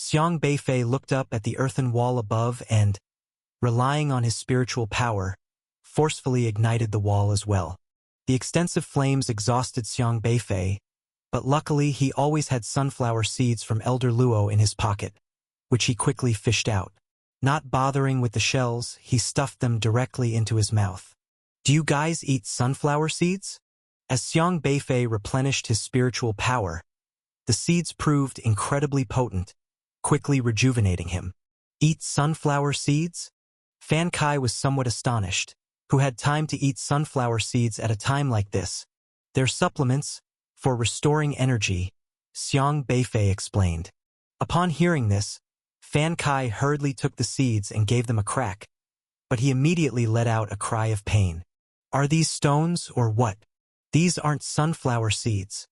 Xiang Beifei looked up at the earthen wall above and, relying on his spiritual power, forcefully ignited the wall as well. The extensive flames exhausted Xiang Beifei, but luckily he always had sunflower seeds from Elder Luo in his pocket, which he quickly fished out. Not bothering with the shells, he stuffed them directly into his mouth. "Do you guys eat sunflower seeds?" As Xiang Beifei replenished his spiritual power, the seeds proved incredibly potent, quickly rejuvenating him. Eat sunflower seeds? Fan Kai was somewhat astonished. Who had time to eat sunflower seeds at a time like this? They're supplements for restoring energy, Xiang Beifei explained. Upon hearing this, Fan Kai hurriedly took the seeds and gave them a crack, but he immediately let out a cry of pain. "Are these stones or what? These aren't sunflower seeds."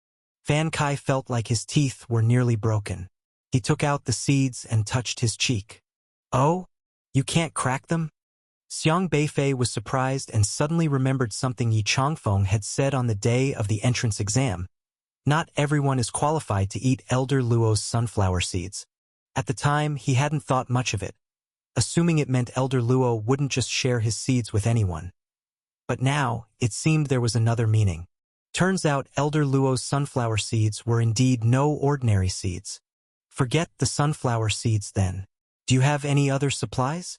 Fan Kai felt like his teeth were nearly broken. He took out the seeds and touched his cheek. "Oh? You can't crack them?" Xiang Beifei was surprised and suddenly remembered something Yi Changfeng had said on the day of the entrance exam. Not everyone is qualified to eat Elder Luo's sunflower seeds. At the time, he hadn't thought much of it, assuming it meant Elder Luo wouldn't just share his seeds with anyone. But now, it seemed there was another meaning. Turns out Elder Luo's sunflower seeds were indeed no ordinary seeds. Forget the sunflower seeds then. Do you have any other supplies?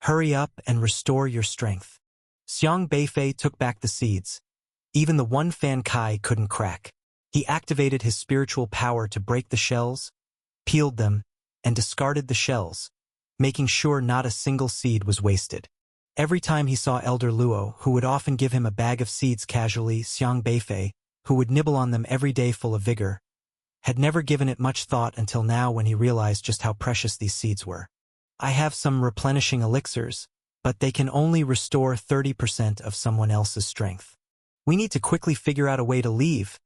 Hurry up and restore your strength. Xiang Beifei took back the seeds. Even the one Fan Kai couldn't crack. He activated his spiritual power to break the shells, peeled them, and discarded the shells, making sure not a single seed was wasted. Every time he saw Elder Luo, who would often give him a bag of seeds casually, Xiang Beifei, who would nibble on them every day full of vigor, had never given it much thought until now when he realized just how precious these seeds were. "I have some replenishing elixirs, but they can only restore 30% of someone else's strength. We need to quickly figure out a way to leave,"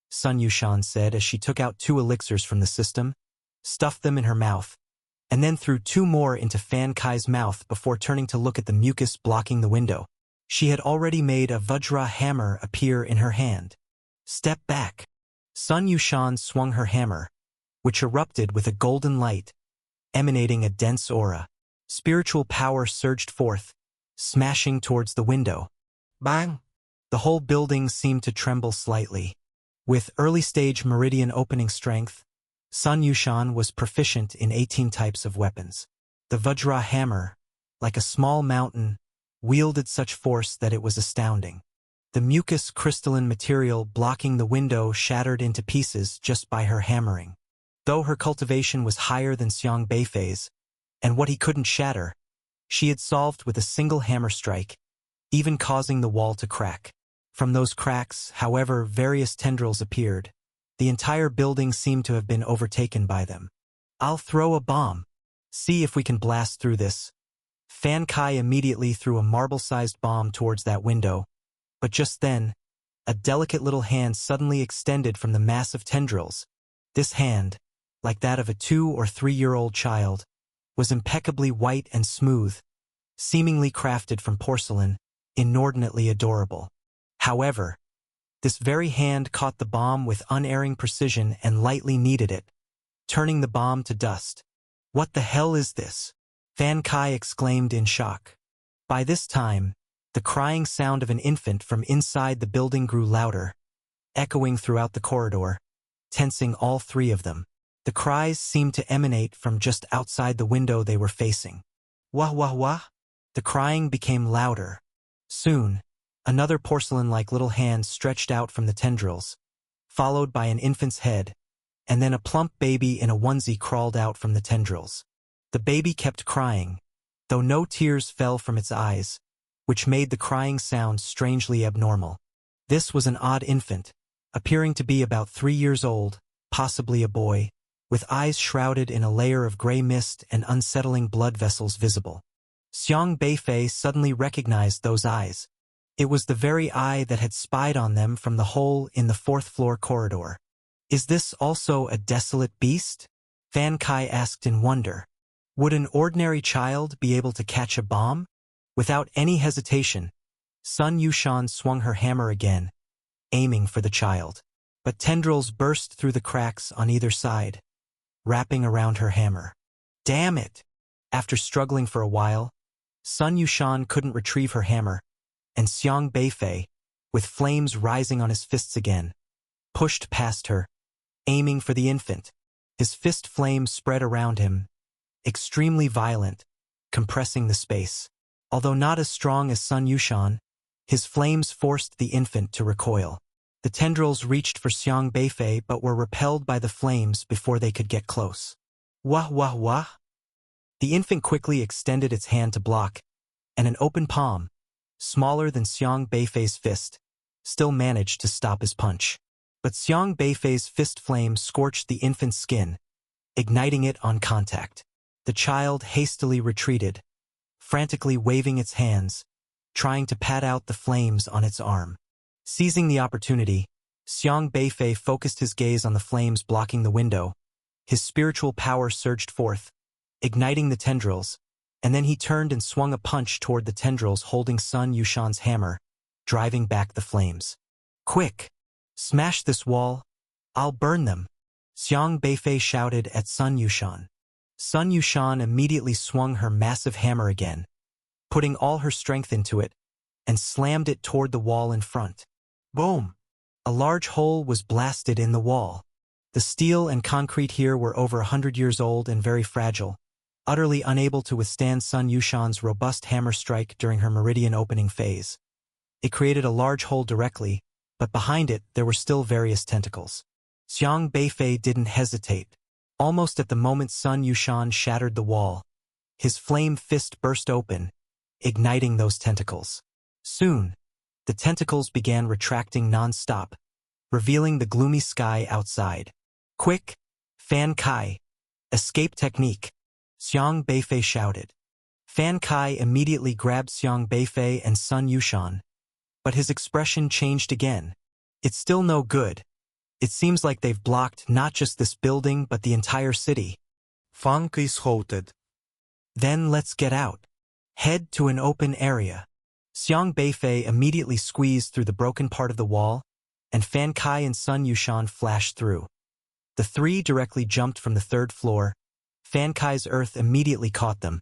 Sun Yushan said as she took out 2 elixirs from the system, stuffed them in her mouth, and then threw 2 more into Fan Kai's mouth before turning to look at the mucus blocking the window. She had already made a Vajra hammer appear in her hand. "Step back." Sun Yushan swung her hammer, which erupted with a golden light, emanating a dense aura. Spiritual power surged forth, smashing towards the window. Bang! The whole building seemed to tremble slightly. With early-stage meridian opening strength, Sun Yushan was proficient in 18 types of weapons. The Vajra hammer, like a small mountain, wielded such force that it was astounding. The mucus crystalline material blocking the window shattered into pieces just by her hammering. Though her cultivation was higher than Xiang Beifei's, and what he couldn't shatter, she had solved with a single hammer strike, even causing the wall to crack. From those cracks, however, various tendrils appeared. The entire building seemed to have been overtaken by them. "I'll throw a bomb. See if we can blast through this." Fan Kai immediately threw a marble-sized bomb towards that window, but just then, a delicate little hand suddenly extended from the mass of tendrils. This hand, like that of a 2- or 3-year-old child, was impeccably white and smooth, seemingly crafted from porcelain, inordinately adorable. However, this very hand caught the bomb with unerring precision and lightly kneaded it, turning the bomb to dust. "What the hell is this?" Fan Kai exclaimed in shock. By this time, the crying sound of an infant from inside the building grew louder, echoing throughout the corridor, tensing all 3 of them. The cries seemed to emanate from just outside the window they were facing. "Wah wah wah!" The crying became louder. Soon, another porcelain-like little hand stretched out from the tendrils, followed by an infant's head, and then a plump baby in a onesie crawled out from the tendrils. The baby kept crying, though no tears fell from its eyes, which made the crying sound strangely abnormal. This was an odd infant, appearing to be about 3 years old, possibly a boy, with eyes shrouded in a layer of gray mist and unsettling blood vessels visible. Xiang Beifei suddenly recognized those eyes. It was the very eye that had spied on them from the hole in the 4th-floor corridor. "Is this also a desolate beast?" Fan Kai asked in wonder. Would an ordinary child be able to catch a bomb? Without any hesitation, Sun Yushan swung her hammer again, aiming for the child. But tendrils burst through the cracks on either side, wrapping around her hammer. Damn it! After struggling for a while, Sun Yushan couldn't retrieve her hammer, and Xiang Beifei, with flames rising on his fists again, pushed past her, aiming for the infant. His fist flames spread around him, extremely violent, compressing the space. Although not as strong as Sun Yushan, his flames forced the infant to recoil. The tendrils reached for Xiang Beifei but were repelled by the flames before they could get close. Wah wah wah! The infant quickly extended its hand to block, and an open palm, smaller than Xiang Beifei's fist, still managed to stop his punch. But Xiang Beifei's fist flame scorched the infant's skin, igniting it on contact. The child hastily retreated, frantically waving its hands, trying to pat out the flames on its arm. Seizing the opportunity, Xiang Beifei focused his gaze on the flames blocking the window. His spiritual power surged forth, igniting the tendrils, and then he turned and swung a punch toward the tendrils holding Sun Yushan's hammer, driving back the flames. Quick! Smash this wall! I'll burn them! Xiang Beifei shouted at Sun Yushan. Sun Yushan immediately swung her massive hammer again, putting all her strength into it, and slammed it toward the wall in front. Boom! A large hole was blasted in the wall. The steel and concrete here were over 100 years old and very fragile, utterly unable to withstand Sun Yushan's robust hammer strike during her meridian opening phase. It created a large hole directly, but behind it there were still various tentacles. Xiang Beifei didn't hesitate. Almost at the moment Sun Yushan shattered the wall, his flame fist burst open, igniting those tentacles. Soon, the tentacles began retracting non-stop, revealing the gloomy sky outside. Quick! Fan Kai! Escape technique! Xiang Beifei shouted. Fan Kai immediately grabbed Xiang Beifei and Sun Yushan, but his expression changed again. It's still no good. It seems like they've blocked not just this building but the entire city. Fan Kai shouted. Then let's get out. Head to an open area. Xiang Beifei immediately squeezed through the broken part of the wall, and Fan Kai and Sun Yushan flashed through. The three directly jumped from the third floor. Fan Kai's earth immediately caught them,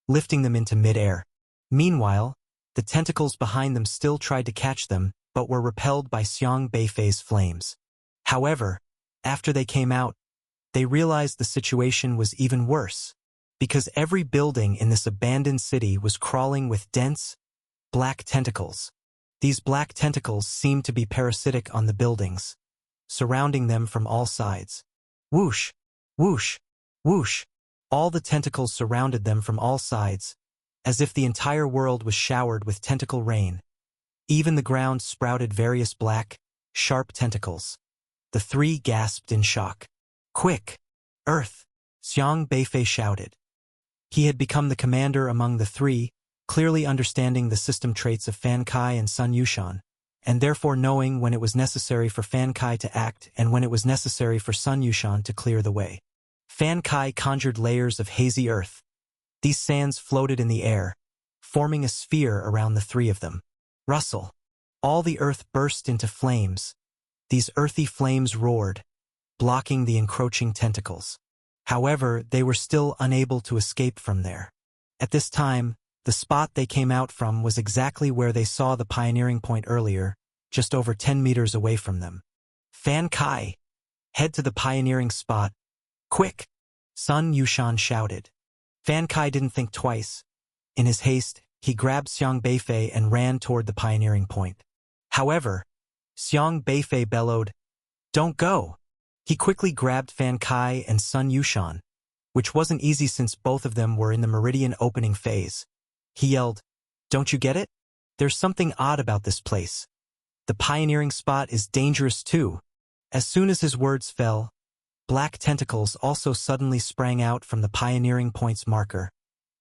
lifting them into mid-air. Meanwhile, the tentacles behind them still tried to catch them, but were repelled by Xiang Beifei's flames. However, after they came out, they realized the situation was even worse, because every building in this abandoned city was crawling with dense, black tentacles. These black tentacles seemed to be parasitic on the buildings, surrounding them from all sides. Whoosh! Whoosh! Whoosh! All the tentacles surrounded them from all sides, as if the entire world was showered with tentacle rain. Even the ground sprouted various black, sharp tentacles. The three gasped in shock. Quick! Earth! Xiang Beifei shouted. He had become the commander among the three, clearly understanding the system traits of Fan Kai and Sun Yushan, and therefore knowing when it was necessary for Fan Kai to act and when it was necessary for Sun Yushan to clear the way. Fan Kai conjured layers of hazy earth. These sands floated in the air, forming a sphere around the three of them. Rustle! All the earth burst into flames. These earthy flames roared, blocking the encroaching tentacles. However, they were still unable to escape from there. At this time, the spot they came out from was exactly where they saw the pioneering point earlier, just over 10 meters away from them. Fan Kai! Head to the pioneering spot. Quick! Sun Yushan shouted. Fan Kai didn't think twice. In his haste, he grabbed Xiang Beifei and ran toward the pioneering point. However, Xiang Beifei bellowed, "Don't go!" He quickly grabbed Fan Kai and Sun Yushan, which wasn't easy since both of them were in the meridian opening phase. He yelled, "Don't you get it? There's something odd about this place. The pioneering spot is dangerous too." As soon as his words fell, black tentacles also suddenly sprang out from the pioneering point's marker,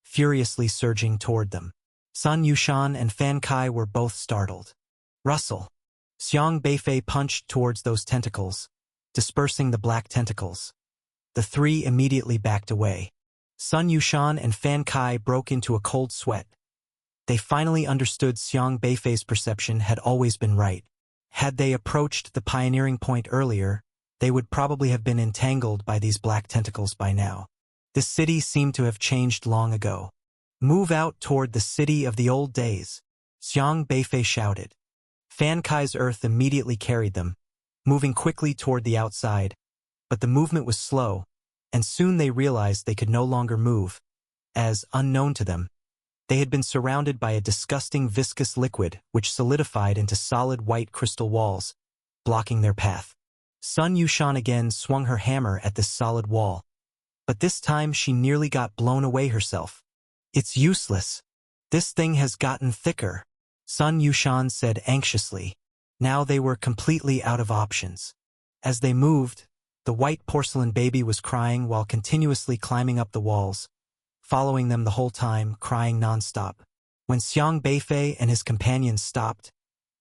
furiously surging toward them. Sun Yushan and Fan Kai were both startled. Rustle! Xiang Beifei punched towards those tentacles, dispersing the black tentacles. The three immediately backed away. Sun Yushan and Fan Kai broke into a cold sweat. They finally understood Xiang Beifei's perception had always been right. Had they approached the pioneering point earlier, they would probably have been entangled by these black tentacles by now. This city seemed to have changed long ago. Move out toward the city of the old days, Xiang Beifei shouted. Fan Kai's earth immediately carried them, moving quickly toward the outside, but the movement was slow, and soon they realized they could no longer move, as, unknown to them, they had been surrounded by a disgusting viscous liquid which solidified into solid white crystal walls, blocking their path. Sun Yushan again swung her hammer at this solid wall, but this time she nearly got blown away herself. It's useless. This thing has gotten thicker, Sun Yushan said anxiously. Now they were completely out of options. As they moved, the white porcelain baby was crying while continuously climbing up the walls, following them the whole time, crying non-stop. When Xiang Beifei and his companions stopped,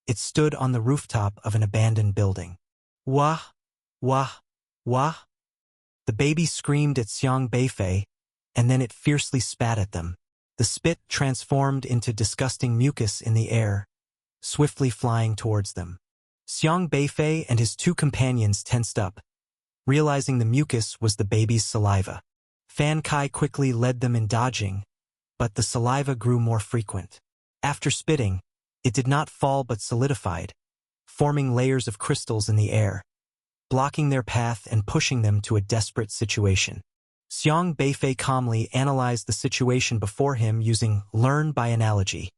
it stood on the rooftop of an abandoned building. Wah! Wah! Wah! The baby screamed at Xiang Beifei, and then it fiercely spat at them. The spit transformed into disgusting mucus in the air, swiftly flying towards them. Xiang Beifei and his two companions tensed up, realizing the mucus was the baby's saliva. Fan Kai quickly led them in dodging, but the saliva grew more frequent. After spitting, it did not fall but solidified, forming layers of crystals in the air, blocking their path and pushing them to a desperate situation. Xiang Beifei calmly analyzed the situation before him using learn by analogy,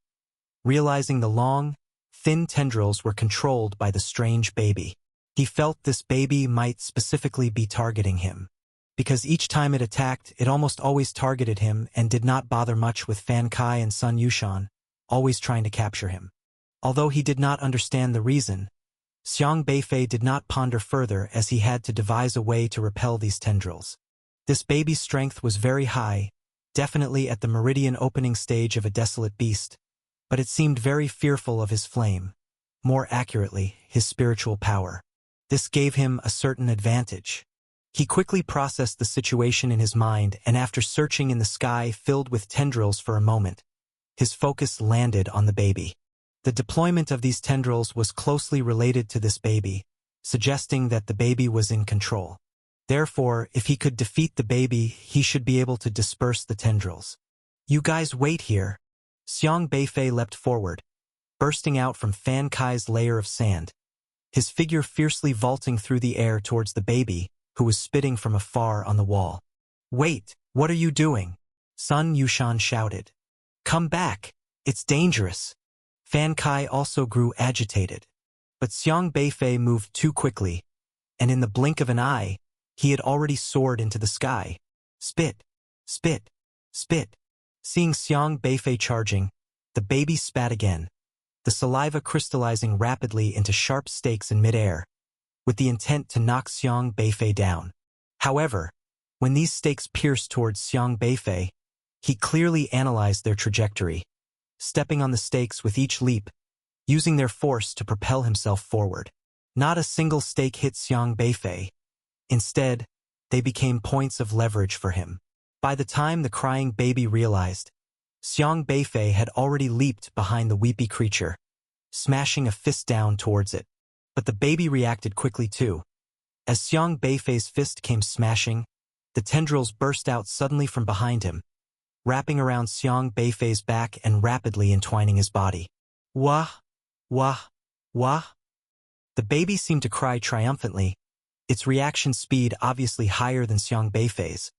realizing the long, thin tendrils were controlled by the strange baby. He felt this baby might specifically be targeting him, because each time it attacked, it almost always targeted him and did not bother much with Fan Kai and Sun Yushan, always trying to capture him. Although he did not understand the reason, Xiang Beifei did not ponder further as he had to devise a way to repel these tendrils. This baby's strength was very high, definitely at the meridian opening stage of a desolate beast, but it seemed very fearful of his flame, more accurately, his spiritual power. This gave him a certain advantage. He quickly processed the situation in his mind, and after searching in the sky filled with tendrils for a moment, his focus landed on the baby. The deployment of these tendrils was closely related to this baby, suggesting that the baby was in control. Therefore, if he could defeat the baby, he should be able to disperse the tendrils. You guys wait here. Xiang Beifei leapt forward, bursting out from Fan Kai's layer of sand, his figure fiercely vaulting through the air towards the baby, who was spitting from afar on the wall. Wait, what are you doing? Sun Yushan shouted. Come back, it's dangerous. Fan Kai also grew agitated. But Xiang Beifei moved too quickly, and in the blink of an eye, he had already soared into the sky. Spit, spit, spit. Seeing Xiang Beifei charging, the baby spat again, the saliva crystallizing rapidly into sharp stakes in midair, with the intent to knock Xiang Beifei down. However, when these stakes pierced towards Xiang Beifei, he clearly analyzed their trajectory, stepping on the stakes with each leap, using their force to propel himself forward. Not a single stake hit Xiang Beifei. Instead, they became points of leverage for him. By the time the crying baby realized, Xiang Beifei had already leaped behind the weepy creature, smashing a fist down towards it. But the baby reacted quickly too. As Xiang Beifei's fist came smashing, the tendrils burst out suddenly from behind him, wrapping around Xiang Beifei's back and rapidly entwining his body. Wah! Wah! Wah! The baby seemed to cry triumphantly, its reaction speed obviously higher than Xiang Beifei's.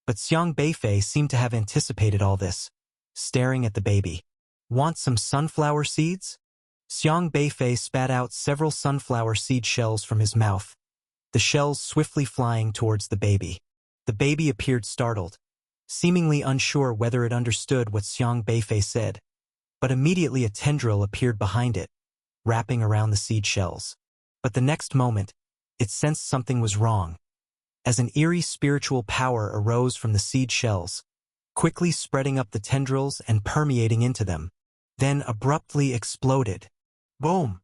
But Xiang Beifei seemed to have anticipated all this, staring at the baby. Want some sunflower seeds? Xiang Beifei spat out several sunflower seed shells from his mouth, the shells swiftly flying towards the baby. The baby appeared startled, seemingly unsure whether it understood what Xiang Beifei said, but immediately a tendril appeared behind it, wrapping around the seed shells. But the next moment, it sensed something was wrong, as an eerie spiritual power arose from the seed shells, quickly spreading up the tendrils and permeating into them, then abruptly exploded. Boom!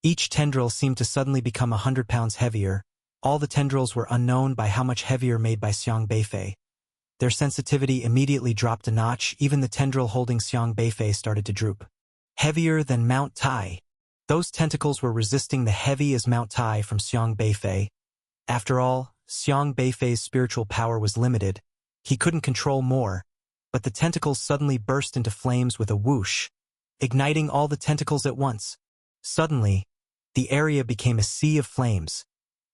Each tendril seemed to suddenly become 100 pounds heavier. All the tendrils were unknown by how much heavier made by Xiang Beifei. Their sensitivity immediately dropped a notch. Even the tendril holding Xiang Beifei started to droop. Heavier than Mount Tai. Those tentacles were resisting the heavy as Mount Tai from Xiang Beifei, After all, Xiang Beifei's spiritual power was limited. He couldn't control more, but the tentacles suddenly burst into flames with a whoosh, igniting all the tentacles at once. Suddenly, the area became a sea of flames,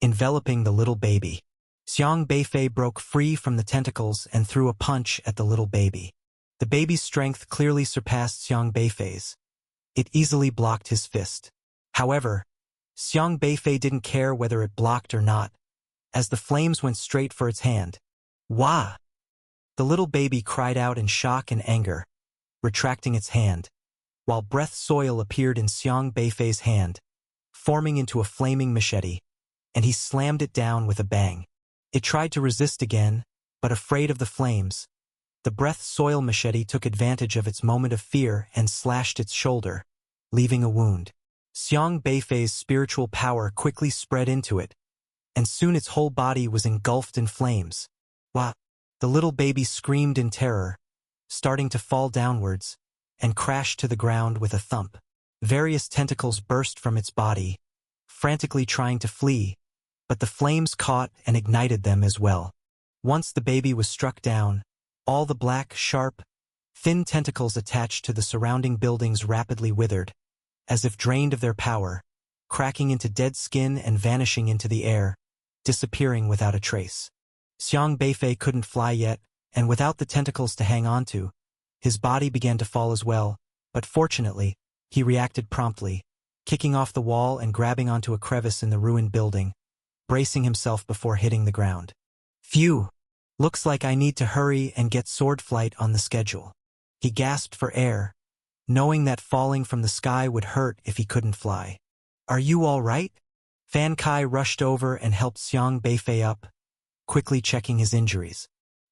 enveloping the little baby. Xiang Beifei broke free from the tentacles and threw a punch at the little baby. The baby's strength clearly surpassed Xiang Beifei's. It easily blocked his fist. However, Xiang Beifei didn't care whether it blocked or not, as the flames went straight for its hand. Wah! The little baby cried out in shock and anger, retracting its hand, while breath soil appeared in Xiang Beifei's hand, forming into a flaming machete, and he slammed it down with a bang. It tried to resist again, but afraid of the flames, the breath soil machete took advantage of its moment of fear and slashed its shoulder, leaving a wound. Xiang Beifei's spiritual power quickly spread into it, and soon its whole body was engulfed in flames. Wah! The little baby screamed in terror, starting to fall downwards, and crashed to the ground with a thump. Various tentacles burst from its body, frantically trying to flee, but the flames caught and ignited them as well. Once the baby was struck down, all the black, sharp, thin tentacles attached to the surrounding buildings rapidly withered, as if drained of their power, cracking into dead skin and vanishing into the air, disappearing without a trace. Xiang Beifei couldn't fly yet, and without the tentacles to hang on to, his body began to fall as well, but fortunately, he reacted promptly, kicking off the wall and grabbing onto a crevice in the ruined building, bracing himself before hitting the ground. Phew! Looks like I need to hurry and get sword flight on the schedule. He gasped for air, knowing that falling from the sky would hurt if he couldn't fly. Are you all right? Fan Kai rushed over and helped Xiang Beifei up, quickly checking his injuries.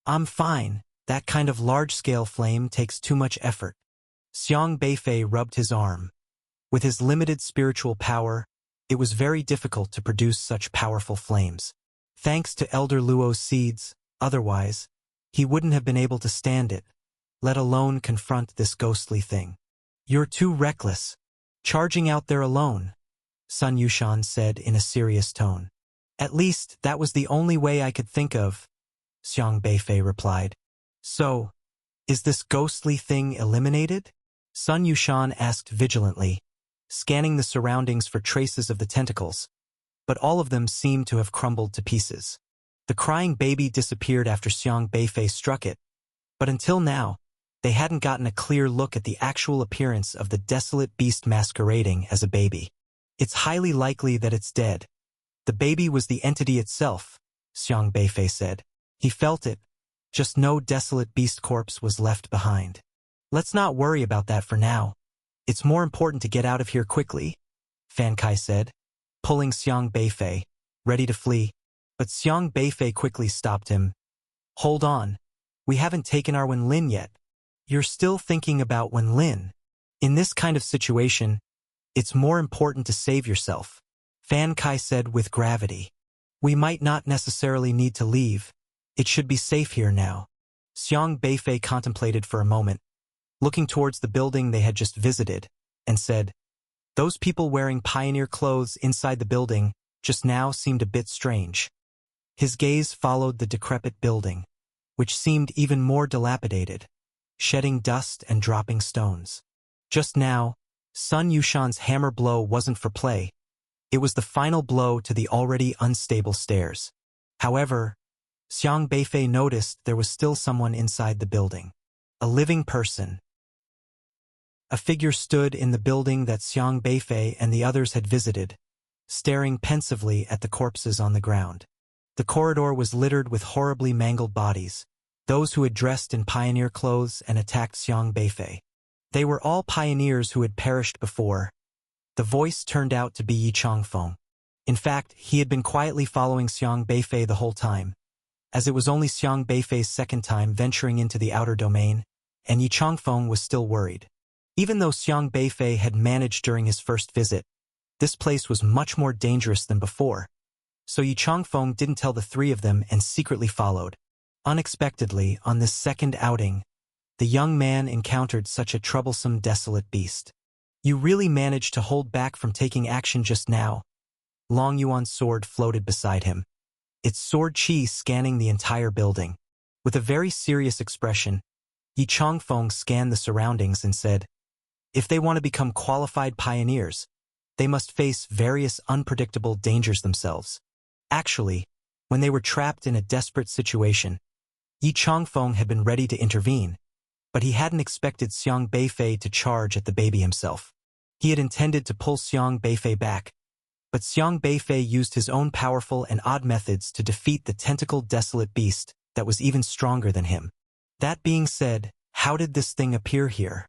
I'm fine. That kind of large-scale flame takes too much effort. Xiang Beifei rubbed his arm. With his limited spiritual power, it was very difficult to produce such powerful flames. Thanks to Elder Luo's seeds, otherwise, he wouldn't have been able to stand it, let alone confront this ghostly thing. You're too reckless. Charging out there alone, Sun Yushan said in a serious tone. At least, that was the only way I could think of, Xiang Beifei replied. So, is this ghostly thing eliminated? Sun Yushan asked vigilantly, scanning the surroundings for traces of the tentacles, but all of them seemed to have crumbled to pieces. The crying baby disappeared after Xiang Beifei struck it, but until now, they hadn't gotten a clear look at the actual appearance of the desolate beast masquerading as a baby. It's highly likely that it's dead. The baby was the entity itself, Xiang Beifei said. He felt it, just no desolate beast corpse was left behind. Let's not worry about that for now. It's more important to get out of here quickly, Fan Kai said, pulling Xiang Beifei, ready to flee. But Xiang Beifei quickly stopped him. Hold on. We haven't taken our Wenlin yet. You're still thinking about Wenlin. In this kind of situation, it's more important to save yourself, Fan Kai said with gravity. We might not necessarily need to leave. It should be safe here now. Xiang Beifei contemplated for a moment, looking towards the building they had just visited, and said, those people wearing pioneer clothes inside the building just now seemed a bit strange. His gaze followed the decrepit building, which seemed even more dilapidated, shedding dust and dropping stones. Just now, Sun Yushan's hammer blow wasn't for play. It was the final blow to the already unstable stairs. However, Xiang Beifei noticed there was still someone inside the building. A living person. A figure stood in the building that Xiang Beifei and the others had visited, staring pensively at the corpses on the ground. The corridor was littered with horribly mangled bodies, those who had dressed in pioneer clothes and attacked Xiang Beifei. They were all pioneers who had perished before. The voice turned out to be Yi Changfeng. In fact, he had been quietly following Xiang Beifei the whole time, as it was only Xiang Beifei's second time venturing into the outer domain, and Yi Changfeng was still worried. Even though Xiang Beifei had managed during his first visit, this place was much more dangerous than before. So Yi Changfeng didn't tell the three of them and secretly followed. Unexpectedly, on this second outing, the young man encountered such a troublesome, desolate beast. You really managed to hold back from taking action just now. Long Yuan's sword floated beside him. its sword chi scanning the entire building. With a very serious expression, Yi Changfeng scanned the surroundings and said, "If they want to become qualified pioneers, they must face various unpredictable dangers themselves." Actually, when they were trapped in a desperate situation, Yi Changfeng had been ready to intervene, but he hadn't expected Xiang Beifei to charge at the baby himself. He had intended to pull Xiang Beifei back, but Xiang Beifei used his own powerful and odd methods to defeat the tentacled desolate beast that was even stronger than him. That being said, how did this thing appear here?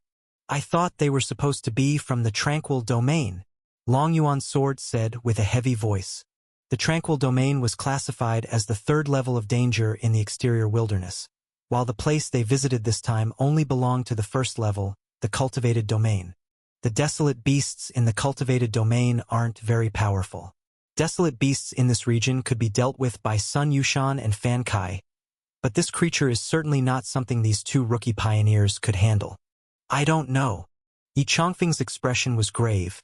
"I thought they were supposed to be from the Tranquil Domain," Long Yuan's sword said with a heavy voice. The Tranquil Domain was classified as the third level of danger in the exterior wilderness, while the place they visited this time only belonged to the first level, the Cultivated Domain. The desolate beasts in the Cultivated Domain aren't very powerful. Desolate beasts in this region could be dealt with by Sun Yushan and Fan Kai, but this creature is certainly not something these two rookie pioneers could handle. "I don't know." Yi Changfeng's expression was grave,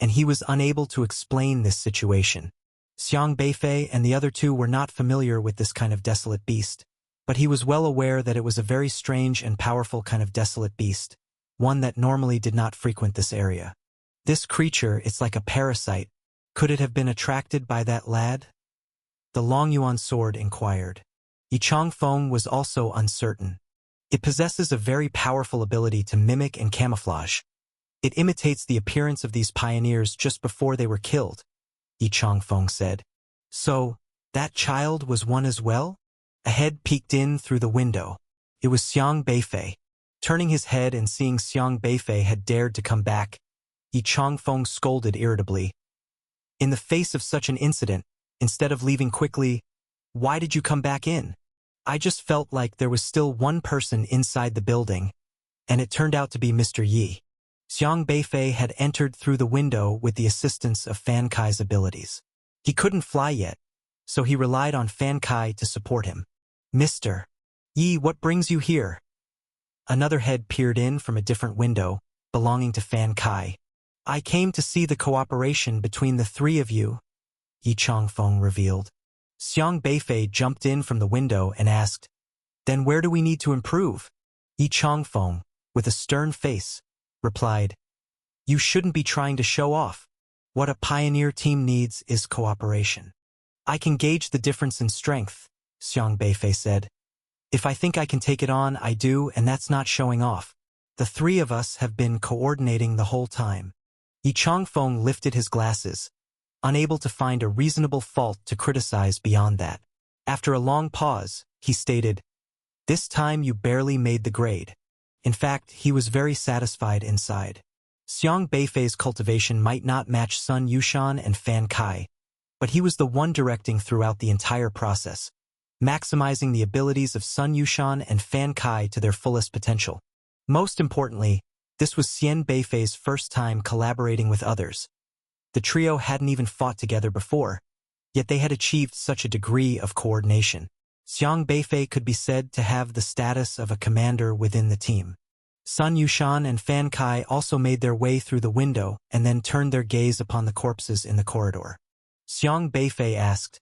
and he was unable to explain this situation. Xiang Beifei and the other two were not familiar with this kind of desolate beast, but he was well aware that it was a very strange and powerful kind of desolate beast, one that normally did not frequent this area. "This creature, it's like a parasite. Could it have been attracted by that lad?" The Long Yuan sword inquired. Yi Changfeng was also uncertain. "It possesses a very powerful ability to mimic and camouflage. It imitates the appearance of these pioneers just before they were killed," Yi Changfeng said. "So, that child was one as well?" A head peeked in through the window. It was Xiang Beifei. Turning his head and seeing Xiang Beifei had dared to come back, Yi Changfeng scolded irritably. "In the face of such an incident, instead of leaving quickly, why did you come back in? I just felt like there was still one person inside the building, and it turned out to be Mr. Yi." Xiang Beifei had entered through the window with the assistance of Fan Kai's abilities. He couldn't fly yet, so he relied on Fan Kai to support him. "Mr. Yi, what brings you here?" Another head peered in from a different window, belonging to Fan Kai. "I came to see the cooperation between the three of you," Yi Changfeng revealed. Xiang Beifei jumped in from the window and asked, "Then where do we need to improve?" Yi Changfeng, with a stern face, replied, "You shouldn't be trying to show off. What a pioneer team needs is cooperation." "I can gauge the difference in strength," Xiang Beifei said. "If I think I can take it on, I do, and that's not showing off. The three of us have been coordinating the whole time." Yi Changfeng lifted his glasses, unable to find a reasonable fault to criticize beyond that. After a long pause, he stated, "This time you barely made the grade." In fact, he was very satisfied inside. Xiang Beifei's cultivation might not match Sun Yushan and Fan Kai, but he was the one directing throughout the entire process, maximizing the abilities of Sun Yushan and Fan Kai to their fullest potential. Most importantly, this was Xian Beifei's first time collaborating with others. The trio hadn't even fought together before, yet they had achieved such a degree of coordination. Xiang Beifei could be said to have the status of a commander within the team. Sun Yushan and Fan Kai also made their way through the window and then turned their gaze upon the corpses in the corridor. Xiang Beifei asked,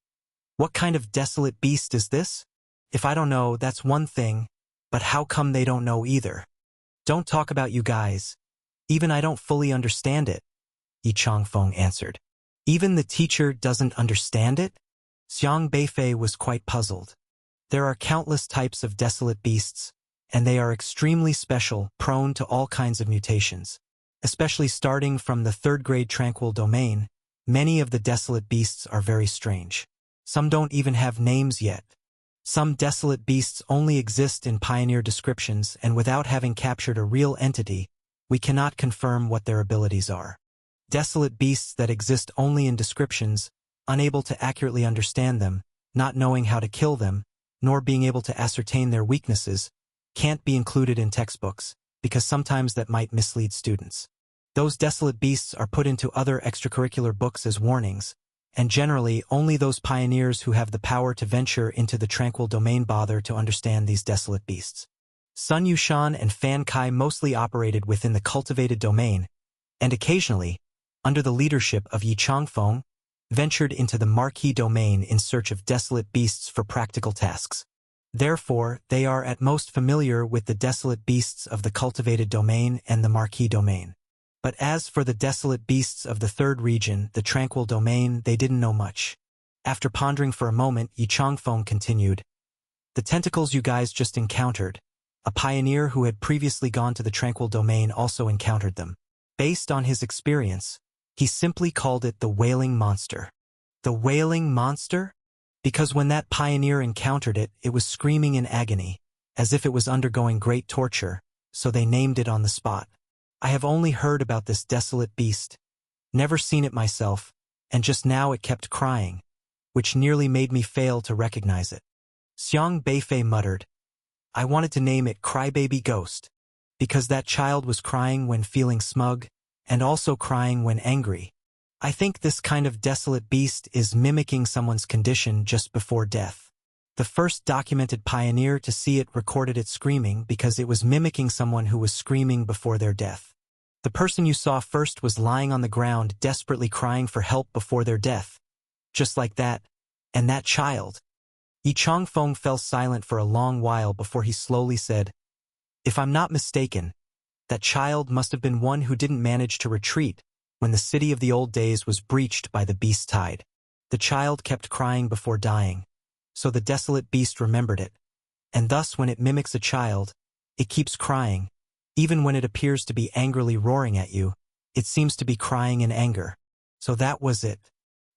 "What kind of desolate beast is this? If I don't know, that's one thing, but how come they don't know either?" "Don't talk about you guys. Even I don't fully understand it," Yi Changfeng answered. "Even the teacher doesn't understand it?" Xiang Beifei was quite puzzled. There are countless types of desolate beasts, and they are extremely special, prone to all kinds of mutations. Especially starting from the third-grade Tranquil Domain, many of the desolate beasts are very strange. Some don't even have names yet. Some desolate beasts only exist in pioneer descriptions, and without having captured a real entity, we cannot confirm what their abilities are. Desolate beasts that exist only in descriptions, unable to accurately understand them, not knowing how to kill them, nor being able to ascertain their weaknesses, can't be included in textbooks, because sometimes that might mislead students. Those desolate beasts are put into other extracurricular books as warnings, and generally only those pioneers who have the power to venture into the Tranquil Domain bother to understand these desolate beasts. Sun Yushan and Fan Kai mostly operated within the Cultivated Domain, and occasionally, under the leadership of Yi Changfeng, ventured into the Marquis domain in search of desolate beasts for practical tasks. Therefore, they are at most familiar with the desolate beasts of the cultivated domain and the Marquis domain. But as for the desolate beasts of the third region, the tranquil domain, they didn't know much. After pondering for a moment, Yi Changfeng continued, "The tentacles you guys just encountered, a pioneer who had previously gone to the tranquil domain also encountered them. Based on his experience, he simply called it the Wailing Monster." The Wailing Monster? Because when that pioneer encountered it, it was screaming in agony, as if it was undergoing great torture, so they named it on the spot. I have only heard about this desolate beast, never seen it myself, and just now it kept crying, which nearly made me fail to recognize it. Xiang Beifei muttered, "I wanted to name it Crybaby Ghost, because that child was crying when feeling smug, and also crying when angry. I think this kind of desolate beast is mimicking someone's condition just before death. The first documented pioneer to see it recorded it screaming because it was mimicking someone who was screaming before their death. The person you saw first was lying on the ground desperately crying for help before their death. Just like that. And that child." Yi Changfeng fell silent for a long while before he slowly said, "If I'm not mistaken, that child must have been one who didn't manage to retreat when the city of the old days was breached by the beast tide. The child kept crying before dying, so the desolate beast remembered it. And thus when it mimics a child, it keeps crying. Even when it appears to be angrily roaring at you, it seems to be crying in anger. So that was it."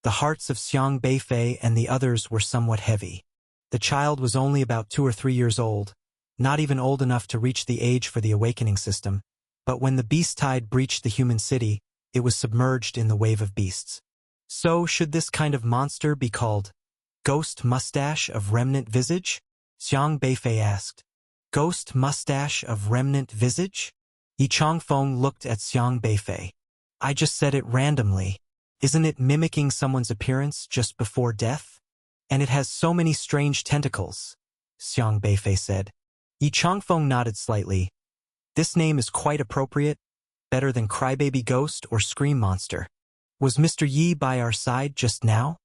The hearts of Xiang Beifei and the others were somewhat heavy. The child was only about 2 or 3 years old, not even old enough to reach the age for the awakening system, but when the beast tide breached the human city, it was submerged in the wave of beasts. So should this kind of monster be called Ghost Mustache of Remnant Visage? Xiang Beifei asked. Ghost Mustache of Remnant Visage? Yi Changfeng looked at Xiang Beifei. "I just said it randomly. Isn't it mimicking someone's appearance just before death? And it has so many strange tentacles," Xiang Beifei said. Yi Changfeng nodded slightly. "This name is quite appropriate, better than Crybaby Ghost or Scream Monster. Was Mr. Yi by our side just now?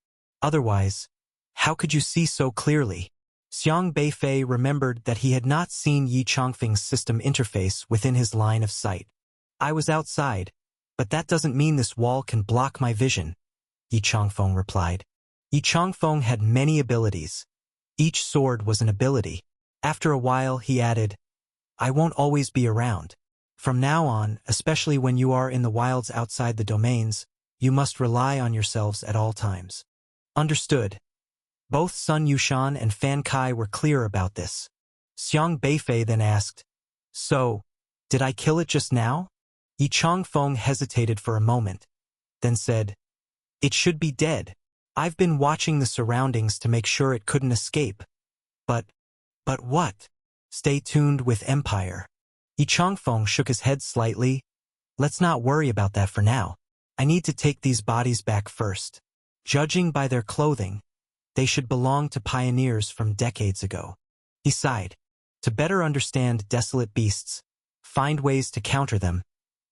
Otherwise, how could you see so clearly?" Xiang Beifei remembered that he had not seen Yi Changfeng's system interface within his line of sight. "I was outside, but that doesn't mean this wall can block my vision," Yi Changfeng replied. Yi Changfeng had many abilities. Each sword was an ability. After a while, he added, "I won't always be around. From now on, especially when you are in the wilds outside the domains, you must rely on yourselves at all times." Understood. Both Sun Yushan and Fan Kai were clear about this. Xiang Beifei then asked, "So, did I kill it just now?" Yi Changfeng hesitated for a moment, then said, "It should be dead. I've been watching the surroundings to make sure it couldn't escape. But what? Stay tuned with Empire." Yi Changfeng shook his head slightly. "Let's not worry about that for now. I need to take these bodies back first. Judging by their clothing, they should belong to pioneers from decades ago." He sighed. To better understand desolate beasts, find ways to counter them,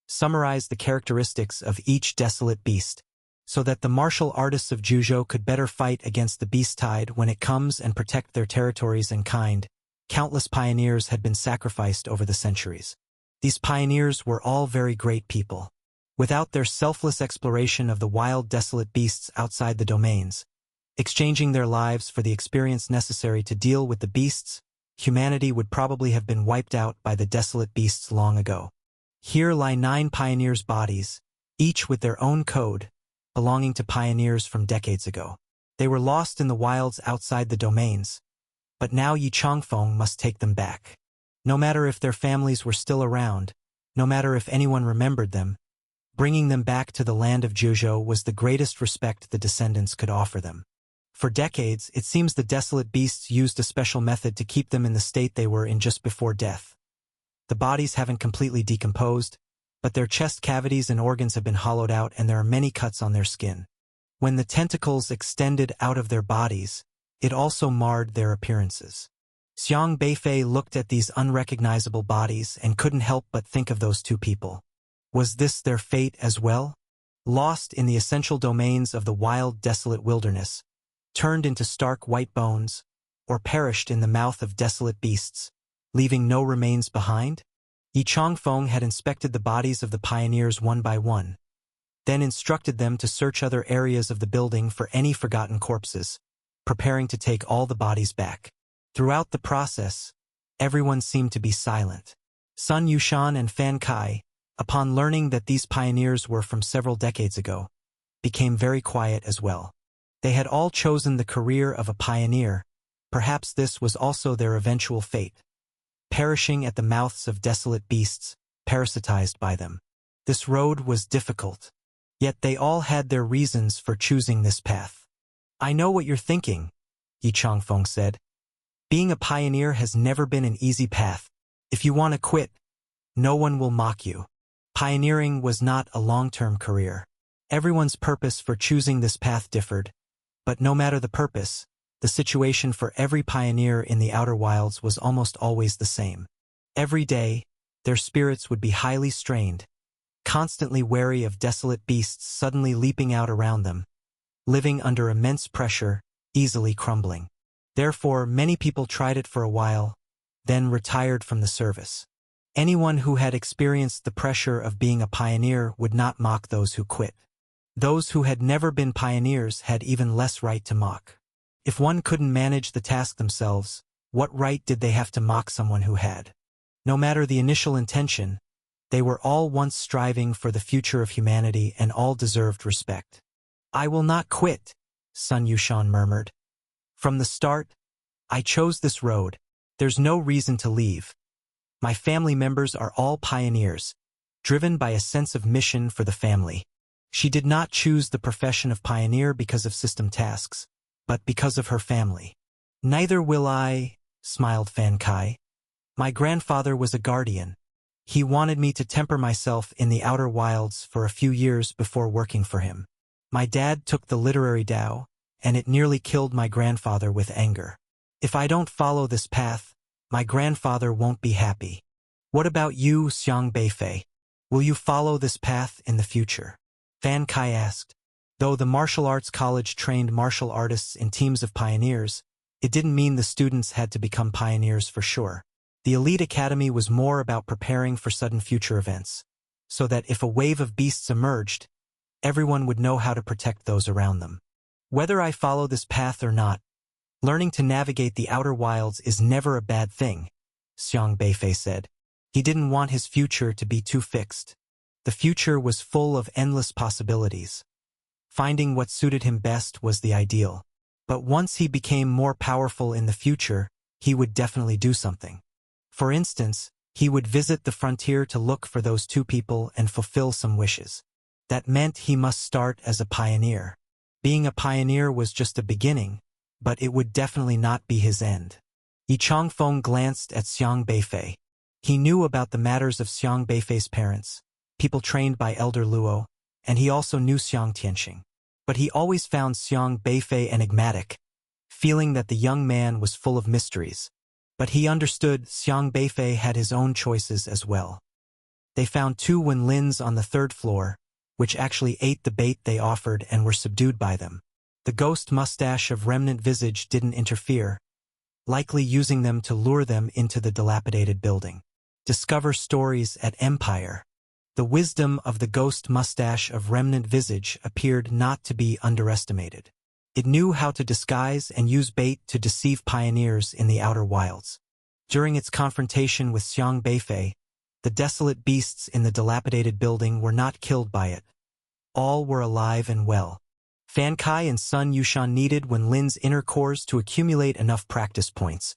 summarize the characteristics of each desolate beast, so that the martial artists of Juzhou could better fight against the beast tide when it comes and protect their territories and kind. Countless pioneers had been sacrificed over the centuries. These pioneers were all very great people. Without their selfless exploration of the wild desolate beasts outside the domains, exchanging their lives for the experience necessary to deal with the beasts, humanity would probably have been wiped out by the desolate beasts long ago. Here lie 9 pioneers' bodies, each with their own code, belonging to pioneers from decades ago. They were lost in the wilds outside the domains, but now Yi Changfeng must take them back. No matter if their families were still around, no matter if anyone remembered them, bringing them back to the land of Juzhou was the greatest respect the descendants could offer them. For decades, it seems the desolate beasts used a special method to keep them in the state they were in just before death. The bodies haven't completely decomposed, but their chest cavities and organs have been hollowed out and there are many cuts on their skin. When the tentacles extended out of their bodies, it also marred their appearances. Xiang Beifei looked at these unrecognizable bodies and couldn't help but think of those 2 people. Was this their fate as well? lost in the essential domains of the wild, desolate wilderness, turned into stark white bones, or perished in the mouth of desolate beasts, leaving no remains behind? Yi Changfeng had inspected the bodies of the pioneers one by one, then instructed them to search other areas of the building for any forgotten corpses, preparing to take all the bodies back. Throughout the process, everyone seemed to be silent. Sun Yushan and Fan Kai, upon learning that these pioneers were from several decades ago, became very quiet as well. They had all chosen the career of a pioneer. Perhaps this was also their eventual fate, perishing at the mouths of desolate beasts, parasitized by them. This road was difficult, yet they all had their reasons for choosing this path. I know what you're thinking, Yi Changfeng said. Being a pioneer has never been an easy path. If you want to quit, no one will mock you. Pioneering was not a long-term career. Everyone's purpose for choosing this path differed, but no matter the purpose, the situation for every pioneer in the Outer Wilds was almost always the same. Every day, their spirits would be highly strained, constantly wary of desolate beasts suddenly leaping out around them, living under immense pressure, easily crumbling. Therefore, many people tried it for a while, then retired from the service. Anyone who had experienced the pressure of being a pioneer would not mock those who quit. Those who had never been pioneers had even less right to mock. If one couldn't manage the task themselves, what right did they have to mock someone who had? No matter the initial intention, they were all once striving for the future of humanity and all deserved respect. I will not quit, Sun Yushan murmured. From the start, I chose this road. There's no reason to leave. My family members are all pioneers, driven by a sense of mission for the family. She did not choose the profession of pioneer because of system tasks, but because of her family. Neither will I, smiled Fan Kai. My grandfather was a guardian. He wanted me to temper myself in the Outer Wilds for a few years before working for him. My dad took the literary Tao, and it nearly killed my grandfather with anger. If I don't follow this path, my grandfather won't be happy. What about you, Xiang Beifei? Will you follow this path in the future? Fan Kai asked. Though the martial arts college trained martial artists in teams of pioneers, it didn't mean the students had to become pioneers for sure. The elite academy was more about preparing for sudden future events, so that if a wave of beasts emerged, everyone would know how to protect those around them. Whether I follow this path or not, learning to navigate the Outer Wilds is never a bad thing, Xiang Beifei said. He didn't want his future to be too fixed. The future was full of endless possibilities. Finding what suited him best was the ideal. But once he became more powerful in the future, he would definitely do something. For instance, he would visit the frontier to look for those two people and fulfill some wishes. That meant he must start as a pioneer. Being a pioneer was just a beginning, but it would definitely not be his end. Yi Changfeng glanced at Xiang Beifei. He knew about the matters of Xiang Beifei's parents, people trained by Elder Luo, and he also knew Xiang Tianxing. But he always found Xiang Beifei enigmatic, feeling that the young man was full of mysteries. But he understood Xiang Beifei had his own choices as well. They found two Wenlins on the third floor, which actually ate the bait they offered and were subdued by them. The ghost mustache of Remnant Visage didn't interfere, likely using them to lure them into the dilapidated building. Discover stories at Empire. The wisdom of the ghost mustache of Remnant Visage appeared not to be underestimated. It knew how to disguise and use bait to deceive pioneers in the Outer Wilds. During its confrontation with Xiang Beifei, the desolate beasts in the dilapidated building were not killed by it. All were alive and well. Fan Kai and Sun Yushan needed Wenlin's inner cores to accumulate enough practice points,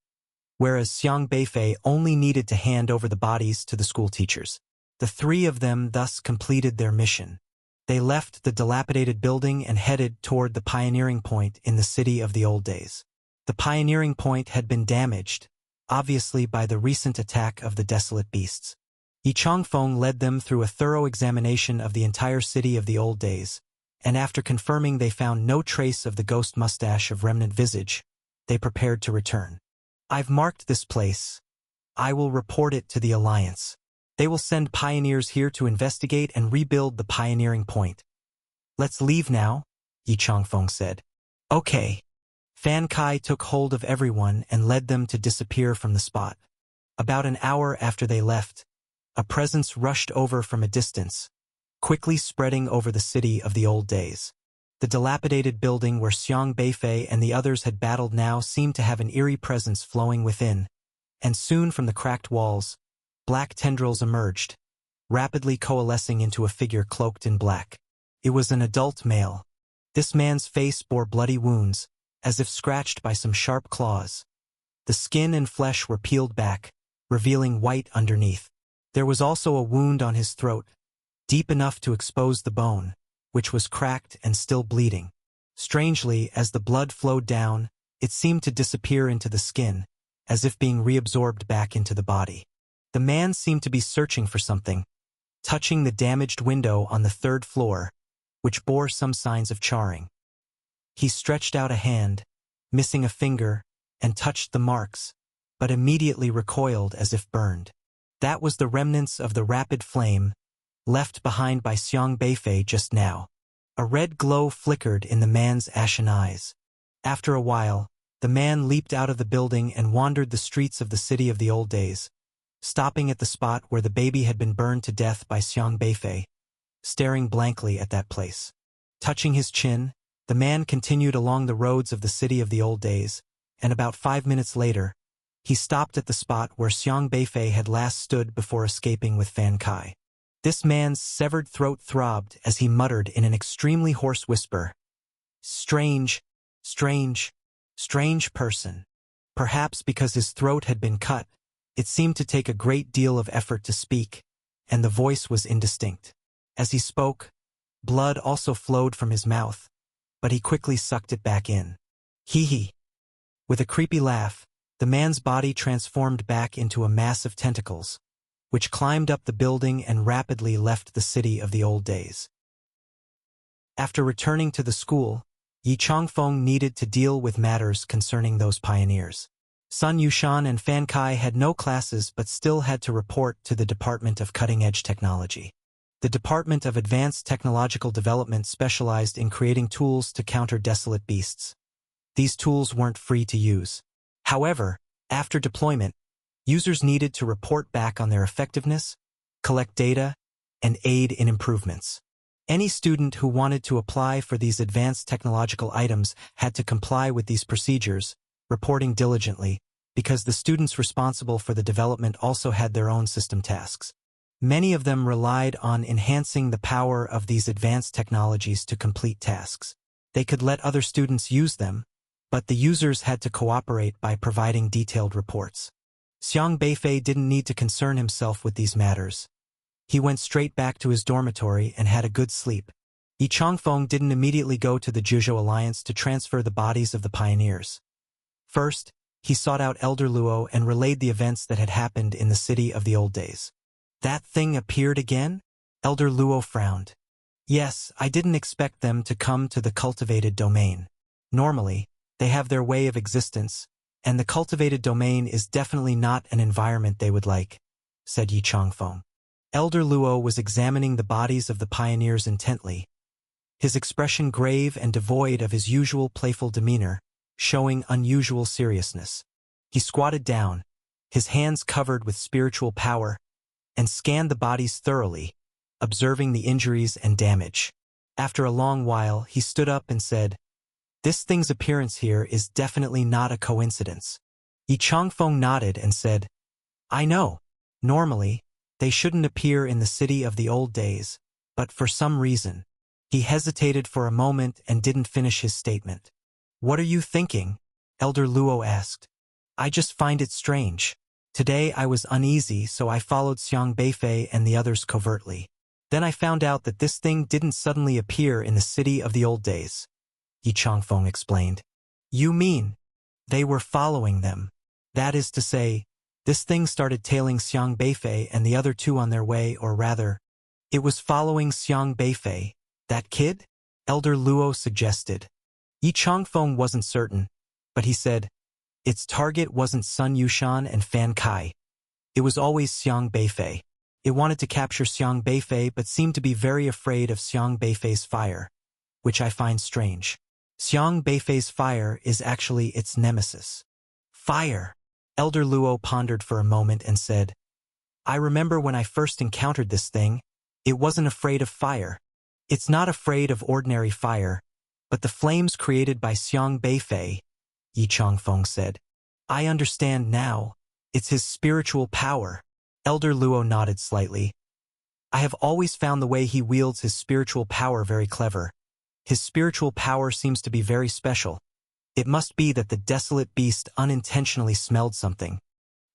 whereas Xiang Beifei only needed to hand over the bodies to the school teachers. The three of them thus completed their mission. They left the dilapidated building and headed toward the pioneering point in the city of the old days. The pioneering point had been damaged, obviously by the recent attack of the desolate beasts. Yi Changfeng led them through a thorough examination of the entire city of the old days, and after confirming they found no trace of the ghost mustache of Remnant Visage, they prepared to return. I've marked this place. I will report it to the Alliance. They will send pioneers here to investigate and rebuild the pioneering point. Let's leave now, Yi Changfeng said. Okay. Fan Kai took hold of everyone and led them to disappear from the spot. About an hour after they left, a presence rushed over from a distance, quickly spreading over the city of the old days. The dilapidated building where Xiang Beifei and the others had battled now seemed to have an eerie presence flowing within, and soon from the cracked walls, black tendrils emerged, rapidly coalescing into a figure cloaked in black. It was an adult male. This man's face bore bloody wounds, as if scratched by some sharp claws. The skin and flesh were peeled back, revealing white underneath. There was also a wound on his throat, deep enough to expose the bone, which was cracked and still bleeding. Strangely, as the blood flowed down, it seemed to disappear into the skin, as if being reabsorbed back into the body. The man seemed to be searching for something, touching the damaged window on the third floor, which bore some signs of charring. He stretched out a hand, missing a finger, and touched the marks, but immediately recoiled as if burned. That was the remnants of the rapid flame left behind by Xiang Beifei just now. A red glow flickered in the man's ashen eyes. After a while, the man leaped out of the building and wandered the streets of the city of the old days, stopping at the spot where the baby had been burned to death by Xiang Beifei, staring blankly at that place. Touching his chin, the man continued along the roads of the city of the old days, and about 5 minutes later, he stopped at the spot where Xiang Beifei had last stood before escaping with Fan Kai. This man's severed throat throbbed as he muttered in an extremely hoarse whisper, "Strange, strange, strange person." Perhaps because his throat had been cut, it seemed to take a great deal of effort to speak, and the voice was indistinct. As he spoke, blood also flowed from his mouth, but he quickly sucked it back in. Hee. With a creepy laugh, the man's body transformed back into a mass of tentacles, which climbed up the building and rapidly left the city of the old days. After returning to the school, Yi Changfeng needed to deal with matters concerning those pioneers. Sun Yushan and Fan Kai had no classes but still had to report to the Department of Cutting-Edge Technology. The Department of Advanced Technological Development specialized in creating tools to counter desolate beasts. These tools weren't free to use. However, after deployment, users needed to report back on their effectiveness, collect data, and aid in improvements. Any student who wanted to apply for these advanced technological items had to comply with these procedures, reporting diligently, because the students responsible for the development also had their own system tasks. Many of them relied on enhancing the power of these advanced technologies to complete tasks. They could let other students use them, but the users had to cooperate by providing detailed reports. Xiang Beifei didn't need to concern himself with these matters. He went straight back to his dormitory and had a good sleep. Yi Changfeng didn't immediately go to the Zhuzhou Alliance to transfer the bodies of the pioneers. First, he sought out Elder Luo and relayed the events that had happened in the city of the old days. That thing appeared again? Elder Luo frowned. Yes, I didn't expect them to come to the cultivated domain. Normally, they have their way of existence, and the cultivated domain is definitely not an environment they would like, said Yi Changfeng. Elder Luo was examining the bodies of the pioneers intently, his expression grave and devoid of his usual playful demeanor, showing unusual seriousness. He squatted down, his hands covered with spiritual power, and scanned the bodies thoroughly, observing the injuries and damage. After a long while, he stood up and said, "This thing's appearance here is definitely not a coincidence." Yi Changfeng nodded and said, "I know. Normally, they shouldn't appear in the city of the old days, but for some reason." He hesitated for a moment and didn't finish his statement. "What are you thinking?" Elder Luo asked. "I just find it strange. Today I was uneasy, so I followed Xiang Beifei and the others covertly. Then I found out that this thing didn't suddenly appear in the city of the old days," Yi Changfeng explained. "You mean they were following them? That is to say, this thing started tailing Xiang Beifei and the other two on their way, or rather, it was following Xiang Beifei, that kid?" Elder Luo suggested. Yi Changfeng wasn't certain, but he said, "Its target wasn't Sun Yushan and Fan Kai. It was always Xiang Beifei. It wanted to capture Xiang Beifei but seemed to be very afraid of Xiang Beifei's fire. which I find strange. Xiang Beifei's fire is actually its nemesis. Fire! Elder Luo pondered for a moment and said, I remember when I first encountered this thing, it wasn't afraid of fire. It's not afraid of ordinary fire, but the flames created by Xiang Beifei, Yi Changfeng said. I understand now. It's his spiritual power. Elder Luo nodded slightly. I have always found the way he wields his spiritual power very clever. His spiritual power seems to be very special. It must be that the desolate beast unintentionally smelled something.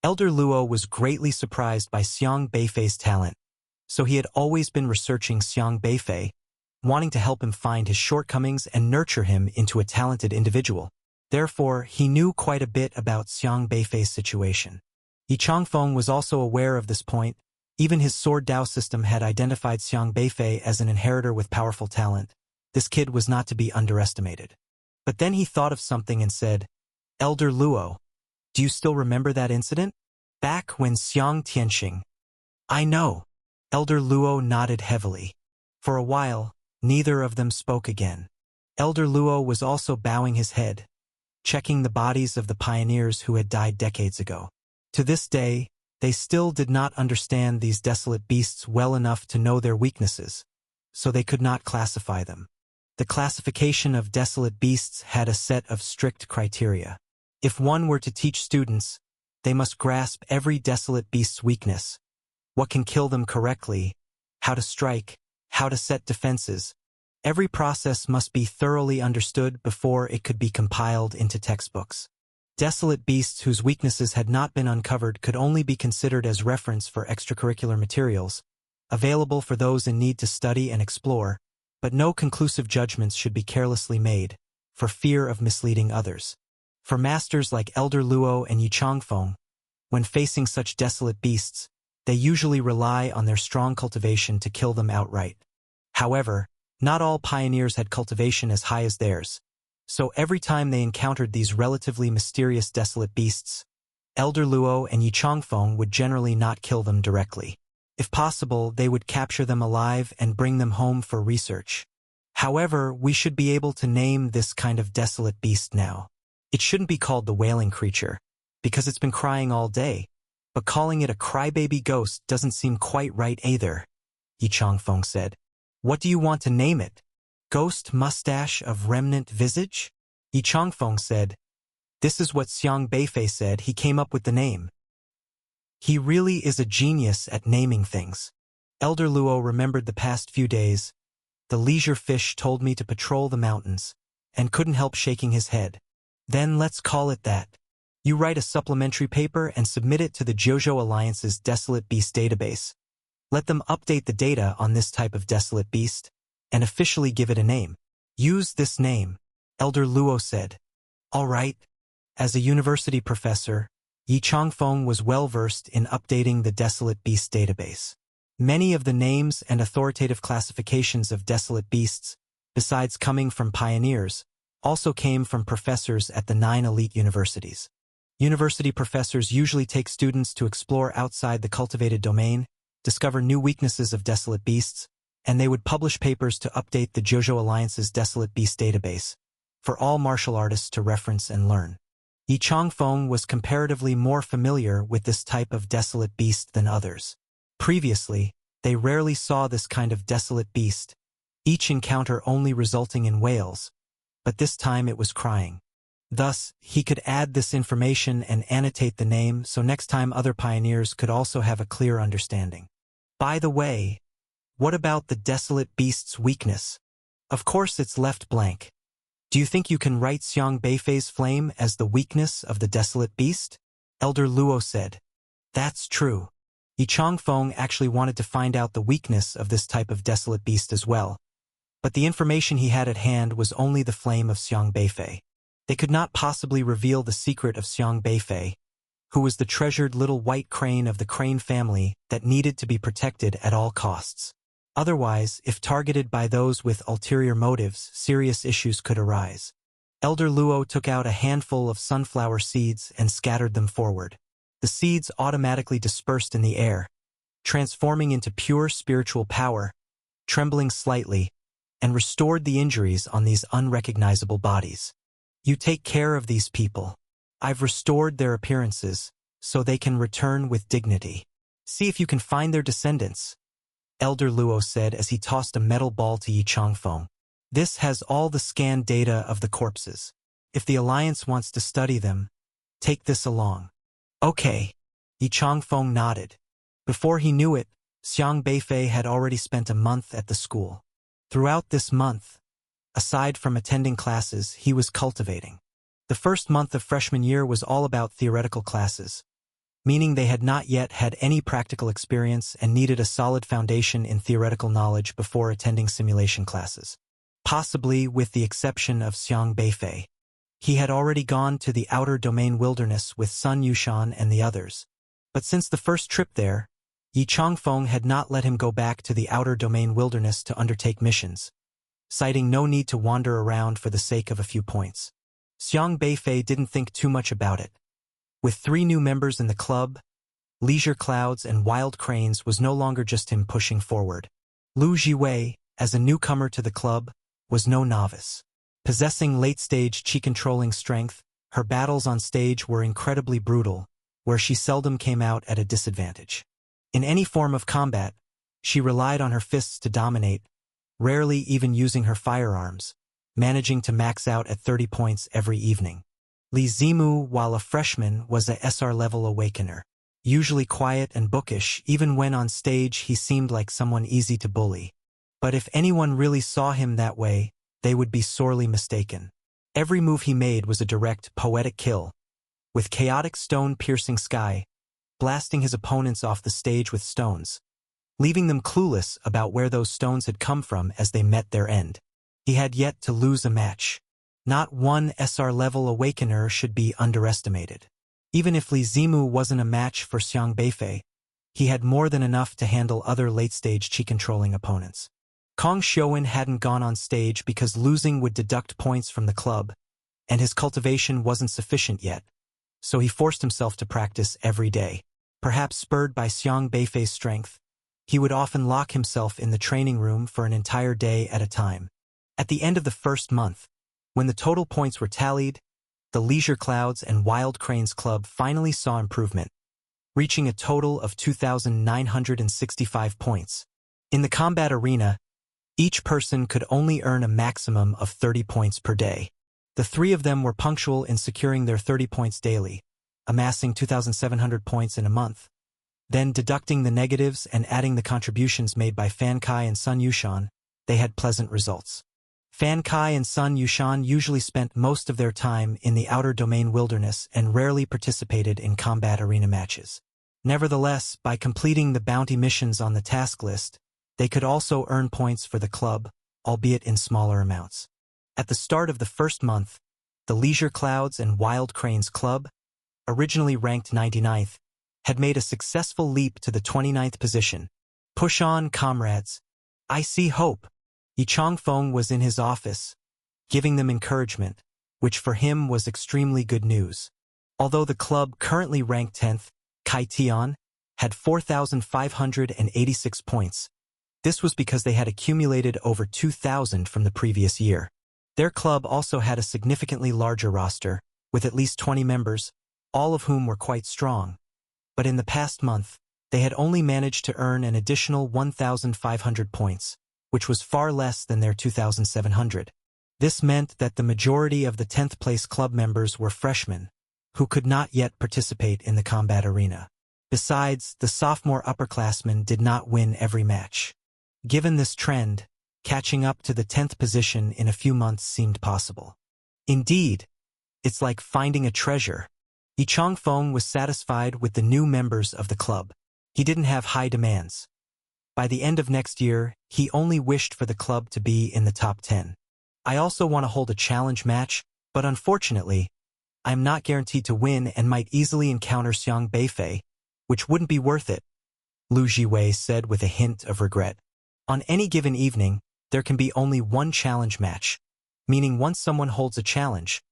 Elder Luo was greatly surprised by Xiang Beifei's talent, so he had always been researching Xiang Beifei, wanting to help him find his shortcomings and nurture him into a talented individual. Therefore, he knew quite a bit about Xiang Beifei's situation. Yi Changfeng was also aware of this point. Even his Sword Dao system had identified Xiang Beifei as an inheritor with powerful talent. This kid was not to be underestimated. But then he thought of something and said, Elder Luo, do you still remember that incident? Back when Xiang Tianxing. I know. Elder Luo nodded heavily. For a while, neither of them spoke again. Elder Luo was also bowing his head, checking the bodies of the pioneers who had died decades ago. To this day, they still did not understand these desolate beasts well enough to know their weaknesses, so they could not classify them. The classification of desolate beasts had a set of strict criteria. If one were to teach students, they must grasp every desolate beast's weakness, what can kill them correctly, how to strike, how to set defenses. Every process must be thoroughly understood before it could be compiled into textbooks. Desolate beasts whose weaknesses had not been uncovered could only be considered as reference for extracurricular materials, available for those in need to study and explore, but no conclusive judgments should be carelessly made, for fear of misleading others. For masters like Elder Luo and Yi Changfeng, when facing such desolate beasts, they usually rely on their strong cultivation to kill them outright. However, not all pioneers had cultivation as high as theirs, so every time they encountered these relatively mysterious desolate beasts, Elder Luo and Yi Changfeng would generally not kill them directly. If possible, they would capture them alive and bring them home for research. However, we should be able to name this kind of desolate beast now. It shouldn't be called the wailing creature, because it's been crying all day, but calling it a crybaby ghost doesn't seem quite right either, Yi Changfeng said. What do you want to name it? Ghost mustache of remnant visage? Yi Changfeng said. This is what Xiang Beifei said. He came up with the name. He really is a genius at naming things. Elder Luo remembered the past few days. The leisure fish told me to patrol the mountains, and couldn't help shaking his head. Then let's call it that. You write a supplementary paper and submit it to the Jiuzhou Alliance's Desolate Beast database. Let them update the data on this type of desolate beast, and officially give it a name. Use this name, Elder Luo said. All right. As a university professor, Yi Changfeng was well-versed in updating the Desolate Beast database. Many of the names and authoritative classifications of desolate beasts, besides coming from pioneers, also came from professors at the 9 elite universities. University professors usually take students to explore outside the cultivated domain, discover new weaknesses of desolate beasts, and they would publish papers to update the Jiuzhou Alliance's Desolate Beast database, for all martial artists to reference and learn. Yi Changfeng was comparatively more familiar with this type of desolate beast than others. Previously, they rarely saw this kind of desolate beast, each encounter only resulting in wails, but this time it was crying. Thus, he could add this information and annotate the name so next time other pioneers could also have a clear understanding. By the way, what about the desolate beast's weakness? Of course it's left blank. Do you think you can write Xiang Beifei's flame as the weakness of the desolate beast? Elder Luo said. That's true. Yi Changfeng actually wanted to find out the weakness of this type of desolate beast as well, but the information he had at hand was only the flame of Xiang Beifei. They could not possibly reveal the secret of Xiang Beifei, who was the treasured little white crane of the crane family that needed to be protected at all costs. Otherwise, if targeted by those with ulterior motives, serious issues could arise. Elder Luo took out a handful of sunflower seeds and scattered them forward. The seeds automatically dispersed in the air, transforming into pure spiritual power, trembling slightly, and restored the injuries on these unrecognizable bodies. You take care of these people. I've restored their appearances, so they can return with dignity. See if you can find their descendants, Elder Luo said as he tossed a metal ball to Yi Changfeng. This has all the scanned data of the corpses. If the Alliance wants to study them, take this along. Okay. Yi Changfeng nodded. Before he knew it, Xiang Beifei had already spent a month at the school. Throughout this month, aside from attending classes, he was cultivating. The first month of freshman year was all about theoretical classes, meaning they had not yet had any practical experience and needed a solid foundation in theoretical knowledge before attending simulation classes. Possibly with the exception of Xiang Beifei. He had already gone to the outer domain wilderness with Sun Yushan and the others. But since the first trip there, Yi Changfeng had not let him go back to the outer domain wilderness to undertake missions, citing no need to wander around for the sake of a few points. Xiang Beifei didn't think too much about it. With 3 new members in the club, Leisure Clouds and Wild Cranes was no longer just him pushing forward. Lu Jiwei, as a newcomer to the club, was no novice. Possessing late-stage chi-controlling strength, her battles on stage were incredibly brutal, where she seldom came out at a disadvantage. In any form of combat, she relied on her fists to dominate, rarely even using her firearms, managing to max out at 30 points every evening. Li Zimu, while a freshman, was a SR-level awakener. Usually quiet and bookish, even when on stage he seemed like someone easy to bully. But if anyone really saw him that way, they would be sorely mistaken. Every move he made was a direct, poetic kill, with chaotic stone-piercing sky, blasting his opponents off the stage with stones, leaving them clueless about where those stones had come from as they met their end. He had yet to lose a match. Not one SR-level awakener should be underestimated. Even if Li Zimu wasn't a match for Xiang Beifei, he had more than enough to handle other late-stage chi-controlling opponents. Kong Xiuwen hadn't gone on stage because losing would deduct points from the club, and his cultivation wasn't sufficient yet, so he forced himself to practice every day. Perhaps spurred by Xiang Beifei's strength, he would often lock himself in the training room for an entire day at a time. At the end of the first month, when the total points were tallied, the Leisure Clouds and Wild Cranes Club finally saw improvement, reaching a total of 2,965 points. In the combat arena, each person could only earn a maximum of 30 points per day. The 3 of them were punctual in securing their 30 points daily, amassing 2,700 points in a month. Then, deducting the negatives and adding the contributions made by Fan Kai and Sun Yushan, they had pleasant results. Fan Kai and Sun Yushan usually spent most of their time in the outer domain wilderness and rarely participated in combat arena matches. Nevertheless, by completing the bounty missions on the task list, they could also earn points for the club, albeit in smaller amounts. At the start of the first month, the Leisure Clouds and Wild Cranes Club, originally ranked 99th, had made a successful leap to the 29th position. Push on, comrades. I see hope. Yi Changfeng was in his office, giving them encouragement, which for him was extremely good news. Although the club currently ranked 10th, Kai Tian had 4,586 points. This was because they had accumulated over 2,000 from the previous year. Their club also had a significantly larger roster, with at least 20 members, all of whom were quite strong. But in the past month, they had only managed to earn an additional 1,500 points, which was far less than their 2,700. This meant that the majority of the 10th place club members were freshmen, who could not yet participate in the combat arena. Besides, the sophomore upperclassmen did not win every match. Given this trend, catching up to the 10th position in a few months seemed possible. Indeed, it's like finding a treasure. Yi Changfeng was satisfied with the new members of the club. He didn't have high demands. By the end of next year, he only wished for the club to be in the top 10. I also want to hold a challenge match, but unfortunately, I am not guaranteed to win and might easily encounter Xiang Beifei, which wouldn't be worth it, Lu Jiwei said with a hint of regret. On any given evening, there can be only one challenge match, meaning once someone holds a challenge,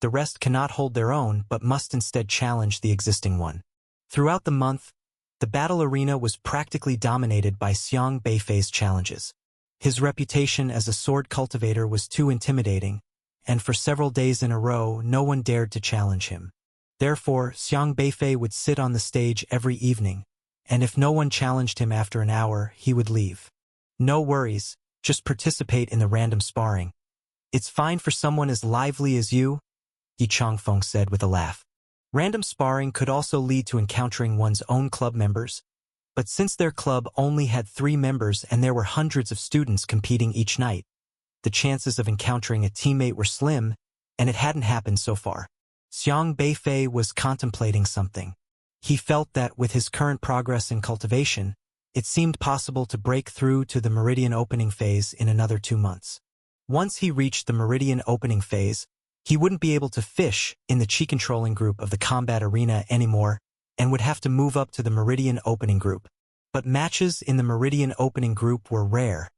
the rest cannot hold their own but must instead challenge the existing one. Throughout the month, the battle arena was practically dominated by Xiang Beifei's challenges. His reputation as a sword cultivator was too intimidating, and for several days in a row no one dared to challenge him. Therefore, Xiang Beifei would sit on the stage every evening, and if no one challenged him after an hour, he would leave. No worries, just participate in the random sparring. It's fine for someone as lively as you, Yi Changfeng said with a laugh. Random sparring could also lead to encountering one's own club members, but since their club only had 3 members and there were hundreds of students competing each night, the chances of encountering a teammate were slim, and it hadn't happened so far. Xiang Beifei was contemplating something. He felt that with his current progress in cultivation, it seemed possible to break through to the Meridian opening phase in another 2 months. Once he reached the Meridian opening phase, he wouldn't be able to fish in the Qi-controlling group of the combat arena anymore and would have to move up to the Meridian opening group. But matches in the Meridian opening group were rare.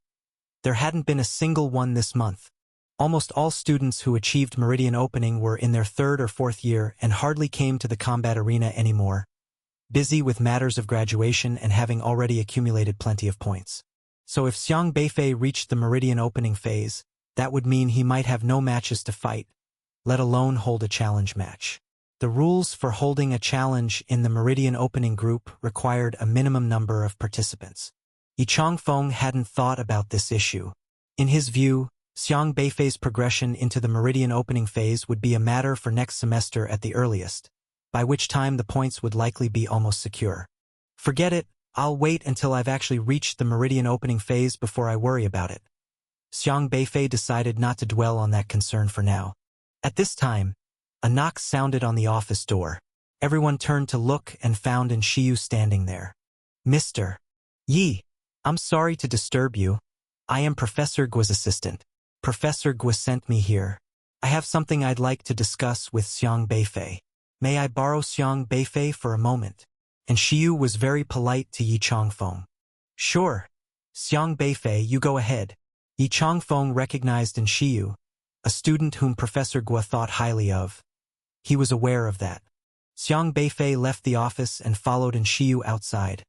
There hadn't been a single one this month. Almost all students who achieved Meridian opening were in their 3rd or 4th year and hardly came to the combat arena anymore, busy with matters of graduation and having already accumulated plenty of points. So if Xiang Beifei reached the Meridian opening phase, that would mean he might have no matches to fight, let alone hold a challenge match. The rules for holding a challenge in the Meridian opening group required a minimum number of participants. Yi Changfeng hadn't thought about this issue. In his view, Xiang Beifei's progression into the Meridian opening phase would be a matter for next semester at the earliest, by which time the points would likely be almost secure. Forget it, I'll wait until I've actually reached the Meridian opening phase before I worry about it. Xiang Beifei decided not to dwell on that concern for now. At this time, a knock sounded on the office door. Everyone turned to look and found Shiyu standing there. Mr. Yi, I'm sorry to disturb you. I am Professor Guo's assistant. Professor Guo sent me here. I have something I'd like to discuss with Xiang Beifei. May I borrow Xiang Beifei for a moment? And Shiyu was very polite to Yi Changfeng. Sure. Xiang Beifei, you go ahead. Yi Changfeng recognized Shiyu, a student whom Professor Guo thought highly of. He was aware of that. Xiang Beifei left the office and followed Shiyu outside,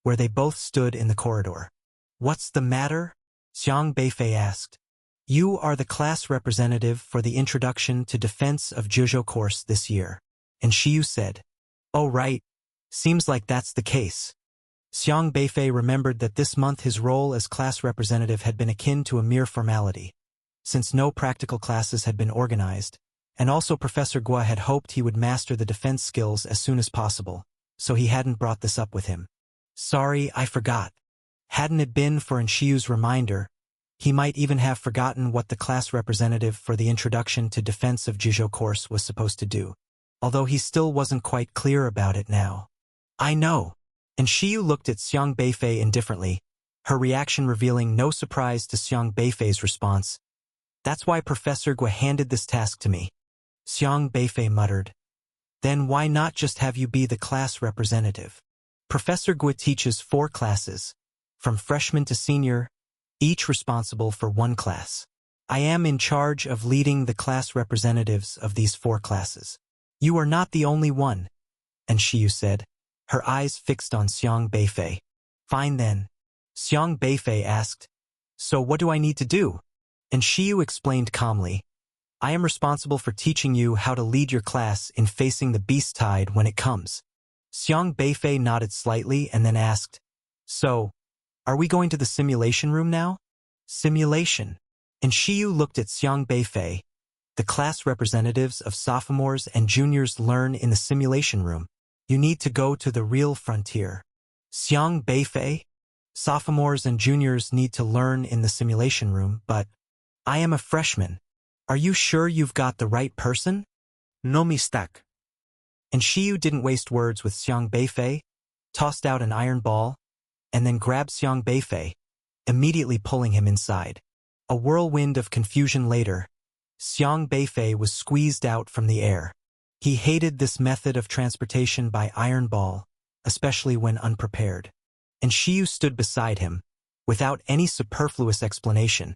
where they both stood in the corridor. What's the matter? Xiang Beifei asked. You are the class representative for the Introduction to Defense of Zhuzhou course this year. And Shiyu said, Oh right, seems like that's the case. Xiang Beifei remembered that this month his role as class representative had been akin to a mere formality, since no practical classes had been organized, and also Professor Guo had hoped he would master the defense skills as soon as possible, so he hadn't brought this up with him. Sorry, I forgot. Hadn't it been for Shiyu's reminder, he might even have forgotten what the class representative for the Introduction to Defense of Zhuzhou course was supposed to do, although he still wasn't quite clear about it now. I know. And Shiyu looked at Xiang Beifei indifferently, her reaction revealing no surprise to Xiang Beifei's response. That's why Professor Guo handed this task to me. Xiang Beifei muttered. Then why not just have you be the class representative? Professor Guo teaches 4 classes, from freshman to senior, each responsible for 1 class. I am in charge of leading the class representatives of these 4 classes. You are not the only one, and Shiyu said, her eyes fixed on Xiang Beifei. Fine then. Xiang Beifei asked, So what do I need to do? And Shiyu explained calmly, I am responsible for teaching you how to lead your class in facing the beast tide when it comes. Xiang Beifei nodded slightly and then asked, So, are we going to the simulation room now? Simulation. And Shiyu looked at Xiang Beifei. The class representatives of sophomores and juniors learn in the simulation room. You need to go to the real frontier. Xiang Beifei? Sophomores and juniors need to learn in the simulation room, but I am a freshman. Are you sure you've got the right person? No mistake. And Shiyu didn't waste words with Xiang Beifei, tossed out an iron ball, and then grabbed Xiang Beifei, immediately pulling him inside. A whirlwind of confusion later, Xiang Beifei was squeezed out from the air. He hated this method of transportation by iron ball, especially when unprepared. And Shiyu stood beside him, without any superfluous explanation,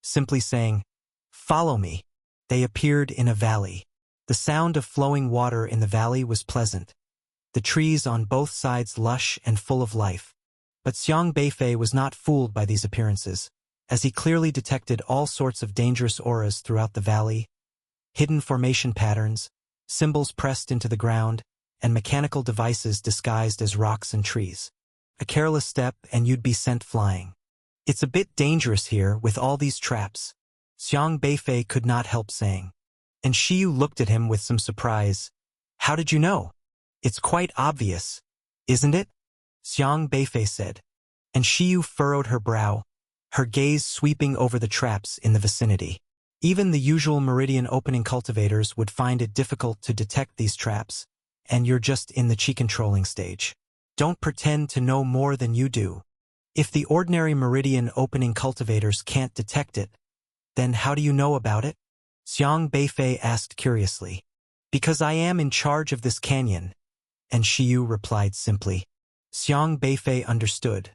simply saying, Follow me. They appeared in a valley. The sound of flowing water in the valley was pleasant, the trees on both sides lush and full of life. But Xiang Beifei was not fooled by these appearances. as he clearly detected all sorts of dangerous auras throughout the valley, hidden formation patterns, symbols pressed into the ground, and mechanical devices disguised as rocks and trees. A careless step and you'd be sent flying. It's a bit dangerous here with all these traps, Xiang Beifei could not help saying. And Shiyu looked at him with some surprise. How did you know? It's quite obvious, isn't it? Xiang Beifei said. And Shiyu furrowed her brow, her gaze sweeping over the traps in the vicinity. Even the usual meridian opening cultivators would find it difficult to detect these traps, and you're just in the chi controlling stage. Don't pretend to know more than you do. If the ordinary meridian opening cultivators can't detect it, then how do you know about it? Xiang Beifei asked curiously. Because I am in charge of this canyon, and Shiyu replied simply. Xiang Beifei understood.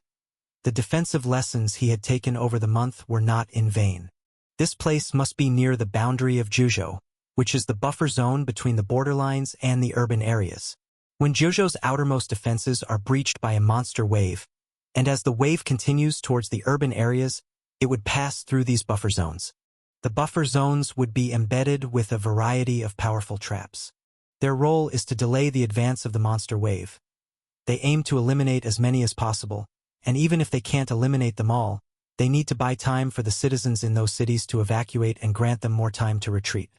The defensive lessons he had taken over the month were not in vain. This place must be near the boundary of Juzhou, which is the buffer zone between the borderlines and the urban areas. When Juzhou's outermost defenses are breached by a monster wave, and as the wave continues towards the urban areas, it would pass through these buffer zones. The buffer zones would be embedded with a variety of powerful traps. Their role is to delay the advance of the monster wave. They aim to eliminate as many as possible, and even if they can't eliminate them all, they need to buy time for the citizens in those cities to evacuate and grant them more time to retreat.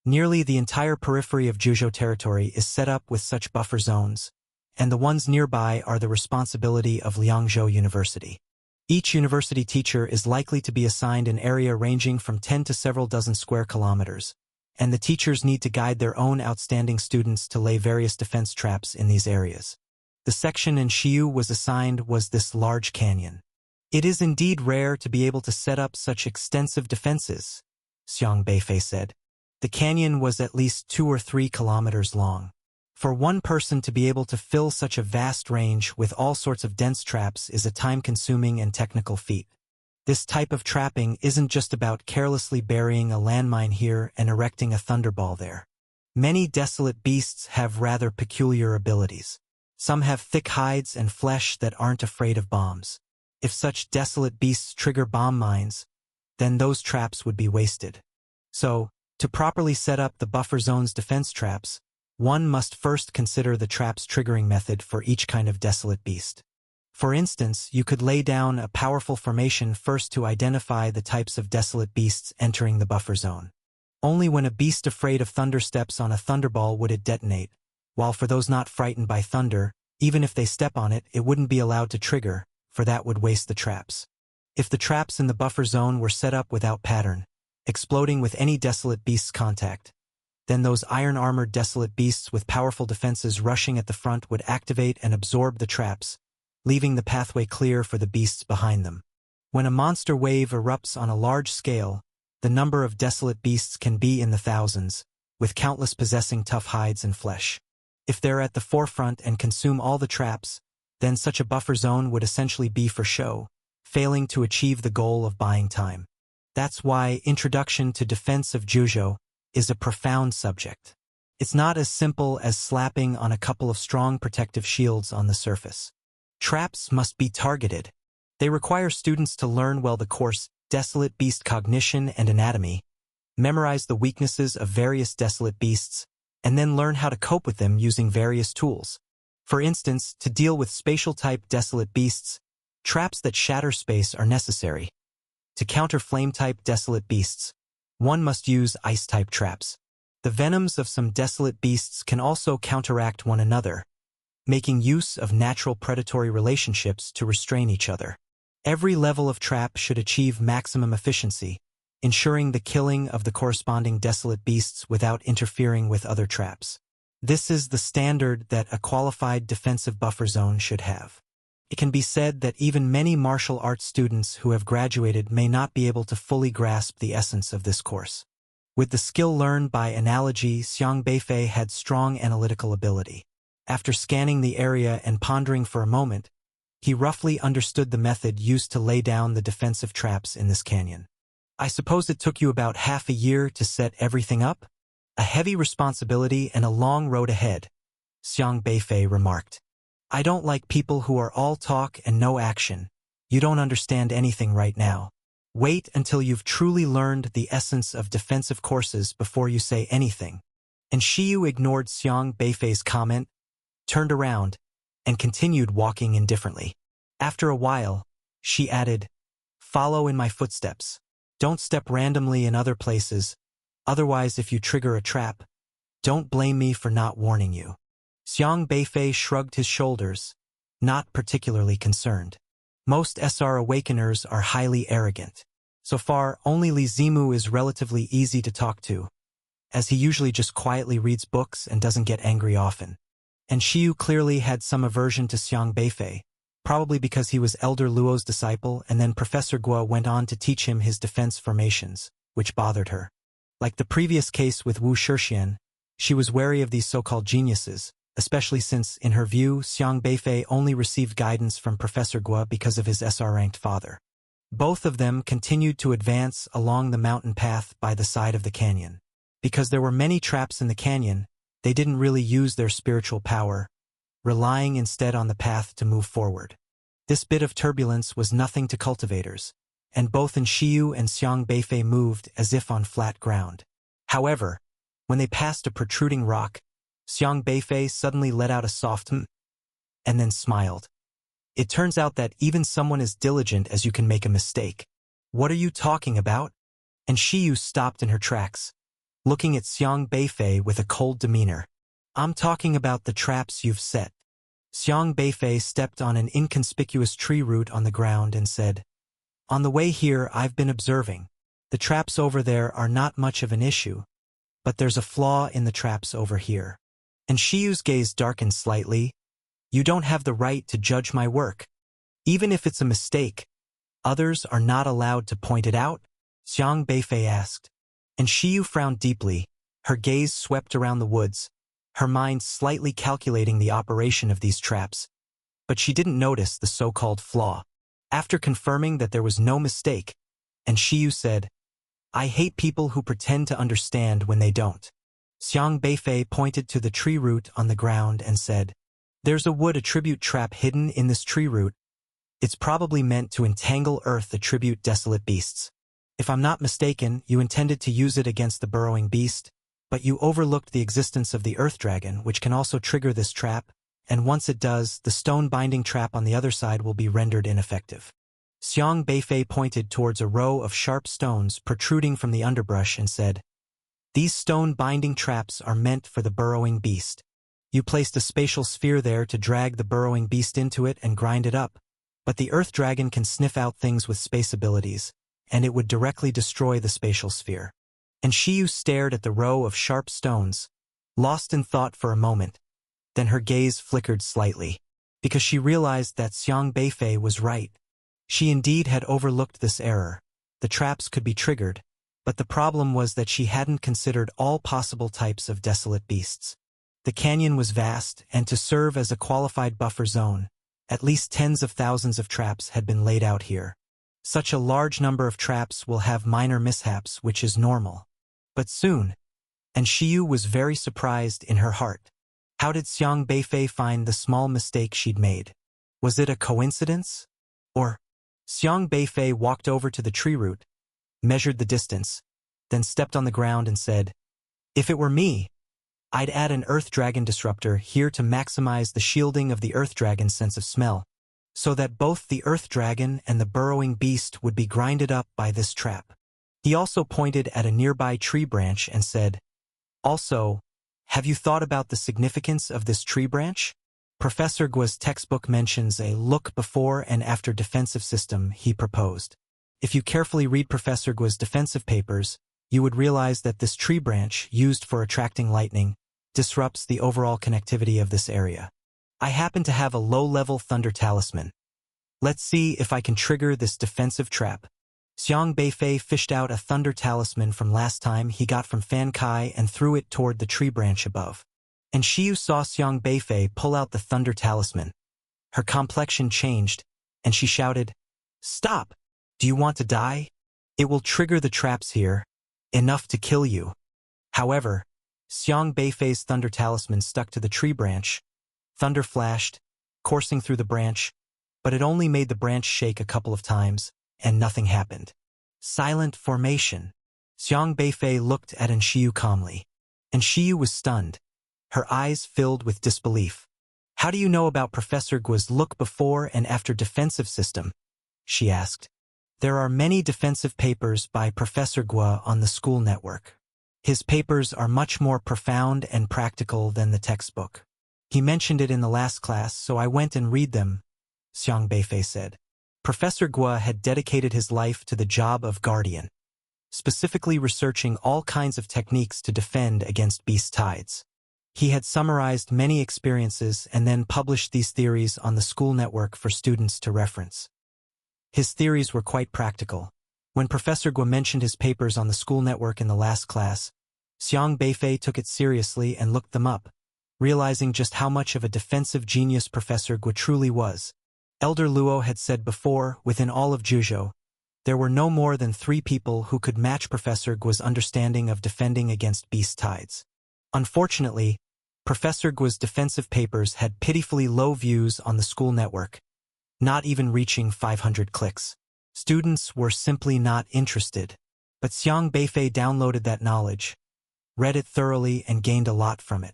Nearly the entire periphery of Juzhou territory is set up with such buffer zones, and the ones nearby are the responsibility of Liangzhou University. Each university teacher is likely to be assigned an area ranging from 10 to several dozen square kilometers, and the teachers need to guide their own outstanding students to lay various defense traps in these areas. The section in Shiyu was assigned was this large canyon. It is indeed rare to be able to set up such extensive defenses, Xiang Beifei said. The canyon was at least 2 or 3 kilometers long. For one person to be able to fill such a vast range with all sorts of dense traps is a time-consuming and technical feat. This type of trapping isn't just about carelessly burying a landmine here and erecting a thunderball there. Many desolate beasts have rather peculiar abilities. Some have thick hides and flesh that aren't afraid of bombs. If such desolate beasts trigger bomb mines, then those traps would be wasted. So, to properly set up the buffer zone's defense traps, one must first consider the trap's triggering method for each kind of desolate beast. For instance, you could lay down a powerful formation first to identify the types of desolate beasts entering the buffer zone. Only when a beast afraid of thunder steps on a thunderball would it detonate, while for those not frightened by thunder, even if they step on it, it wouldn't be allowed to trigger, for that would waste the traps. If the traps in the buffer zone were set up without pattern, exploding with any desolate beast's contact, then those iron-armored desolate beasts with powerful defenses rushing at the front would activate and absorb the traps, leaving the pathway clear for the beasts behind them. When a monster wave erupts on a large scale, the number of desolate beasts can be in the thousands, with countless possessing tough hides and flesh. If they're at the forefront and consume all the traps, then such a buffer zone would essentially be for show, failing to achieve the goal of buying time. That's why Introduction to Defense of Juzhou is a profound subject. It's not as simple as slapping on a couple of strong protective shields on the surface. Traps must be targeted. They require students to learn well the course desolate beast cognition and anatomy, memorize the weaknesses of various desolate beasts, and then learn how to cope with them using various tools. For instance, to deal with spatial-type desolate beasts, traps that shatter space are necessary. To counter flame-type desolate beasts, one must use ice-type traps. The venoms of some desolate beasts can also counteract one another, making use of natural predatory relationships to restrain each other. Every level of trap should achieve maximum efficiency, ensuring the killing of the corresponding desolate beasts without interfering with other traps. This is the standard that a qualified defensive buffer zone should have. It can be said that even many martial arts students who have graduated may not be able to fully grasp the essence of this course. With the skill learned by analogy, Xiang Beifei had strong analytical ability. After scanning the area and pondering for a moment, he roughly understood the method used to lay down the defensive traps in this canyon. I suppose it took you about half a year to set everything up? A heavy responsibility and a long road ahead, Xiang Beifei remarked. I don't like people who are all talk and no action. You don't understand anything right now. Wait until you've truly learned the essence of defensive courses before you say anything. And Shiyu ignored Xiang Beifei's comment, turned around, and continued walking indifferently. After a while, she added, "Follow in my footsteps. Don't step randomly in other places, otherwise if you trigger a trap, don't blame me for not warning you." Xiang Beifei shrugged his shoulders, not particularly concerned. Most SR Awakeners are highly arrogant. So far, only Li Zimu is relatively easy to talk to, as he usually just quietly reads books and doesn't get angry often. And Shiyu clearly had some aversion to Xiang Beifei, probably because he was Elder Luo's disciple and then Professor Guo went on to teach him his defense formations, which bothered her. Like the previous case with Wu Shixian, she was wary of these so-called geniuses, especially since, in her view, Xiang Beifei only received guidance from Professor Guo because of his SR-ranked father. Both of them continued to advance along the mountain path by the side of the canyon. Because there were many traps in the canyon, they didn't really use their spiritual power, relying instead on the path to move forward. This bit of turbulence was nothing to cultivators, and both Shiyu and Xiang Beifei moved as if on flat ground. However, when they passed a protruding rock, Xiang Beifei suddenly let out a soft "hmm" and then smiled. It turns out that even someone as diligent as you can make a mistake. "What are you talking about?" And Shiyu stopped in her tracks, looking at Xiang Beifei with a cold demeanor. "I'm talking about the traps you've set." Xiang Beifei stepped on an inconspicuous tree root on the ground and said, "On the way here I've been observing. The traps over there are not much of an issue, but there's a flaw in the traps over here." And Shiyu's gaze darkened slightly. "You don't have the right to judge my work. Even if it's a mistake, others are not allowed to point it out?" Xiang Beifei asked. And Shiyu frowned deeply, her gaze swept around the woods, her mind slightly calculating the operation of these traps. But she didn't notice the so-called flaw. After confirming that there was no mistake, and Shiyu said, "I hate people who pretend to understand when they don't." Xiang Beifei pointed to the tree root on the ground and said, "There's a wood attribute trap hidden in this tree root. It's probably meant to entangle earth attribute desolate beasts. If I'm not mistaken, you intended to use it against the burrowing beast, but you overlooked the existence of the earth dragon, which can also trigger this trap, and once it does, the stone binding trap on the other side will be rendered ineffective." Xiang Beifei pointed towards a row of sharp stones protruding from the underbrush and said, "These stone binding traps are meant for the burrowing beast. You placed a spatial sphere there to drag the burrowing beast into it and grind it up, but the earth dragon can sniff out things with space abilities, and it would directly destroy the spatial sphere." And Shiyu stared at the row of sharp stones, lost in thought for a moment. Then her gaze flickered slightly, because she realized that Xiang Beifei was right. She indeed had overlooked this error. The traps could be triggered, but the problem was that she hadn't considered all possible types of desolate beasts. The canyon was vast, and to serve as a qualified buffer zone, at least tens of thousands of traps had been laid out here. Such a large number of traps will have minor mishaps, which is normal. But soon, and Shiyu was very surprised in her heart. How did Xiang Beifei find the small mistake she'd made? Was it a coincidence? Or? Xiang Beifei walked over to the tree root, measured the distance, then stepped on the ground and said, "If it were me, I'd add an earth dragon disruptor here to maximize the shielding of the earth dragon's sense of smell, so that both the earth dragon and the burrowing beast would be grinded up by this trap." He also pointed at a nearby tree branch and said, "Also, have you thought about the significance of this tree branch?" Professor Guo's textbook mentions a look before and after defensive system he proposed. If you carefully read Professor Guo's defensive papers, you would realize that this tree branch, used for attracting lightning, disrupts the overall connectivity of this area. I happen to have a low-level thunder talisman. Let's see if I can trigger this defensive trap. Xiang Beifei fished out a thunder talisman from last time he got from Fan Kai and threw it toward the tree branch above. And Shiyu saw Xiang Beifei pull out the thunder talisman. Her complexion changed, and she shouted, "Stop! Do you want to die? It will trigger the traps here, enough to kill you." However, Xiang Beifei's thunder talisman stuck to the tree branch. Thunder flashed, coursing through the branch, but it only made the branch shake a couple of times, and nothing happened. Silent formation. Xiang Beifei looked at Enshiyu calmly. Enshiyu was stunned. Her eyes filled with disbelief. How do you know about Professor Guo's look before and after defensive system? She asked. There are many defensive papers by Professor Guo on the school network. His papers are much more profound and practical than the textbook. He mentioned it in the last class, so I went and read them, Xiang Beifei said. Professor Guo had dedicated his life to the job of guardian, specifically researching all kinds of techniques to defend against beast tides. He had summarized many experiences and then published these theories on the school network for students to reference. His theories were quite practical. When Professor Guo mentioned his papers on the school network in the last class, Xiang Beifei took it seriously and looked them up, realizing just how much of a defensive genius Professor Guo truly was. Elder Luo had said before, within all of Juzhou, there were no more than 3 people who could match Professor Guo's understanding of defending against beast tides. Unfortunately, Professor Guo's defensive papers had pitifully low views on the school network, not even reaching 500 clicks. Students were simply not interested. But Xiang Beifei downloaded that knowledge, read it thoroughly, and gained a lot from it.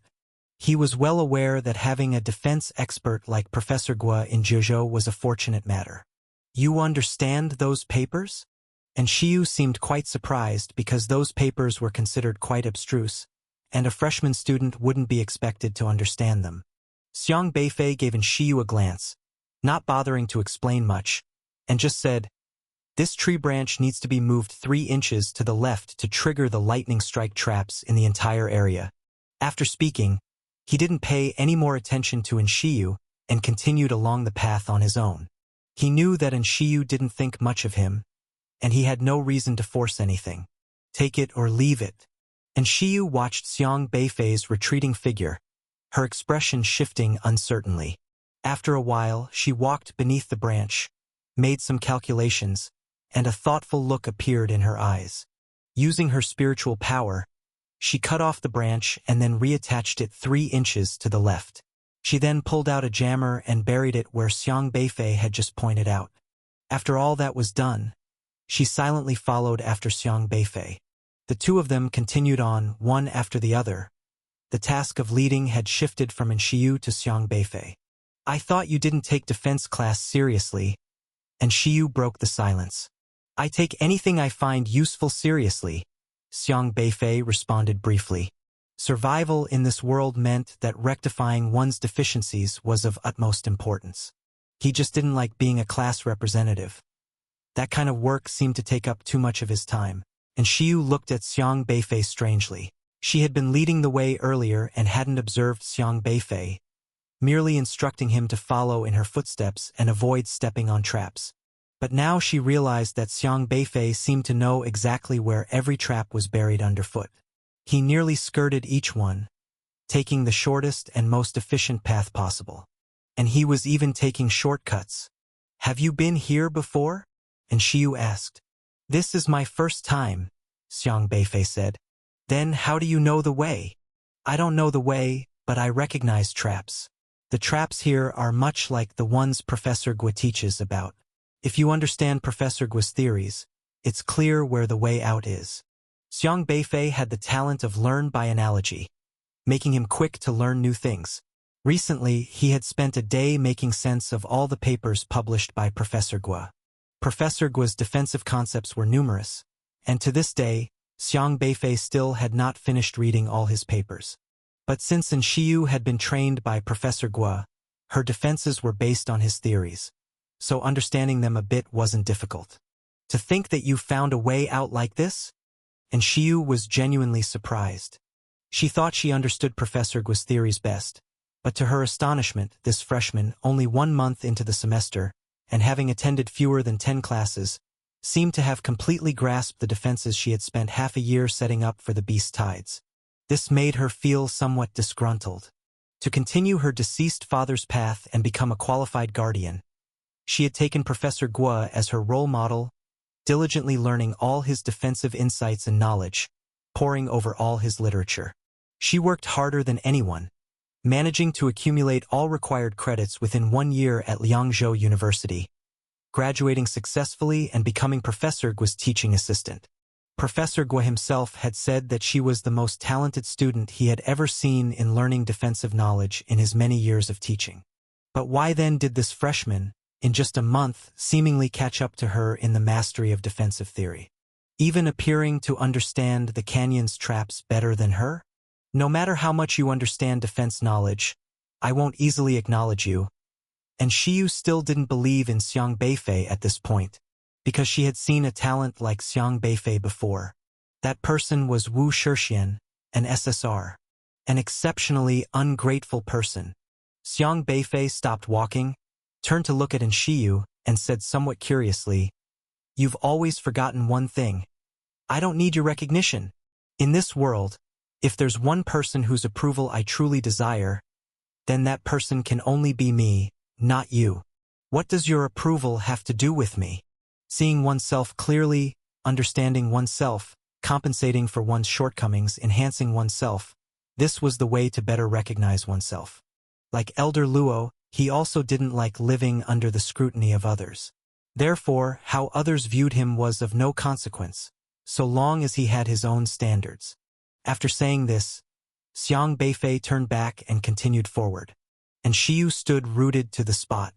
He was well aware that having a defense expert like Professor Guo in Juzhou was a fortunate matter. You understand those papers? And Shiyu seemed quite surprised because those papers were considered quite abstruse, and a freshman student wouldn't be expected to understand them. Xiang Beifei gave Shiyu a glance, not bothering to explain much, and just said, "This tree branch needs to be moved 3 inches to the left to trigger the lightning strike traps in the entire area." After speaking, he didn't pay any more attention to Enshiyu and continued along the path on his own. He knew that Enshiyu didn't think much of him, and he had no reason to force anything. Take it or leave it. Enshiyu watched Xiang Beifei's retreating figure, her expression shifting uncertainly. After a while, she walked beneath the branch, made some calculations, and a thoughtful look appeared in her eyes. Using her spiritual power, she cut off the branch and then reattached it 3 inches to the left. She then pulled out a jammer and buried it where Xiang Beifei had just pointed out. After all that was done, she silently followed after Xiang Beifei. The 2 of them continued on, one after the other. The task of leading had shifted from Enshiyu to Xiang Beifei. "I thought you didn't take defense class seriously." And Shiyu broke the silence. "I take anything I find useful seriously," Xiang Beifei responded briefly. Survival in this world meant that rectifying one's deficiencies was of utmost importance. He just didn't like being a class representative. That kind of work seemed to take up too much of his time, and Shiyu looked at Xiang Beifei strangely. She had been leading the way earlier and hadn't observed Xiang Beifei, merely instructing him to follow in her footsteps and avoid stepping on traps. But now she realized that Xiang Beifei seemed to know exactly where every trap was buried underfoot. He nearly skirted each one, taking the shortest and most efficient path possible. And he was even taking shortcuts. "Have you been here before?" Enshiyu asked. "This is my first time," Xiang Beifei said. "Then how do you know the way?" "I don't know the way, but I recognize traps. The traps here are much like the ones Professor Guo teaches about. If you understand Professor Guo's theories, it's clear where the way out is." Xiang Beifei had the talent of learn by analogy, making him quick to learn new things. Recently, he had spent a day making sense of all the papers published by Professor Guo. Professor Guo's defensive concepts were numerous, and to this day, Xiang Beifei still had not finished reading all his papers. But since Enshiyu had been trained by Professor Guo, her defenses were based on his theories, so understanding them a bit wasn't difficult. "To think that you found a way out like this?" Enshiyu was genuinely surprised. She thought she understood Professor Guo's theories best, but to her astonishment, this freshman, only 1 month into the semester, and having attended fewer than 10 classes, seemed to have completely grasped the defenses she had spent half a year setting up for the beast tides. This made her feel somewhat disgruntled. To continue her deceased father's path and become a qualified guardian, she had taken Professor Guo as her role model, diligently learning all his defensive insights and knowledge, poring over all his literature. She worked harder than anyone, managing to accumulate all required credits within 1 year at Liangzhou University. graduating successfully and becoming Professor Gua's teaching assistant. Professor Gua himself had said that she was the most talented student he had ever seen in learning defensive knowledge in his many years of teaching. But why then did this freshman, in just a month, seemingly catch up to her in the mastery of defensive theory, even appearing to understand the canyon's traps better than her? No matter how much you understand defense knowledge, I won't easily acknowledge you. And Shiyu still didn't believe in Xiang Beifei at this point, because she had seen a talent like Xiang Beifei before. That person was Wu Shixian, an SSR, an exceptionally ungrateful person. Xiang Beifei stopped walking, turned to look at Shiyu, and said somewhat curiously, "You've always forgotten one thing. I don't need your recognition. In this world, if there's one person whose approval I truly desire, then that person can only be me, not you. What does your approval have to do with me?" Seeing oneself clearly, understanding oneself, compensating for one's shortcomings, enhancing oneself, this was the way to better recognize oneself. Like Elder Luo, he also didn't like living under the scrutiny of others. Therefore, how others viewed him was of no consequence, so long as he had his own standards. After saying this, Xiang Beifei turned back and continued forward, and Shiyu stood rooted to the spot.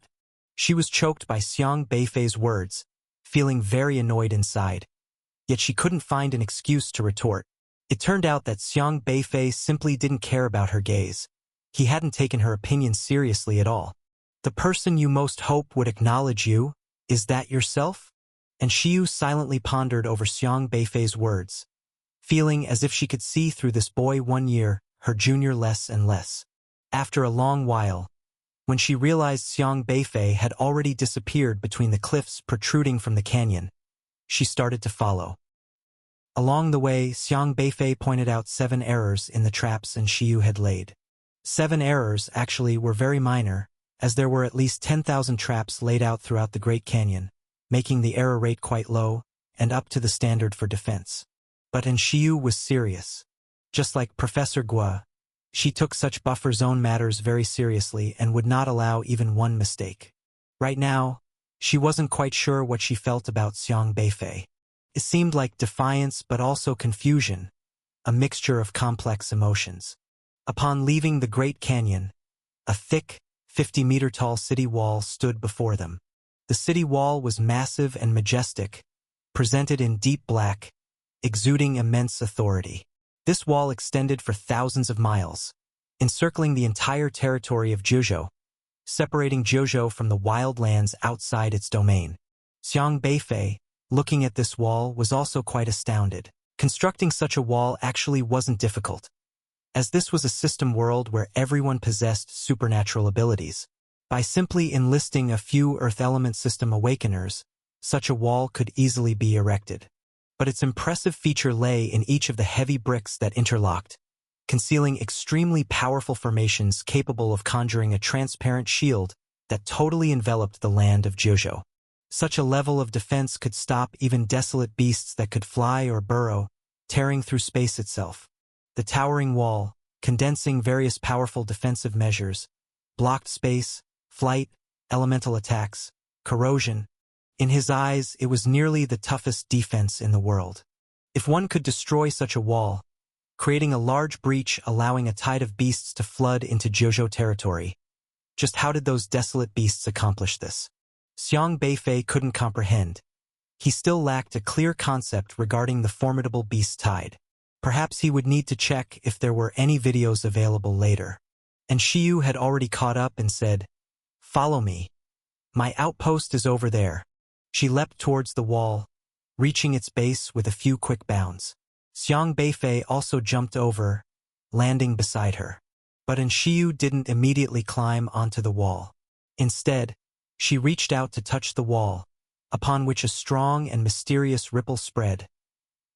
She was choked by Xiang Beifei's words, feeling very annoyed inside. Yet she couldn't find an excuse to retort. It turned out that Xiang Beifei simply didn't care about her gaze. He hadn't taken her opinion seriously at all. The person you most hope would acknowledge you, is that yourself? And Shiyu silently pondered over Xiang Beifei's words, feeling as if she could see through this boy 1 year, her junior less and less. After a long while, when she realized Xiang Beifei had already disappeared between the cliffs protruding from the canyon, she started to follow. Along the way, Xiang Beifei pointed out 7 errors in the traps Shiyu had laid. 7 errors actually were very minor, as there were at least 10,000 traps laid out throughout the Great Canyon, making the error rate quite low and up to the standard for defense. But Shiyu was serious. Just like Professor Gua, she took such buffer zone matters very seriously and would not allow even one mistake. Right now, she wasn't quite sure what she felt about Xiang Beifei. It seemed like defiance but also confusion, a mixture of complex emotions. Upon leaving the Great Canyon, a thick, 50-meter-tall city wall stood before them. The city wall was massive and majestic, presented in deep black, exuding immense authority. This wall extended for thousands of miles, encircling the entire territory of Jiuzhou, separating Jiuzhou from the wild lands outside its domain. Xiang Beifei, looking at this wall, was also quite astounded. Constructing such a wall actually wasn't difficult, as this was a system world where everyone possessed supernatural abilities. By simply enlisting a few Earth Element System Awakeners, such a wall could easily be erected. But its impressive feature lay in each of the heavy bricks that interlocked, concealing extremely powerful formations capable of conjuring a transparent shield that totally enveloped the land of Jiuzhou. Such a level of defense could stop even desolate beasts that could fly or burrow, tearing through space itself. The towering wall, condensing various powerful defensive measures, blocked space, flight, elemental attacks, corrosion. In his eyes, it was nearly the toughest defense in the world. If one could destroy such a wall, creating a large breach allowing a tide of beasts to flood into Jiuzhou territory, just how did those desolate beasts accomplish this? Xiang Beifei couldn't comprehend. He still lacked a clear concept regarding the formidable beast tide. Perhaps he would need to check if there were any videos available later. And Shiyu had already caught up and said, "Follow me. My outpost is over there." She leapt towards the wall, reaching its base with a few quick bounds. Xiang Beifei also jumped over, landing beside her. But Shiyu didn't immediately climb onto the wall. Instead, she reached out to touch the wall, upon which a strong and mysterious ripple spread,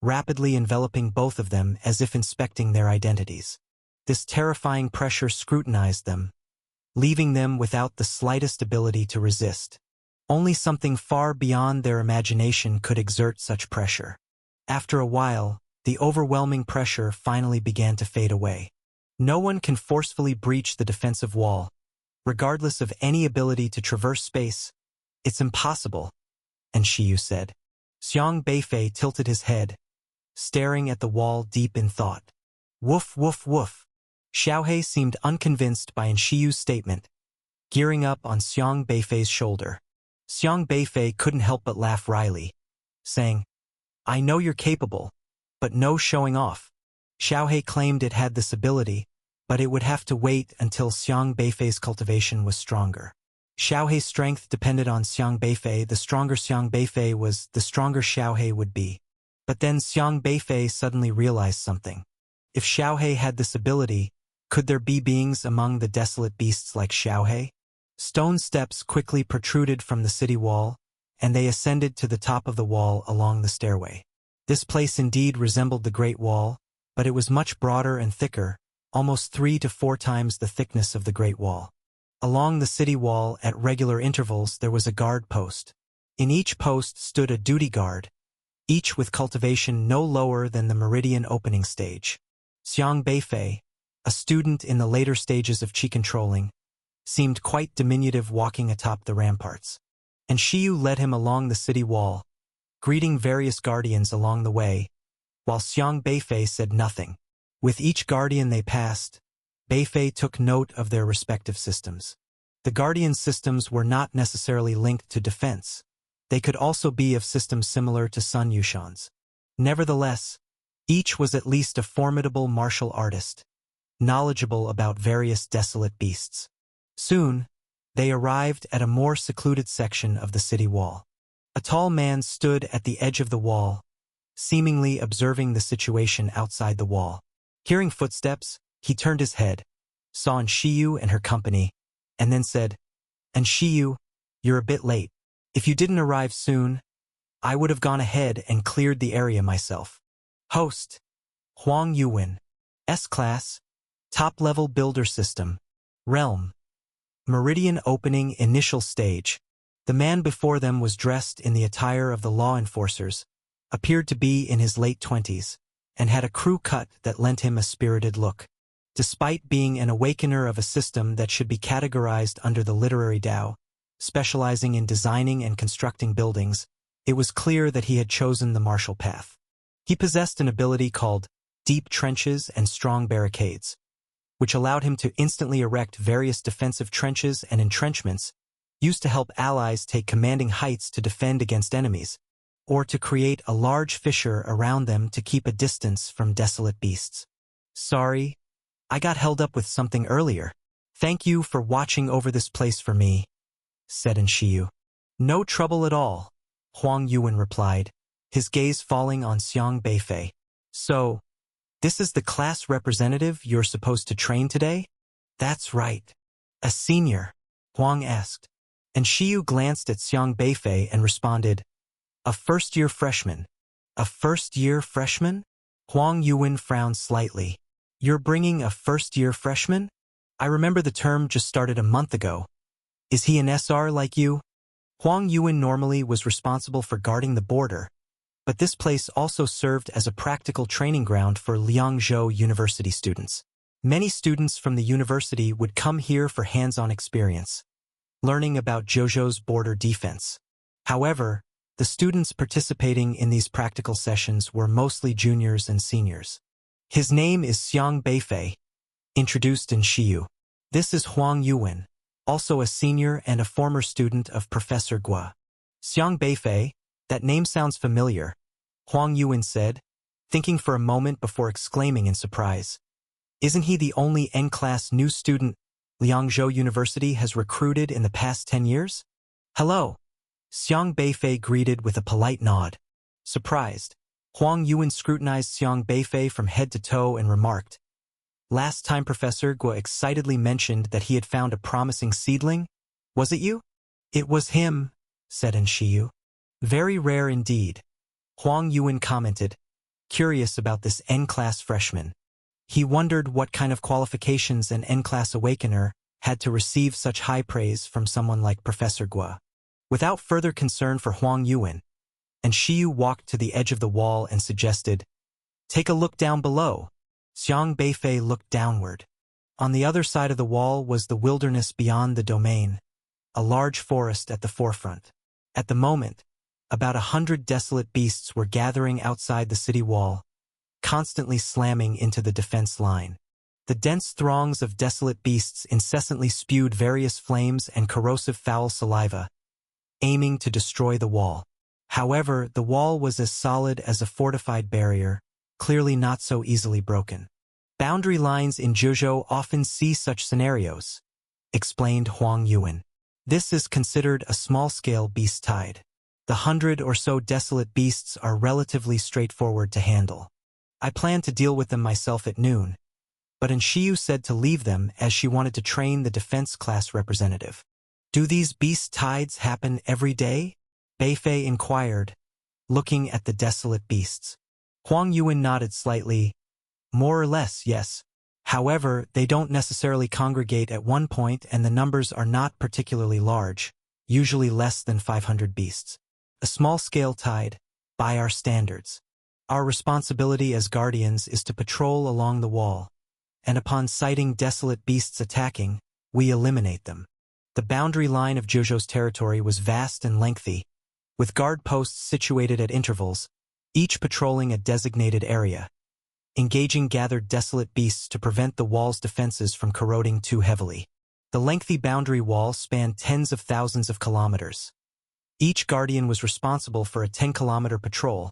rapidly enveloping both of them as if inspecting their identities. This terrifying pressure scrutinized them, leaving them without the slightest ability to resist. Only something far beyond their imagination could exert such pressure. After a while, the overwhelming pressure finally began to fade away. No one can forcefully breach the defensive wall, regardless of any ability to traverse space, It's impossible, and Shiyu said. Xiang Beifei tilted his head, staring at the wall deep in thought. Woof, woof, woof. Xiaohei seemed unconvinced by Shiyu's statement, gearing up on Xiang Beifei's shoulder. Xiang Beifei couldn't help but laugh wryly, saying, I know you're capable, but no showing off. Xiaohei claimed it had this ability, but it would have to wait until Xiang Beifei's cultivation was stronger. Xiaohei's strength depended on Xiang Beifei. The stronger Xiang Beifei was, the stronger Xiaohei would be. But then Xiang Beifei suddenly realized something. If Xiaohei had this ability, could there be beings among the desolate beasts like Xiaohei? Stone steps quickly protruded from the city wall, and they ascended to the top of the wall along the stairway. This place indeed resembled the Great Wall, but it was much broader and thicker, almost 3 to 4 times the thickness of the Great Wall. Along the city wall, at regular intervals, there was a guard post. In each post stood a duty guard, each with cultivation no lower than the meridian opening stage. Xiang Beifei, a student in the later stages of qi controlling, seemed quite diminutive walking atop the ramparts. And Shiyu led him along the city wall, greeting various guardians along the way, while Xiang Beifei said nothing. With each guardian they passed, Beifei took note of their respective systems. The guardian systems were not necessarily linked to defense. They could also be of systems similar to Sun Yushan's. Nevertheless, each was at least a formidable martial artist, knowledgeable about various desolate beasts. Soon, they arrived at a more secluded section of the city wall. A tall man stood at the edge of the wall, seemingly observing the situation outside the wall. Hearing footsteps, he turned his head, saw Shiyu and her company, and then said, And Shiyu, you're a bit late. If you didn't arrive soon, I would have gone ahead and cleared the area myself. Host, Huang Yuwen, S-Class, Top-Level Builder System, Realm, Meridian Opening Initial Stage. The man before them was dressed in the attire of the law enforcers, appeared to be in his late 20s, and had a crew cut that lent him a spirited look. Despite being an awakener of a system that should be categorized under the literary Tao, specializing in designing and constructing buildings, it was clear that he had chosen the martial path. He possessed an ability called Deep Trenches and Strong Barricades, which allowed him to instantly erect various defensive trenches and entrenchments used to help allies take commanding heights to defend against enemies, or to create a large fissure around them to keep a distance from desolate beasts. Sorry, I got held up with something earlier. Thank you for watching over this place for me, said Shiyu. No trouble at all, Huang Yuwen replied, his gaze falling on Xiang Beifei. So, this is the class representative you're supposed to train today? That's right. A senior, Huang asked. And Shiyu glanced at Xiang Beifei and responded, A first-year freshman. A first-year freshman? Huang Yuwen frowned slightly. You're bringing a first-year freshman? I remember the term just started a month ago. Is he an SR like you? Huang Yuwen normally was responsible for guarding the border, but this place also served as a practical training ground for Liangzhou University students. Many students from the university would come here for hands-on experience, learning about Zhozhou's border defense. However, the students participating in these practical sessions were mostly juniors and seniors. His name is Xiang Beifei, introduced Shiyu. This is Huang Yuwen, also a senior and a former student of Professor Gua. Xiang Beifei, that name sounds familiar, Huang Yuwen said, thinking for a moment before exclaiming in surprise. Isn't he the only N-class new student Liangzhou University has recruited in the past 10 years? Hello. Xiang Beifei greeted with a polite nod. Surprised, Huang Yuwen scrutinized Xiang Beifei from head to toe and remarked, Last time Professor Gua excitedly mentioned that he had found a promising seedling. Was it you? It was him, said Shiyu. Very rare indeed, Huang Yuwen commented, curious about this N-class freshman. He wondered what kind of qualifications an N-class awakener had to receive such high praise from someone like Professor Gua. Without further concern for Huang Yuwen, Shiyu walked to the edge of the wall and suggested, Take a look down below. Xiang Beifei looked downward. On the other side of the wall was the wilderness beyond the domain, a large forest at the forefront. At the moment, about 100 desolate beasts were gathering outside the city wall, constantly slamming into the defense line. The dense throngs of desolate beasts incessantly spewed various flames and corrosive foul saliva, aiming to destroy the wall. However, the wall was as solid as a fortified barrier, clearly not so easily broken. Boundary lines in Zhuzhou often see such scenarios, explained Huang Yuan. This is considered a small-scale beast tide. The 100 or so desolate beasts are relatively straightforward to handle. I plan to deal with them myself at noon, but Shiyu said to leave them as she wanted to train the defense class representative. Do these beast tides happen every day? Beifei inquired, looking at the desolate beasts. Huang Yuan nodded slightly. More or less, yes. However, they don't necessarily congregate at one point and the numbers are not particularly large, usually less than 500 beasts. A small-scale tide, by our standards. Our responsibility as guardians is to patrol along the wall, and upon sighting desolate beasts attacking, we eliminate them. The boundary line of Zhuzhou's territory was vast and lengthy, with guard posts situated at intervals, each patrolling a designated area, engaging gathered desolate beasts to prevent the wall's defenses from corroding too heavily. The lengthy boundary wall spanned tens of thousands of kilometers. Each guardian was responsible for a 10-kilometer patrol,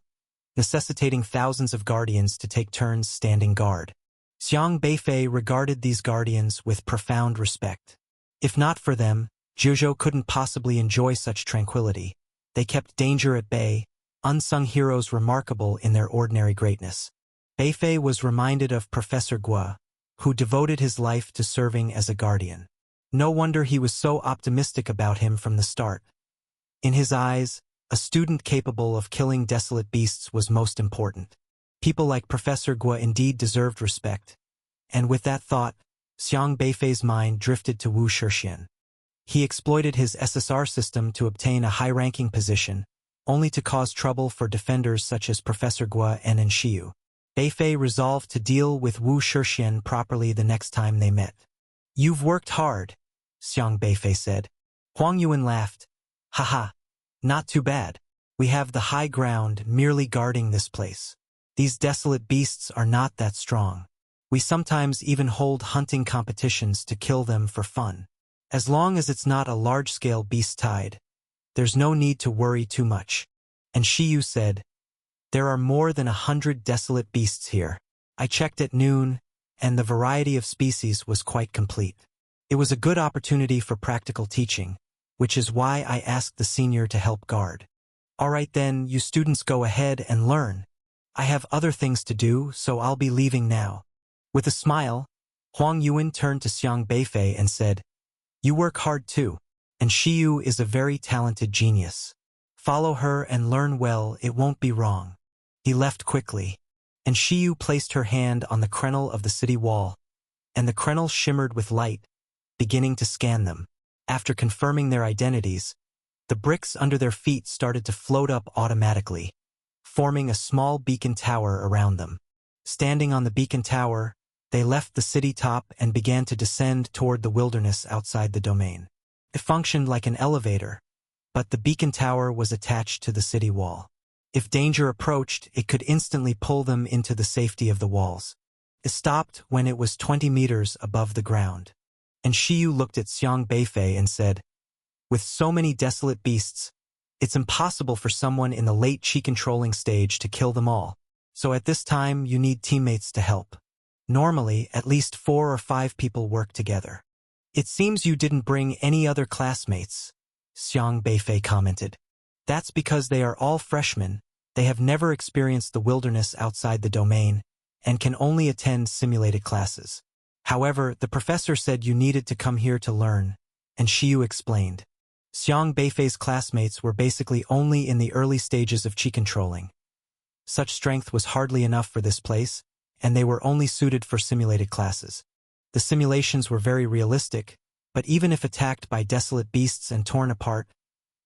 necessitating thousands of guardians to take turns standing guard. Xiang Beifei regarded these guardians with profound respect. If not for them, Zhuzhou couldn't possibly enjoy such tranquility. They kept danger at bay, unsung heroes remarkable in their ordinary greatness. Beifei was reminded of Professor Guo, who devoted his life to serving as a guardian. No wonder he was so optimistic about him from the start. In his eyes, a student capable of killing desolate beasts was most important. People like Professor Guo indeed deserved respect. And with that thought, Xiang Beifei's mind drifted to Wu Shixian. He exploited his SSR system to obtain a high-ranking position, only to cause trouble for defenders such as Professor Guo and Shiyu. Beifei resolved to deal with Wu Shixian properly the next time they met. You've worked hard, Xiang Beifei said. Huang Yuan laughed. Haha, not too bad. We have the high ground merely guarding this place. These desolate beasts are not that strong. We sometimes even hold hunting competitions to kill them for fun. As long as it's not a large-scale beast tide, there's no need to worry too much. And Shiyu said, there are more than 100 desolate beasts here. I checked at noon, and the variety of species was quite complete. It was a good opportunity for practical teaching, which is why I asked the senior to help guard. All right then, you students go ahead and learn. I have other things to do, so I'll be leaving now. With a smile, Huang Yuan turned to Xiang Beifei and said, you work hard too, and Shiyu is a very talented genius. Follow her and learn well, it won't be wrong. He left quickly, and Shiyu placed her hand on the crenel of the city wall, and the crenel shimmered with light, beginning to scan them. After confirming their identities, the bricks under their feet started to float up automatically, forming a small beacon tower around them. Standing on the beacon tower, they left the city top and began to descend toward the wilderness outside the domain. It functioned like an elevator, but the beacon tower was attached to the city wall. If danger approached, it could instantly pull them into the safety of the walls. It stopped when it was 20 meters above the ground. And Shiyu looked at Xiang Beifei and said, with so many desolate beasts, it's impossible for someone in the late chi-controlling stage to kill them all. So at this time, you need teammates to help. Normally, at least 4 or 5 people work together. It seems you didn't bring any other classmates, Xiang Beifei commented. That's because they are all freshmen, they have never experienced the wilderness outside the domain, and can only attend simulated classes. However, the professor said you needed to come here to learn, and Shiyu explained. Xiang Beifei's classmates were basically only in the early stages of chi controlling. Such strength was hardly enough for this place, and they were only suited for simulated classes. The simulations were very realistic, but even if attacked by desolate beasts and torn apart,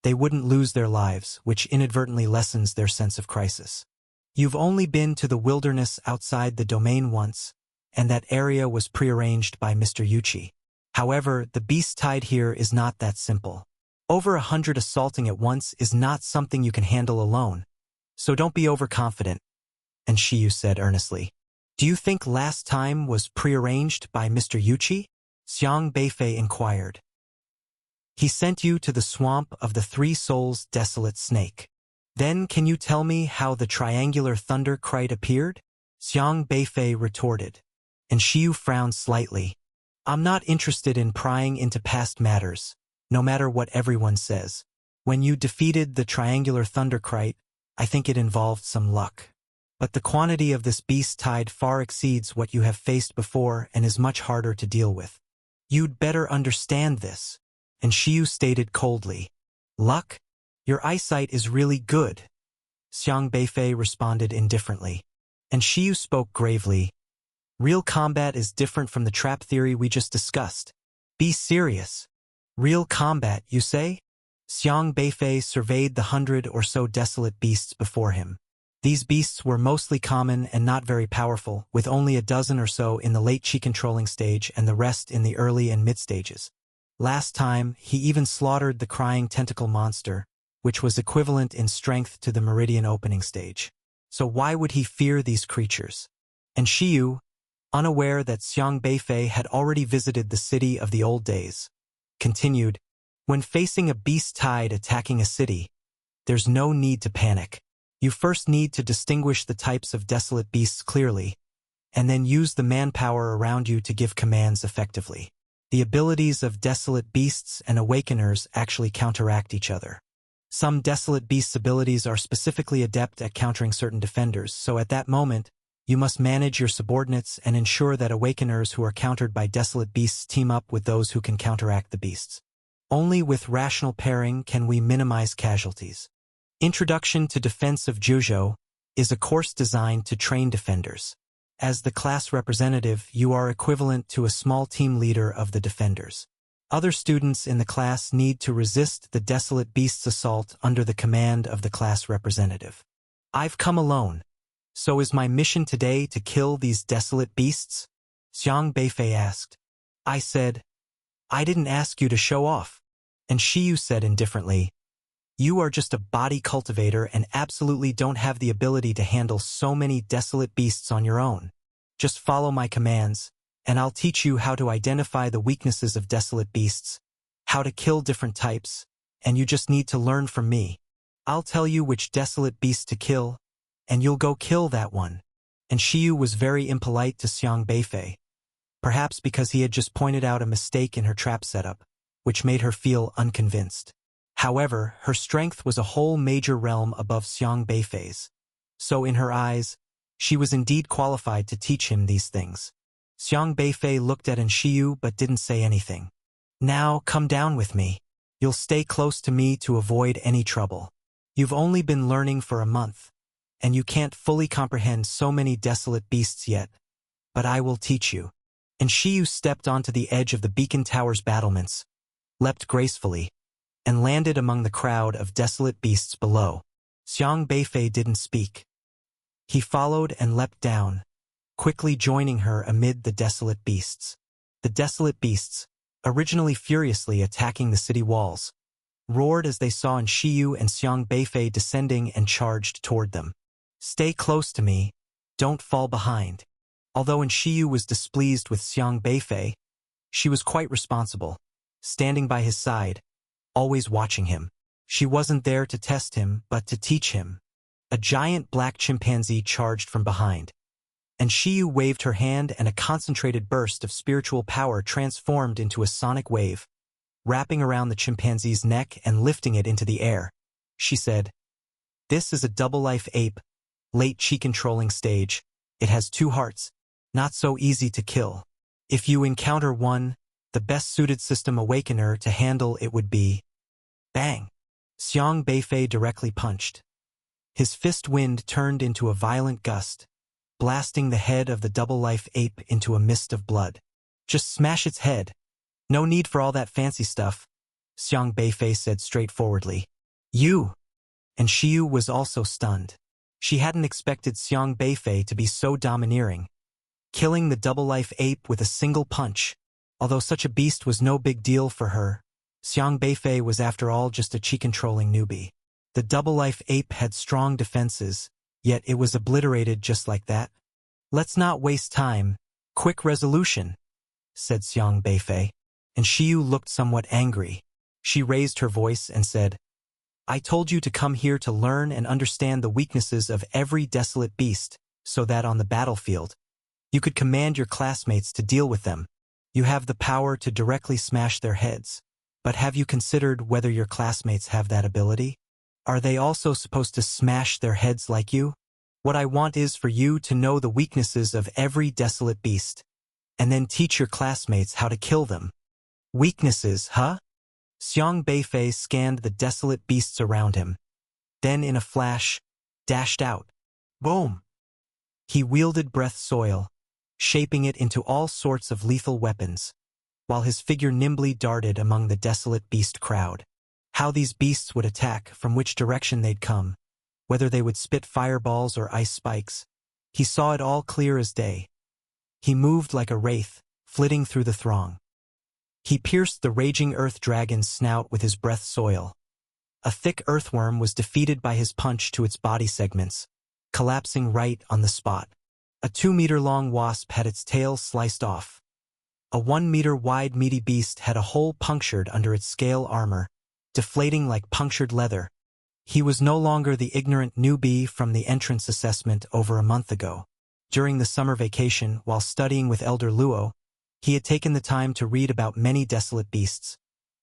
they wouldn't lose their lives, which inadvertently lessens their sense of crisis. You've only been to the wilderness outside the domain once, and that area was prearranged by Mr. Yuchi. However, the beast tide here is not that simple. Over 100 assaulting at once is not something you can handle alone. So don't be overconfident. And Shiyu said earnestly, "Do you think last time was prearranged by Mr. Yuchi?" Xiang Beifei inquired. "He sent you to the swamp of the Three Souls Desolate Snake. Then can you tell me how the triangular thunder kite appeared?" Xiang Beifei retorted. And Shiyu frowned slightly. "I'm not interested in prying into past matters, no matter what everyone says. When you defeated the triangular thunder kite, I think it involved some luck. But the quantity of this beast tide far exceeds what you have faced before and is much harder to deal with. You'd better understand this." And Shiyu stated coldly, "Luck? Your eyesight is really good." Xiang Beifei responded indifferently. And Shiyu spoke gravely, "Real combat is different from the trap theory we just discussed. Be serious." "Real combat, you say?" Xiang Beifei surveyed the 100 or so desolate beasts before him. These beasts were mostly common and not very powerful, with only a dozen or so in the late chi controlling stage and the rest in the early and mid stages. Last time, he even slaughtered the crying tentacle monster, which was equivalent in strength to the meridian opening stage. So why would he fear these creatures? And Shiyu, unaware that Xiang Beifei had already visited the city of the old days, continued, "When facing a beast tide attacking a city, there's no need to panic. You first need to distinguish the types of desolate beasts clearly, and then use the manpower around you to give commands effectively. The abilities of desolate beasts and awakeners actually counteract each other. Some desolate beasts' abilities are specifically adept at countering certain defenders, so at that moment, you must manage your subordinates and ensure that awakeners who are countered by desolate beasts team up with those who can counteract the beasts. Only with rational pairing can we minimize casualties. Introduction to Defense of Juzhou is a course designed to train defenders. As the class representative, you are equivalent to a small team leader of the defenders. Other students in the class need to resist the desolate beast's assault under the command of the class representative. I've come alone. So is my mission today to kill these desolate beasts? Xiang Beifei asked. I said, I didn't ask you to show off. And Shiyu said indifferently, you are just a body cultivator and absolutely don't have the ability to handle so many desolate beasts on your own. Just follow my commands, and I'll teach you how to identify the weaknesses of desolate beasts, how to kill different types, and you just need to learn from me. I'll tell you which desolate beast to kill, and you'll go kill that one. And Shiyu was very impolite to Xiang Beifei, perhaps because he had just pointed out a mistake in her trap setup, which made her feel unconvinced. However, her strength was a whole major realm above Xiang Beifei's, so in her eyes, she was indeed qualified to teach him these things. Xiang Beifei looked at Shiyu but didn't say anything. Now, come down with me. You'll stay close to me to avoid any trouble. You've only been learning for a month, and you can't fully comprehend so many desolate beasts yet, but I will teach you. And Shiyu stepped onto the edge of the beacon tower's battlements, leapt gracefully, and landed among the crowd of desolate beasts below. Xiang Beifei didn't speak. He followed and leapt down, quickly joining her amid the desolate beasts. The desolate beasts, originally furiously attacking the city walls, roared as they saw Shiyu and Xiang Beifei descending and charged toward them. Stay close to me, don't fall behind. Although Shiyu was displeased with Xiang Beifei, she was quite responsible, standing by his side, always watching him. She wasn't there to test him, but to teach him. A giant black chimpanzee charged from behind, and Shiyu waved her hand and a concentrated burst of spiritual power transformed into a sonic wave, wrapping around the chimpanzee's neck and lifting it into the air. She said, This is a double-life ape, late chi-controlling stage. It has 2 hearts, not so easy to kill. If you encounter one, the best-suited system awakener to handle it would be... Bang! Xiang Beifei directly punched. His fist wind turned into a violent gust, blasting the head of the double-life ape into a mist of blood. Just smash its head. No need for all that fancy stuff, Xiang Beifei said straightforwardly. You! And Shiyu was also stunned. She hadn't expected Xiang Beifei to be so domineering, killing the double-life ape with a single punch. Although such a beast was no big deal for her, Xiang Beifei was after all just a chi-controlling newbie. The double-life ape had strong defenses, yet it was obliterated just like that. "Let's not waste time. Quick resolution," said Xiang Beifei, and Shiyu looked somewhat angry. She raised her voice and said, "I told you to come here to learn and understand the weaknesses of every desolate beast, so that on the battlefield, you could command your classmates to deal with them. You have the power to directly smash their heads. But have you considered whether your classmates have that ability? Are they also supposed to smash their heads like you? What I want is for you to know the weaknesses of every desolate beast, and then teach your classmates how to kill them." "Weaknesses, huh?" Xiang Beifei scanned the desolate beasts around him, then in a flash, dashed out. Boom! He wielded breath soil, shaping it into all sorts of lethal weapons, while his figure nimbly darted among the desolate beast crowd. How these beasts would attack, from which direction they'd come, whether they would spit fireballs or ice spikes, he saw it all clear as day. He moved like a wraith, flitting through the throng. He pierced the raging earth dragon's snout with his breath soil. A thick earthworm was defeated by his punch to its body segments, collapsing right on the spot. A 2-meter-long wasp had its tail sliced off. A 1-meter-wide meaty beast had a hole punctured under its scale armor, deflating like punctured leather. He was no longer the ignorant newbie from the entrance assessment over a month ago. During the summer vacation, while studying with Elder Luo, he had taken the time to read about many desolate beasts,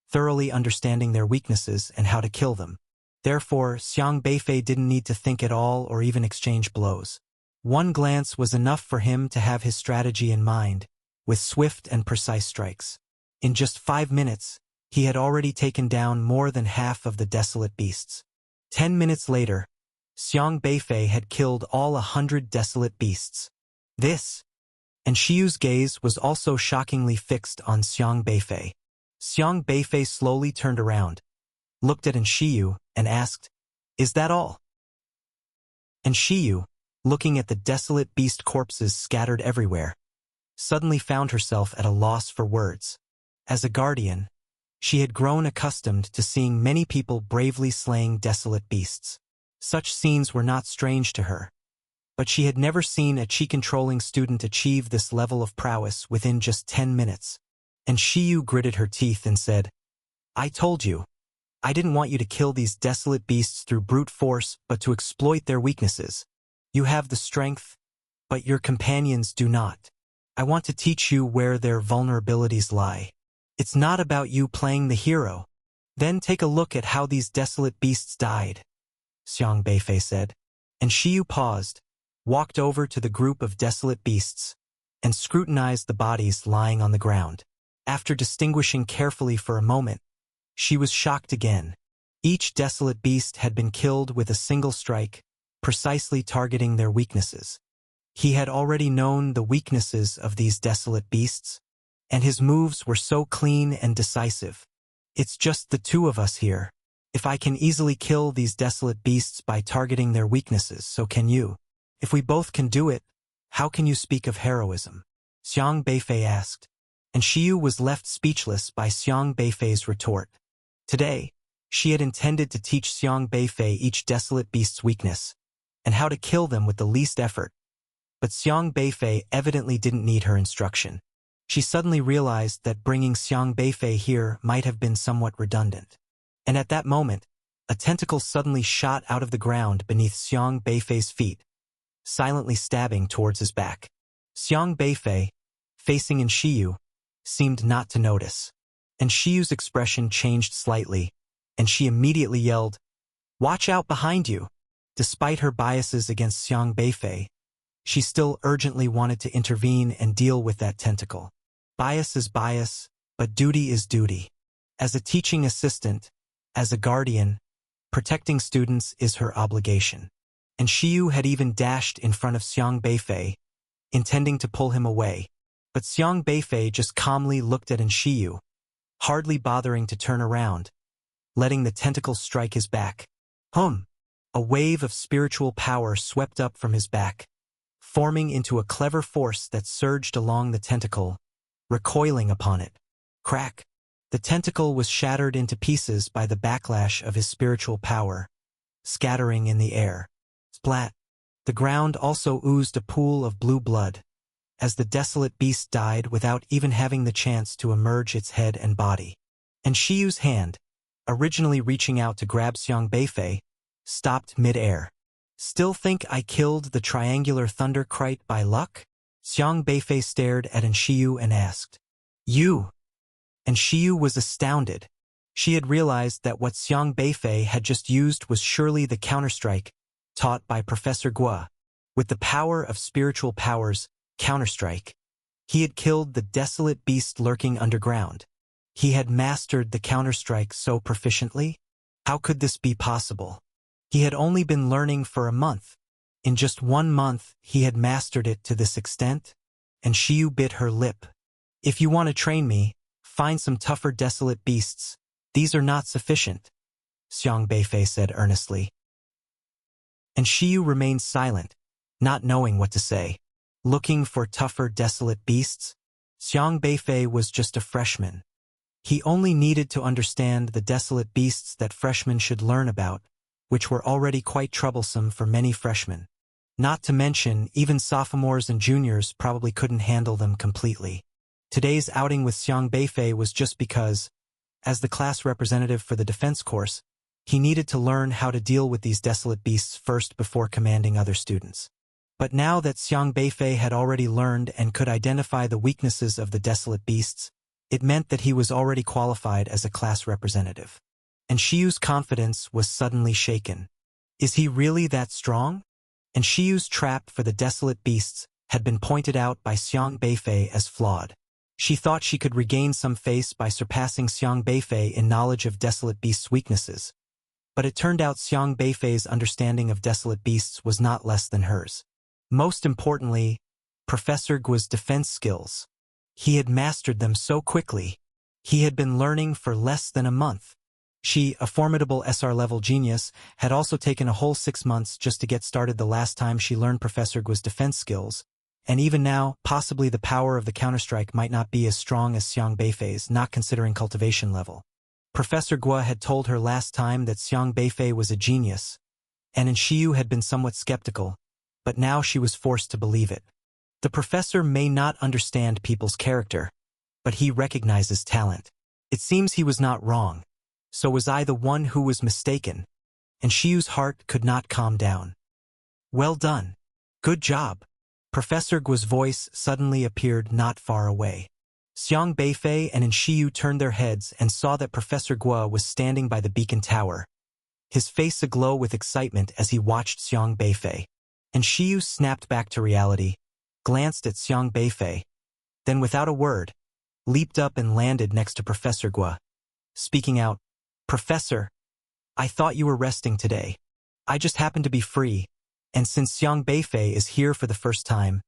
thoroughly understanding their weaknesses and how to kill them. Therefore, Xiang Beifei didn't need to think at all or even exchange blows. One glance was enough for him to have his strategy in mind, with swift and precise strikes. In just 5 minutes, he had already taken down more than half of the desolate beasts. 10 minutes later, Xiang Beifei had killed all 100 desolate beasts. This, and Shiyu's gaze was also shockingly fixed on Xiang Beifei. Xiang Beifei slowly turned around, looked at Shiyu, and asked, "Is that all?" And Shiyu, looking at the desolate beast corpses scattered everywhere, suddenly found herself at a loss for words. As a guardian, she had grown accustomed to seeing many people bravely slaying desolate beasts. Such scenes were not strange to her, but she had never seen a chi-controlling student achieve this level of prowess within just 10 minutes. And Shiyu gritted her teeth and said, "I told you. I didn't want you to kill these desolate beasts through brute force, but to exploit their weaknesses. You have the strength, but your companions do not. I want to teach you where their vulnerabilities lie. It's not about you playing the hero. Then take a look at how these desolate beasts died," Xiang Beifei said. And Shiyu paused, walked over to the group of desolate beasts, and scrutinized the bodies lying on the ground. After distinguishing carefully for a moment, she was shocked again. Each desolate beast had been killed with a single strike, precisely targeting their weaknesses. He had already known the weaknesses of these desolate beasts, and his moves were so clean and decisive. "It's just the two of us here. If I can easily kill these desolate beasts by targeting their weaknesses, so can you. If we both can do it, how can you speak of heroism?" Xiang Beifei asked, and Shiyu was left speechless by Xiang Beifei's retort. Today, she had intended to teach Xiang Beifei each desolate beast's weakness, and how to kill them with the least effort. But Xiang Beifei evidently didn't need her instruction. She suddenly realized that bringing Xiang Beifei here might have been somewhat redundant. And at that moment, a tentacle suddenly shot out of the ground beneath Xiang Beifei's feet, silently stabbing towards his back. Xiang Beifei, facing in Shiyu, seemed not to notice. And Shiyu's expression changed slightly, and she immediately yelled, "Watch out behind you!" Despite her biases against Xiang Beifei, she still urgently wanted to intervene and deal with that tentacle. Bias is bias, but duty is duty. As a teaching assistant, as a guardian, protecting students is her obligation. And Shiyu had even dashed in front of Xiang Beifei, intending to pull him away. But Xiang Beifei just calmly looked at Shiyu, hardly bothering to turn around, letting the tentacle strike his back. A wave of spiritual power swept up from his back, forming into a clever force that surged along the tentacle, recoiling upon it. Crack! The tentacle was shattered into pieces by the backlash of his spiritual power, scattering in the air. Splat! The ground also oozed a pool of blue blood, as the desolate beast died without even having the chance to emerge its head and body. And Shiyu's hand, originally reaching out to grab Xiang Beifei, stopped mid-air. Still think I killed the triangular thunderkite by luck? Xiang Beifei stared at Shiyu and asked, "You?" And Shiyu was astounded. She had realized that what Xiang Beifei had just used was surely the counterstrike taught by Professor Guo. With the power of spiritual powers, counterstrike, he had killed the desolate beast lurking underground. He had mastered the counterstrike so proficiently? How could this be possible? He had only been learning for a month. In just 1 month, he had mastered it to this extent? And Shiyu bit her lip. "If you want to train me, find some tougher desolate beasts. These are not sufficient," Xiang Beifei said earnestly. And Shiyu remained silent, not knowing what to say. Looking for tougher desolate beasts? Xiang Beifei was just a freshman. He only needed to understand the desolate beasts that freshmen should learn about, which were already quite troublesome for many freshmen. Not to mention, even sophomores and juniors probably couldn't handle them completely. Today's outing with Xiang Beifei was just because, as the class representative for the defense course, he needed to learn how to deal with these desolate beasts first before commanding other students. But now that Xiang Beifei had already learned and could identify the weaknesses of the desolate beasts, it meant that he was already qualified as a class representative. And Shiyu's confidence was suddenly shaken. Is he really that strong? And Shiyu's trap for the desolate beasts had been pointed out by Xiang Beifei as flawed. She thought she could regain some face by surpassing Xiang Beifei in knowledge of desolate beasts' weaknesses. But it turned out Xiang Beifei's understanding of desolate beasts was not less than hers. Most importantly, Professor Guo's defense skills. He had mastered them so quickly. He had been learning for less than a month. She, a formidable SR-level genius, had also taken a whole 6 months just to get started the last time she learned Professor Guo's defense skills, and even now, possibly the power of the counterstrike might not be as strong as Xiang Beifei's, not considering cultivation level. Professor Guo had told her last time that Xiang Beifei was a genius, and Shiyu had been somewhat skeptical, but now she was forced to believe it. The professor may not understand people's character, but he recognizes talent. It seems he was not wrong. So was I the one who was mistaken? And Shiyu's heart could not calm down. "Well done. Good job." Professor Guo's voice suddenly appeared not far away. Xiang Beifei and Shiyu turned their heads and saw that Professor Guo was standing by the beacon tower, his face aglow with excitement as he watched Xiang Beifei. And Shiyu snapped back to reality, glanced at Xiang Beifei, then without a word, leaped up and landed next to Professor Guo. Speaking out, "Professor, I thought you were resting today. I just happened to be free, and since Xiang Beifei is here for the first time,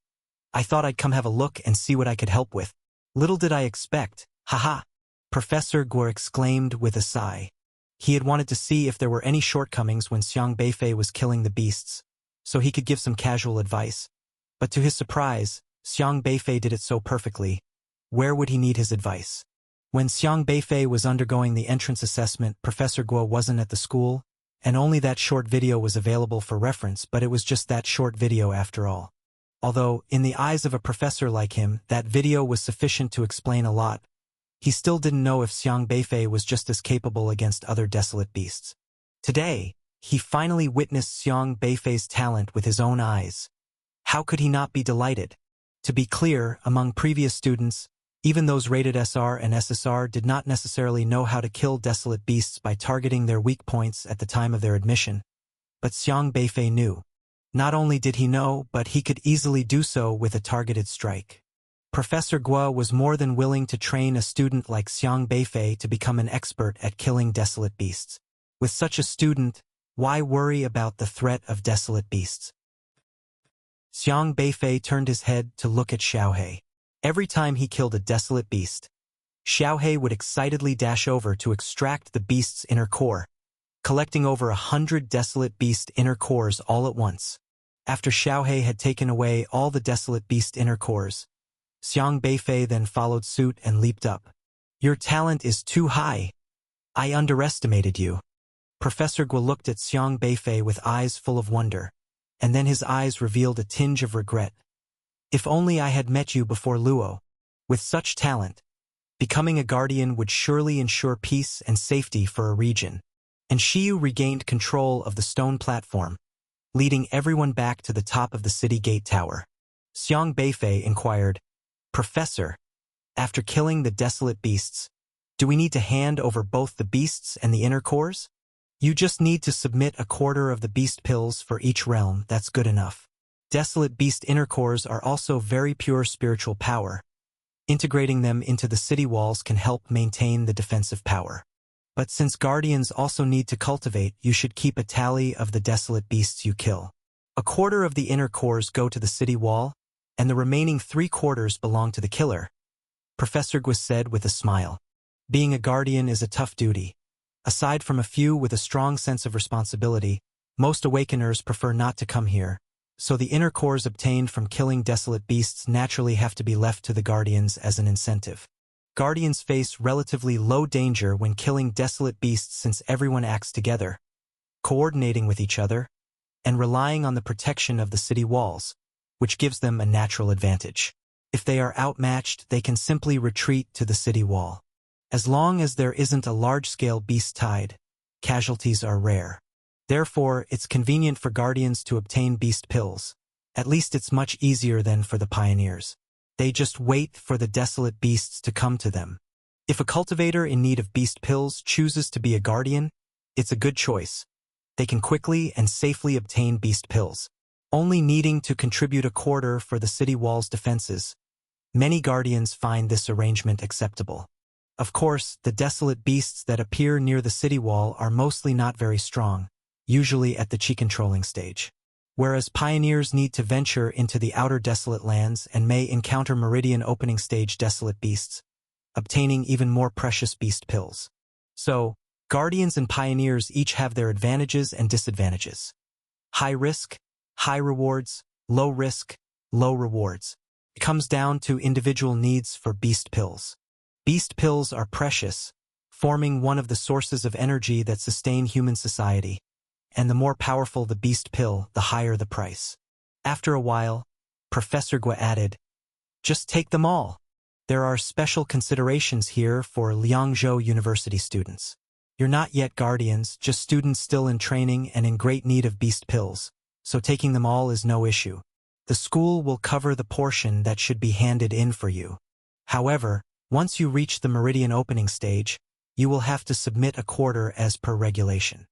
I thought I'd come have a look and see what I could help with." "Little did I expect, haha," Professor Guo exclaimed with a sigh. He had wanted to see if there were any shortcomings when Xiang Beifei was killing the beasts, so he could give some casual advice. But to his surprise, Xiang Beifei did it so perfectly. Where would he need his advice? When Xiang Beifei was undergoing the entrance assessment, Professor Guo wasn't at the school, and only that short video was available for reference, but it was just that short video after all. Although, in the eyes of a professor like him, that video was sufficient to explain a lot, he still didn't know if Xiang Beifei was just as capable against other desolate beasts. Today, he finally witnessed Xiang Beifei's talent with his own eyes. How could he not be delighted? To be clear, among previous students, even those rated SR and SSR did not necessarily know how to kill desolate beasts by targeting their weak points at the time of their admission. But Xiang Beifei knew. Not only did he know, but he could easily do so with a targeted strike. Professor Guo was more than willing to train a student like Xiang Beifei to become an expert at killing desolate beasts. With such a student, why worry about the threat of desolate beasts? Xiang Beifei turned his head to look at Xiaohei. Every time he killed a desolate beast, Xiaohei would excitedly dash over to extract the beast's inner core, collecting over 100 desolate beast inner cores all at once. After Xiaohei had taken away all the desolate beast inner cores, Xiang Beifei then followed suit and leaped up. Your talent is too high. I underestimated you. Professor Guo looked at Xiang Beifei with eyes full of wonder, and then his eyes revealed a tinge of regret. If only I had met you before Luo. With such talent, becoming a guardian would surely ensure peace and safety for a region. And Shiyu regained control of the stone platform, leading everyone back to the top of the city gate tower. Xiang Beifei inquired, Professor, after killing the desolate beasts, do we need to hand over both the beasts and the inner cores? You just need to submit a quarter of the beast pills for each realm, that's good enough. Desolate beast inner cores are also very pure spiritual power. Integrating them into the city walls can help maintain the defensive power. But since guardians also need to cultivate, you should keep a tally of the desolate beasts you kill. A quarter of the inner cores go to the city wall, and the remaining 3/4 belong to the killer, Professor Guo said with a smile. Being a guardian is a tough duty. Aside from a few with a strong sense of responsibility, most awakeners prefer not to come here, so the inner cores obtained from killing desolate beasts naturally have to be left to the guardians as an incentive. Guardians face relatively low danger when killing desolate beasts since everyone acts together, coordinating with each other, and relying on the protection of the city walls, which gives them a natural advantage. If they are outmatched, they can simply retreat to the city wall. As long as there isn't a large-scale beast tide, casualties are rare. Therefore, it's convenient for guardians to obtain beast pills. At least it's much easier than for the pioneers. They just wait for the desolate beasts to come to them. If a cultivator in need of beast pills chooses to be a guardian, it's a good choice. They can quickly and safely obtain beast pills, only needing to contribute a quarter for the city wall's defenses. Many guardians find this arrangement acceptable. Of course, the desolate beasts that appear near the city wall are mostly not very strong, usually at the chi controlling stage. Whereas pioneers need to venture into the outer desolate lands and may encounter meridian opening stage desolate beasts, obtaining even more precious beast pills. So, guardians and pioneers each have their advantages and disadvantages. High risk, high rewards, low risk, low rewards. It comes down to individual needs for beast pills. Beast pills are precious, forming one of the sources of energy that sustain human society. And the more powerful the beast pill, the higher the price. After a while, Professor Guo added, just take them all. There are special considerations here for Liangzhou University students. You're not yet guardians, just students still in training and in great need of beast pills, so taking them all is no issue. The school will cover the portion that should be handed in for you. However, once you reach the meridian opening stage, you will have to submit a quarter as per regulation.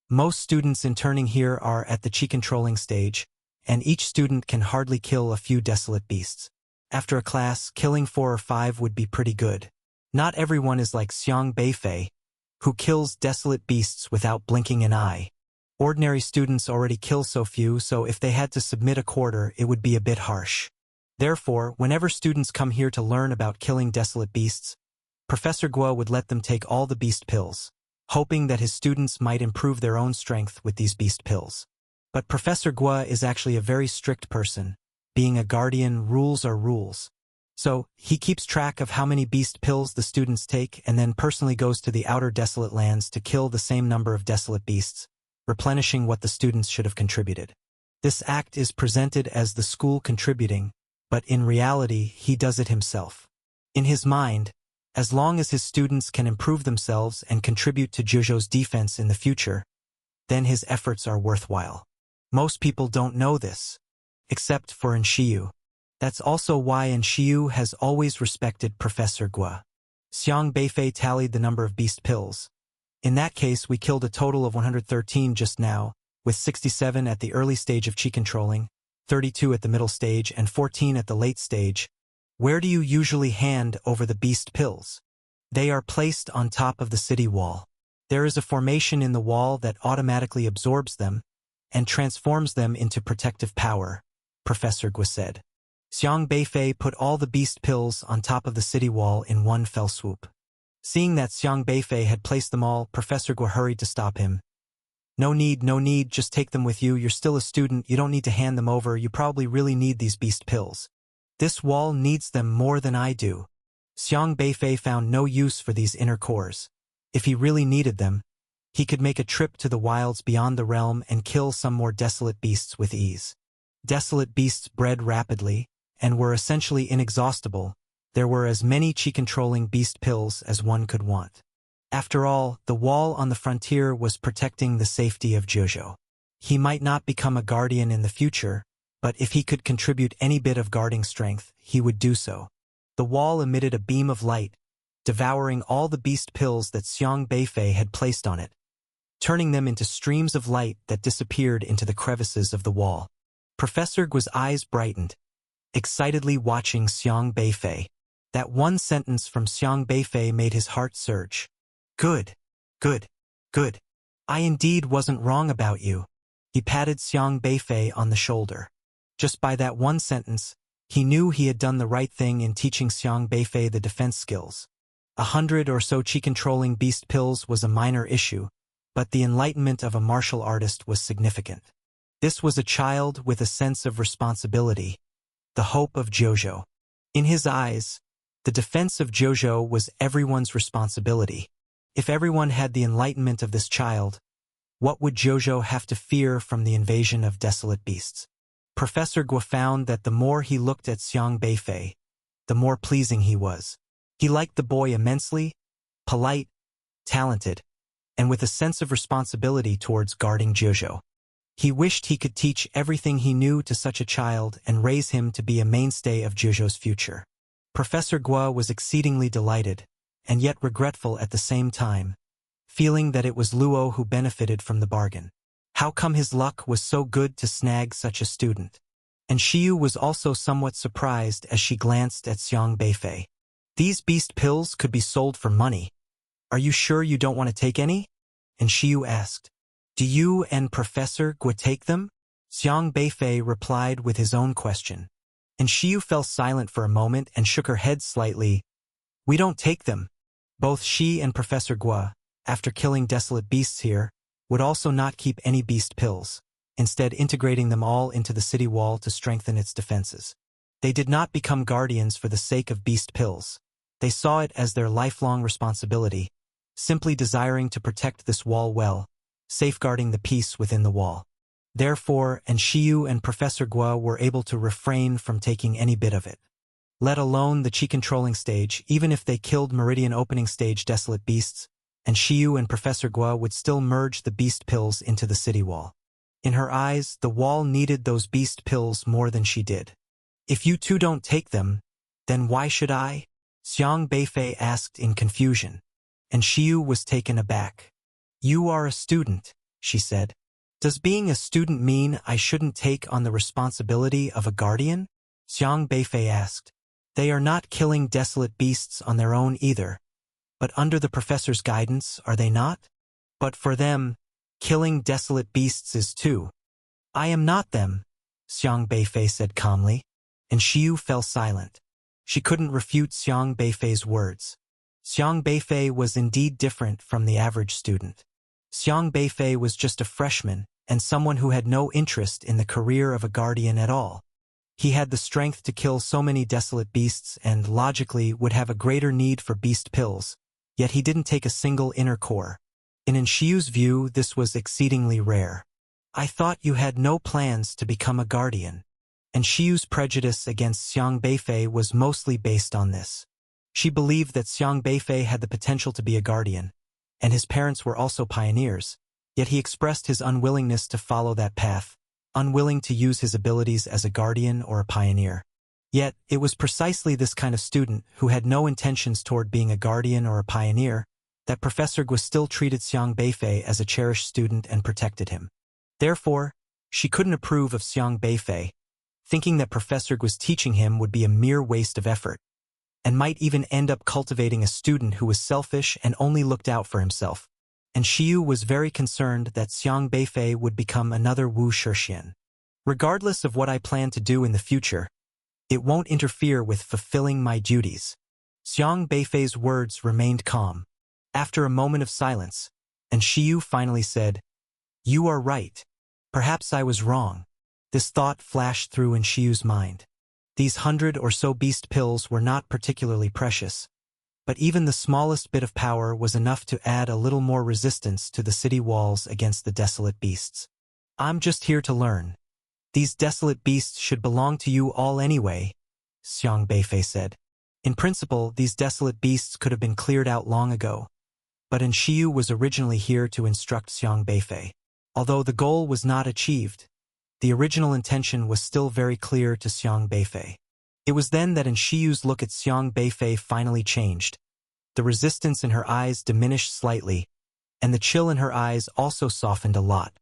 Most students interning here are at the chi controlling stage, and each student can hardly kill a few desolate beasts. After a class, killing 4 or 5 would be pretty good. Not everyone is like Xiang Beifei, who kills desolate beasts without blinking an eye. Ordinary students already kill so few, so if they had to submit a quarter, it would be a bit harsh. Therefore, whenever students come here to learn about killing desolate beasts, Professor Guo would let them take all the beast pills, hoping that his students might improve their own strength with these beast pills. But Professor Guo is actually a very strict person. Being a guardian, rules are rules. So, he keeps track of how many beast pills the students take and then personally goes to the outer desolate lands to kill the same number of desolate beasts, replenishing what the students should have contributed. This act is presented as the school contributing, but in reality, he does it himself. In his mind, as long as his students can improve themselves and contribute to Juzhou's defense in the future, then his efforts are worthwhile. Most people don't know this, except for Shiyu. That's also why Shiyu has always respected Professor Guo. Xiang Beifei tallied the number of beast pills. In that case, we killed a total of 113 just now, with 67 at the early stage of chi controlling, 32 at the middle stage, and 14 at the late stage. Where do you usually hand over the beast pills? They are placed on top of the city wall. There is a formation in the wall that automatically absorbs them and transforms them into protective power, Professor Guo said. Xiang Beifei put all the beast pills on top of the city wall in one fell swoop. Seeing that Xiang Beifei had placed them all, Professor Guo hurried to stop him. No need, just take them with you. You're still a student, you don't need to hand them over, you probably really need these beast pills. This wall needs them more than I do. Xiang Beifei found no use for these inner cores. If he really needed them, he could make a trip to the wilds beyond the realm and kill some more desolate beasts with ease. Desolate beasts bred rapidly and were essentially inexhaustible. There were as many chi-controlling beast pills as one could want. After all, the wall on the frontier was protecting the safety of Jojo. He might not become a guardian in the future, but if he could contribute any bit of guarding strength, he would do so. The wall emitted a beam of light, devouring all the beast pills that Xiang Beifei had placed on it, turning them into streams of light that disappeared into the crevices of the wall. Professor Guo's eyes brightened, excitedly watching Xiang Beifei. That one sentence from Xiang Beifei made his heart surge. Good, good, good. I indeed wasn't wrong about you. He patted Xiang Beifei on the shoulder. Just by that one sentence, he knew he had done the right thing in teaching Xiang Beifei the defense skills. 100 or so chi-controlling beast pills was a minor issue, but the enlightenment of a martial artist was significant. This was a child with a sense of responsibility, the hope of Jojo. In his eyes, the defense of Jojo was everyone's responsibility. If everyone had the enlightenment of this child, what would Jojo have to fear from the invasion of desolate beasts? Professor Guo found that the more he looked at Xiang Beifei, the more pleasing he was. He liked the boy immensely, polite, talented, and with a sense of responsibility towards guarding Jojo. He wished he could teach everything he knew to such a child and raise him to be a mainstay of Jojo's future. Professor Guo was exceedingly delighted, and yet regretful at the same time, feeling that it was Luo who benefited from the bargain. How come his luck was so good to snag such a student? And Xiyu was also somewhat surprised as she glanced at Xiang Beifei. These beast pills could be sold for money. Are you sure you don't want to take any? And Xiyu asked. Do you and Professor Guo take them? Xiang Beifei replied with his own question. And Xiyu fell silent for a moment and shook her head slightly. We don't take them. Both she and Professor Guo, after killing desolate beasts here, would also not keep any beast pills, instead integrating them all into the city wall to strengthen its defenses. They did not become guardians for the sake of beast pills. They saw it as their lifelong responsibility, simply desiring to protect this wall well, safeguarding the peace within the wall. Therefore, and Xiyu and Professor Guo were able to refrain from taking any bit of it. Let alone the chi-controlling stage, even if they killed Meridian opening stage desolate beasts, and Xiyu and Professor Guo would still merge the beast pills into the city wall. In her eyes, the wall needed those beast pills more than she did. If you two don't take them, then why should I? Xiang Beifei asked in confusion, and Xiyu was taken aback. You are a student, she said. Does being a student mean I shouldn't take on the responsibility of a guardian? Xiang Beifei asked. They are not killing desolate beasts on their own either. But under the professor's guidance, are they not? But for them, killing desolate beasts is too. I am not them, Xiang Beifei said calmly, and Xiyu fell silent. She couldn't refute Xiang Beifei's words. Xiang Beifei was indeed different from the average student. Xiang Beifei was just a freshman and someone who had no interest in the career of a guardian at all. He had the strength to kill so many desolate beasts and, logically, would have a greater need for beast pills, yet he didn't take a single inner core. In Shiyu's view, this was exceedingly rare. I thought you had no plans to become a guardian. And Shiyu's prejudice against Xiang Beifei was mostly based on this. She believed that Xiang Beifei had the potential to be a guardian, and his parents were also pioneers, yet he expressed his unwillingness to follow that path, unwilling to use his abilities as a guardian or a pioneer. Yet, it was precisely this kind of student who had no intentions toward being a guardian or a pioneer that Professor Guo still treated Xiang Beifei as a cherished student and protected him. Therefore, she couldn't approve of Xiang Beifei, thinking that Professor Guo's teaching him would be a mere waste of effort, and might even end up cultivating a student who was selfish and only looked out for himself. And Xiyu was very concerned that Xiang Beifei would become another Wu Shixian. Regardless of what I plan to do in the future, it won't interfere with fulfilling my duties. Xiang Beifei's words remained calm. After a moment of silence, and Xiyu finally said, You are right. Perhaps I was wrong. This thought flashed through in Shiyu's mind. These 100 or so beast pills were not particularly precious, but even the smallest bit of power was enough to add a little more resistance to the city walls against the desolate beasts. I'm just here to learn. These desolate beasts should belong to you all anyway, Xiang Beifei said. In principle, these desolate beasts could have been cleared out long ago, but Shiyu was originally here to instruct Xiang Beifei. Although the goal was not achieved, the original intention was still very clear to Xiang Beifei. It was then that Shiyu's look at Xiang Beifei finally changed. The resistance in her eyes diminished slightly, and the chill in her eyes also softened a lot.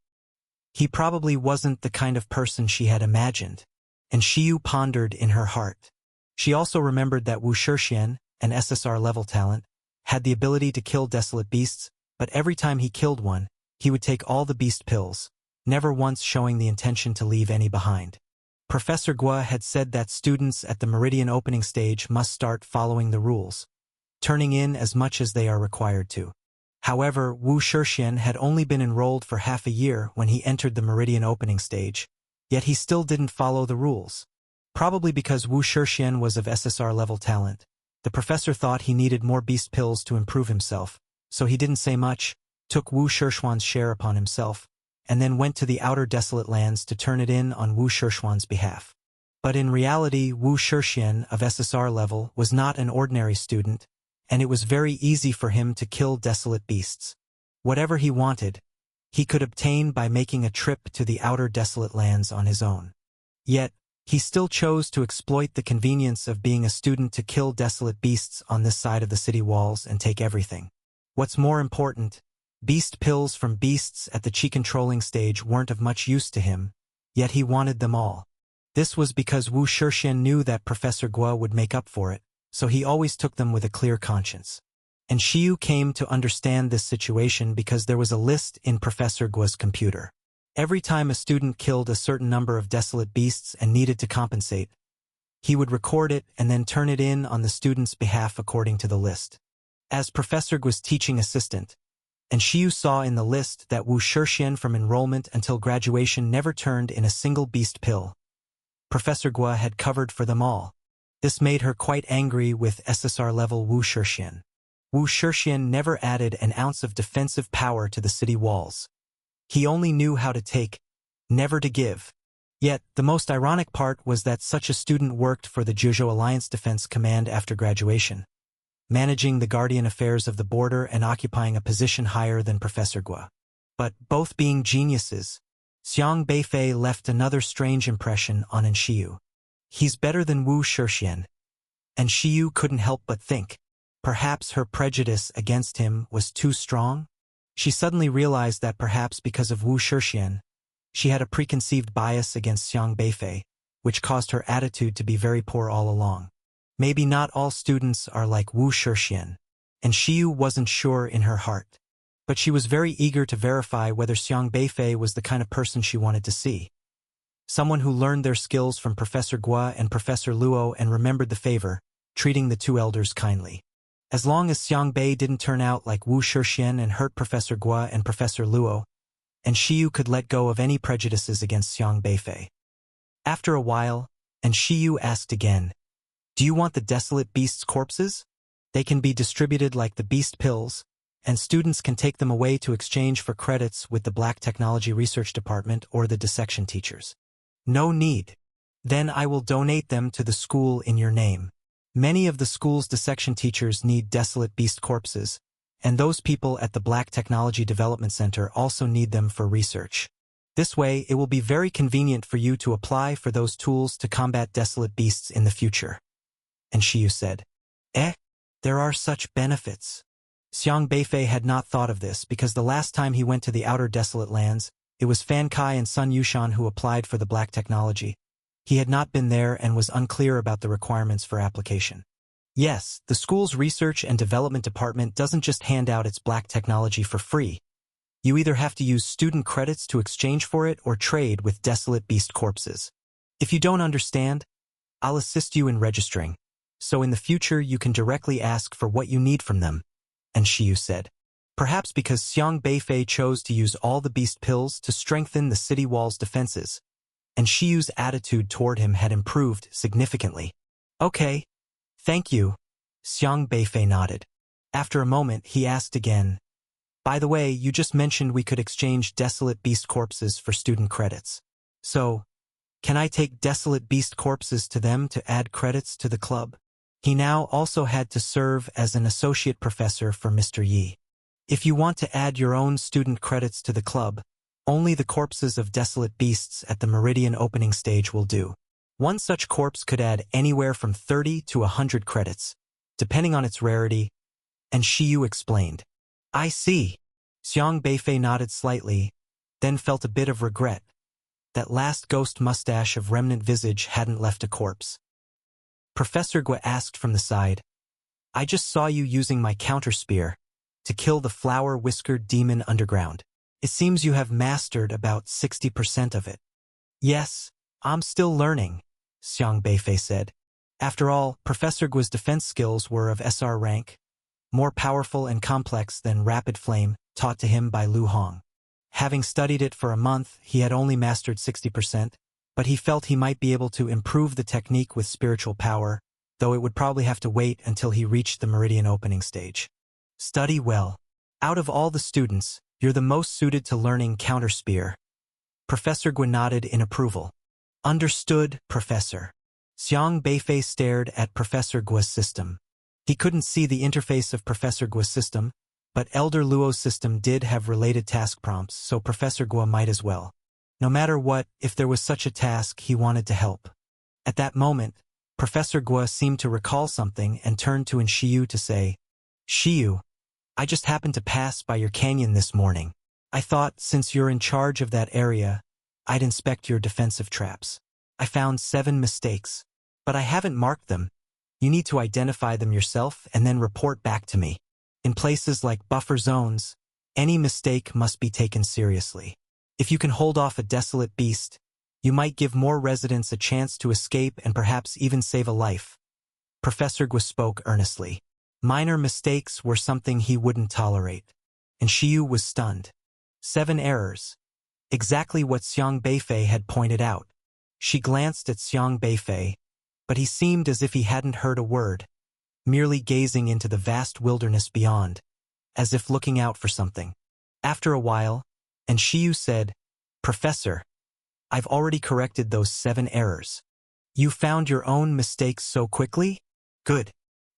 He probably wasn't the kind of person she had imagined, and Shiyu pondered in her heart. She also remembered that Wu Shixian, an SSR-level talent, had the ability to kill desolate beasts, but every time he killed one, he would take all the beast pills, never once showing the intention to leave any behind. Professor Guo had said that students at the Meridian opening stage must start following the rules, turning in as much as they are required to. However, Wu Shixian had only been enrolled for half a year when he entered the Meridian opening stage, yet he still didn't follow the rules. Probably because Wu Shixian was of SSR-level talent, the professor thought he needed more beast pills to improve himself, so he didn't say much, took Wu Shixian's share upon himself, and then went to the outer desolate lands to turn it in on Wu Shixian's behalf. But in reality, Wu Shixian of SSR level was not an ordinary student, and it was very easy for him to kill desolate beasts. Whatever he wanted, he could obtain by making a trip to the outer desolate lands on his own. Yet, he still chose to exploit the convenience of being a student to kill desolate beasts on this side of the city walls and take everything. What's more important, beast pills from beasts at the chi-controlling stage weren't of much use to him, yet he wanted them all. This was because Wu Shixian knew that Professor Guo would make up for it, so he always took them with a clear conscience. And Shiyu came to understand this situation because there was a list in Professor Guo's computer. Every time a student killed a certain number of desolate beasts and needed to compensate, he would record it and then turn it in on the student's behalf according to the list. As Professor Guo's teaching assistant, and Shiyu saw in the list that Wu Shixian from enrollment until graduation never turned in a single beast pill. Professor Guo had covered for them all. This made her quite angry with SSR-level Wu Shixian. Wu Shixian never added an ounce of defensive power to the city walls. He only knew how to take, never to give. Yet, the most ironic part was that such a student worked for the Zhuzhou Alliance Defense Command after graduation, managing the guardian affairs of the border and occupying a position higher than Professor Guo. But, both being geniuses, Xiang Beifei left another strange impression on Shiyu. He's better than Wu Shixian. And Shiyu couldn't help but think, perhaps her prejudice against him was too strong? She suddenly realized that perhaps because of Wu Shixian, she had a preconceived bias against Xiang Beifei, which caused her attitude to be very poor all along. Maybe not all students are like Wu Shixian, and Shiyu wasn't sure in her heart. But she was very eager to verify whether Xiang Beifei was the kind of person she wanted to see. Someone who learned their skills from Professor Guo and Professor Luo and remembered the favor, treating the two elders kindly. As long as Xiang Bei didn't turn out like Wu Shixian and hurt Professor Guo and Professor Luo, and Shiyu could let go of any prejudices against Xiang Beifei. After a while, and Shiyu asked again, "Do you want the desolate beasts' corpses? They can be distributed like the beast pills, and students can take them away to exchange for credits with the Black Technology Research Department or the dissection teachers." "No need. Then I will donate them to the school in your name. Many of the school's dissection teachers need desolate beast corpses, and those people at the Black Technology Development Center also need them for research. This way, it will be very convenient for you to apply for those tools to combat desolate beasts in the future." And Shiyu said, There are such benefits." Xiang Beifei had not thought of this because the last time he went to the outer desolate lands, it was Fan Kai and Sun Yushan who applied for the Black Technology. He had not been there and was unclear about the requirements for application. Yes, the school's research and development department doesn't just hand out its Black Technology for free. You either have to use student credits to exchange for it or trade with desolate beast corpses. If you don't understand, I'll assist you in registering, so in the future you can directly ask for what you need from them. And Shiyu said, perhaps because Xiang Beifei chose to use all the beast pills to strengthen the city wall's defenses, and Shiyu's attitude toward him had improved significantly. Okay. Thank you. Xiang Beifei nodded. After a moment, he asked again, by the way, you just mentioned we could exchange desolate beast corpses for student credits. So, can I take desolate beast corpses to them to add credits to the club? He now also had to serve as an associate professor for Mr. Yi. If you want to add your own student credits to the club, only the corpses of desolate beasts at the Meridian opening stage will do. One such corpse could add anywhere from 30 to 100 credits, depending on its rarity, and Shiyu explained. I see. Xiang Beifei nodded slightly, then felt a bit of regret. That last ghost mustache of remnant visage hadn't left a corpse. Professor Gua asked from the side, I just saw you using my counter spear to kill the flower-whiskered demon underground. It seems you have mastered about 60% of it. Yes, I'm still learning, Xiang Beifei said. After all, Professor Gua's defense skills were of SR rank, more powerful and complex than Rapid Flame, taught to him by Lu Hong. Having studied it for a month, he had only mastered 60%, but he felt he might be able to improve the technique with spiritual power, though it would probably have to wait until he reached the Meridian opening stage. Study well. Out of all the students, you're the most suited to learning counter spear. Professor Gua nodded in approval. Understood, Professor. Xiang Beifei stared at Professor Gua's system. He couldn't see the interface of Professor Gua's system, but Elder Luo's system did have related task prompts, so Professor Gua might as well. No matter what, if there was such a task, he wanted to help. At that moment, Professor Gua seemed to recall something and turned to Shiyu to say, Shiyu, I just happened to pass by your canyon this morning. I thought, since you're in charge of that area, I'd inspect your defensive traps. I found 7 mistakes, but I haven't marked them. You need to identify them yourself and then report back to me. In places like buffer zones, any mistake must be taken seriously. If you can hold off a desolate beast, you might give more residents a chance to escape and perhaps even save a life. Professor Gua spoke earnestly. Minor mistakes were something he wouldn't tolerate, and Shiyu was stunned. 7 errors. Exactly what Xiang Beifei had pointed out. She glanced at Xiang Beifei, but he seemed as if he hadn't heard a word, merely gazing into the vast wilderness beyond, as if looking out for something. After a while, and Shiyu said, Professor, I've already corrected those 7 errors. You found your own mistakes so quickly? Good.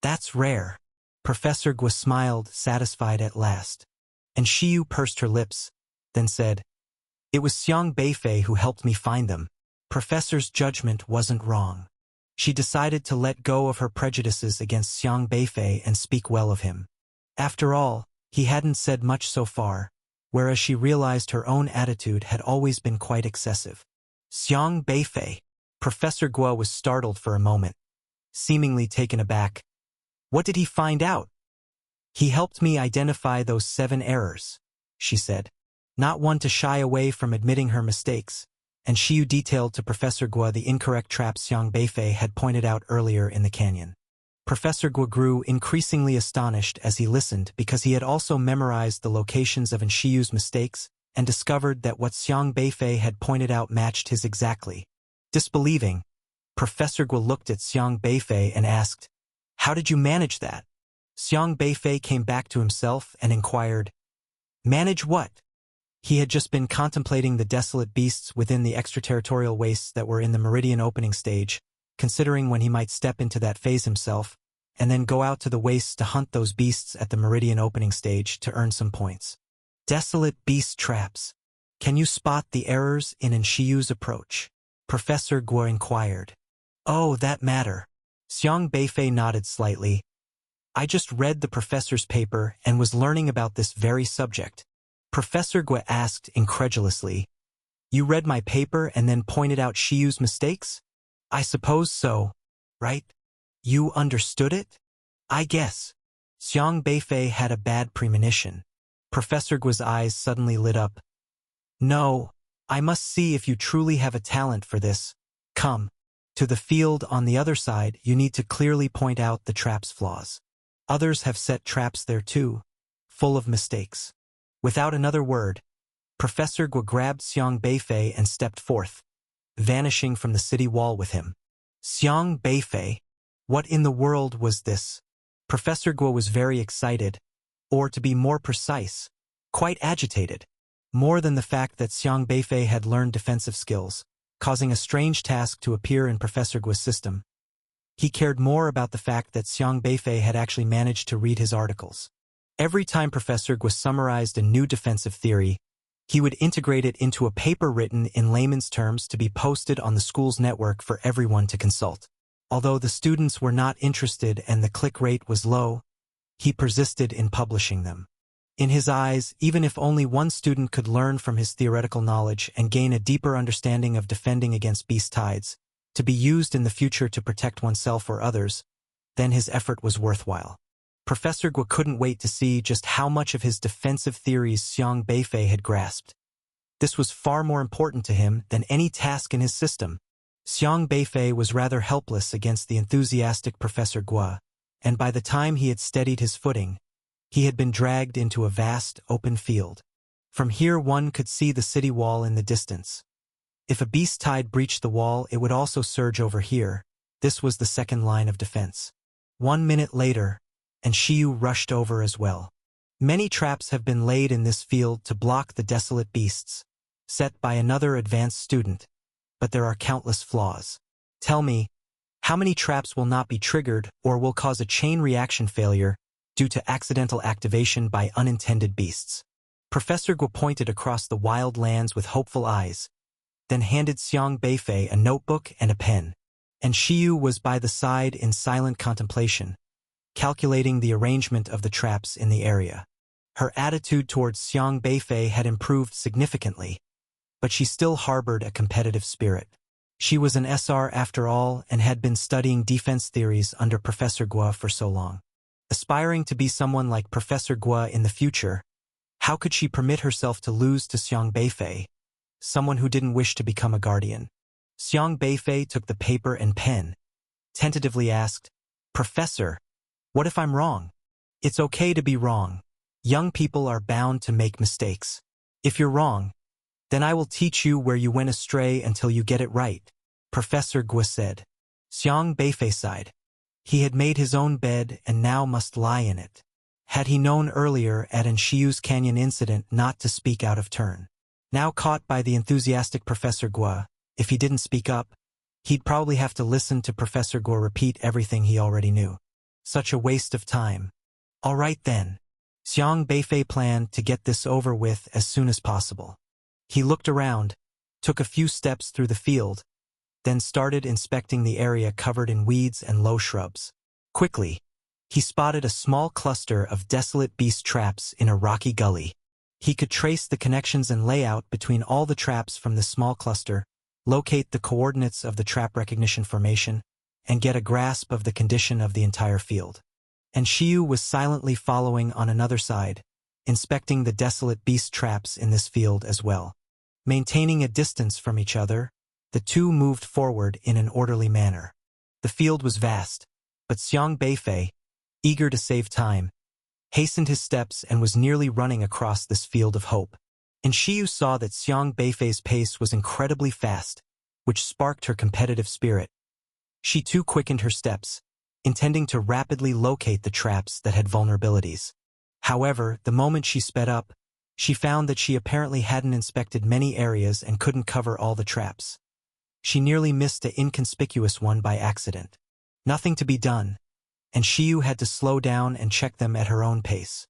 That's rare. Professor Gua smiled, satisfied at last. And Shiyu pursed her lips, then said, It was Xiang Beifei who helped me find them. Professor's judgment wasn't wrong. She decided to let go of her prejudices against Xiang Beifei and speak well of him. After all, he hadn't said much so far, whereas she realized her own attitude had always been quite excessive. Xiang Beifei. Professor Gua was startled for a moment, seemingly taken aback. What did he find out? He helped me identify those 7 errors, she said, not one to shy away from admitting her mistakes, and Shiyu detailed to Professor Gua the incorrect traps Xiang Beifei had pointed out earlier in the canyon. Professor Gua grew increasingly astonished as he listened because he had also memorized the locations of Shiyu's mistakes and discovered that what Xiang Beifei had pointed out matched his exactly. Disbelieving, Professor Gua looked at Xiang Beifei and asked, How did you manage that? Xiang Beifei came back to himself and inquired, Manage what? He had just been contemplating the desolate beasts within the extraterritorial wastes that were in the Meridian opening stage, considering when he might step into that phase himself, and then go out to the wastes to hunt those beasts at the Meridian opening stage to earn some points. Desolate beast traps. Can you spot the errors in Shiyu's approach? Professor Gua inquired. Oh, that matter. Xiang Beifei nodded slightly. I just read the professor's paper and was learning about this very subject. Professor Gua asked incredulously, You read my paper and then pointed out Shiyu's mistakes? I suppose so, right? You understood it? I guess. Xiang Beifei had a bad premonition. Professor Gua's eyes suddenly lit up. No, I must see if you truly have a talent for this. Come. To the field on the other side, you need to clearly point out the trap's flaws. Others have set traps there too, full of mistakes. Without another word, Professor Gua grabbed Xiang Beifei and stepped forth. vanishing from the city wall with him. Xiang Beifei. What in the world was this? Professor Guo was very excited, or to be more precise, quite agitated. More than the fact that Xiang Beifei had learned defensive skills, causing a strange task to appear in Professor Guo's system. He cared more about the fact that Xiang Beifei had actually managed to read his articles. Every time Professor Guo summarized a new defensive theory, he would integrate it into a paper written in layman's terms to be posted on the school's network for everyone to consult. Although the students were not interested and the click rate was low, he persisted in publishing them. In his eyes, even if only one student could learn from his theoretical knowledge and gain a deeper understanding of defending against beast tides, to be used in the future to protect oneself or others, then his effort was worthwhile. Professor Guo couldn't wait to see just how much of his defensive theories Xiang Beifei had grasped. This was far more important to him than any task in his system. Xiang Beifei was rather helpless against the enthusiastic Professor Guo, and by the time he had steadied his footing, he had been dragged into a vast, open field. From here one could see the city wall in the distance. If a beast tide breached the wall, it would also surge over here. This was the second line of defense. 1 minute later, and Shiyu rushed over as well. Many traps have been laid in this field to block the desolate beasts, set by another advanced student, but there are countless flaws. Tell me, how many traps will not be triggered or will cause a chain reaction failure due to accidental activation by unintended beasts? Professor Guo pointed across the wild lands with hopeful eyes, then handed Xiang Beifei a notebook and a pen, and Shiyu was by the side in silent contemplation, calculating the arrangement of the traps in the area. Her attitude towards Xiang Beifei had improved significantly, but she still harbored a competitive spirit. She was an SR after all and had been studying defense theories under Professor Guo for so long. Aspiring to be someone like Professor Guo in the future, how could she permit herself to lose to Xiang Beifei, someone who didn't wish to become a guardian? Xiang Beifei took the paper and pen, tentatively asked, "Professor, what if I'm wrong?" "It's okay to be wrong. Young people are bound to make mistakes. If you're wrong, then I will teach you where you went astray until you get it right," Professor Guo said. Xiang Beifei sighed. He had made his own bed and now must lie in it. Had he known earlier at Shiyu's Canyon incident not to speak out of turn. Now caught by the enthusiastic Professor Guo, if he didn't speak up, he'd probably have to listen to Professor Guo repeat everything he already knew. Such a waste of time. All right then. Xiang Beifei planned to get this over with as soon as possible. He looked around, took a few steps through the field, then started inspecting the area covered in weeds and low shrubs. Quickly, he spotted a small cluster of desolate beast traps in a rocky gully. He could trace the connections and layout between all the traps from this small cluster, locate the coordinates of the trap recognition formation, and get a grasp of the condition of the entire field. And Shiyu was silently following on another side, inspecting the desolate beast traps in this field as well. Maintaining a distance from each other, the two moved forward in an orderly manner. The field was vast, but Xiang Beifei, eager to save time, hastened his steps and was nearly running across this field of hope. And Shiyu saw that Xiang Beifei's pace was incredibly fast, which sparked her competitive spirit. She too quickened her steps, intending to rapidly locate the traps that had vulnerabilities. However, the moment she sped up, she found that she apparently hadn't inspected many areas and couldn't cover all the traps. She nearly missed an inconspicuous one by accident. Nothing to be done, and Shiyu had to slow down and check them at her own pace.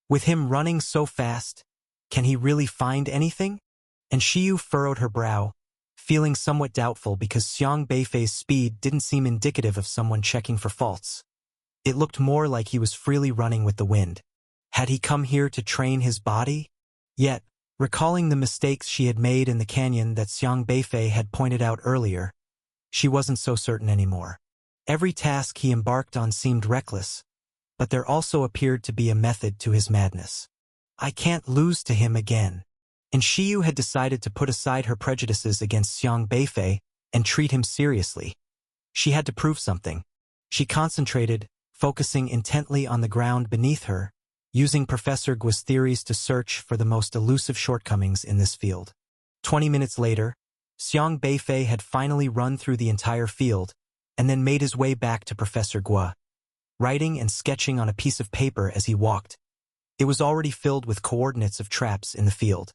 With him running so fast, can he really find anything? And Shiyu furrowed her brow, feeling somewhat doubtful because Xiang Beifei's speed didn't seem indicative of someone checking for faults. It looked more like he was freely running with the wind. Had he come here to train his body? Yet, recalling the mistakes she had made in the canyon that Xiang Beifei had pointed out earlier, she wasn't so certain anymore. Every task he embarked on seemed reckless, but there also appeared to be a method to his madness. I can't lose to him again. And Shiyu had decided to put aside her prejudices against Xiang Beifei and treat him seriously. She had to prove something. She concentrated, focusing intently on the ground beneath her, using Professor Guo's theories to search for the most elusive shortcomings in this field. 20 minutes later, Xiang Beifei had finally run through the entire field and then made his way back to Professor Guo, writing and sketching on a piece of paper as he walked. It was already filled with coordinates of traps in the field.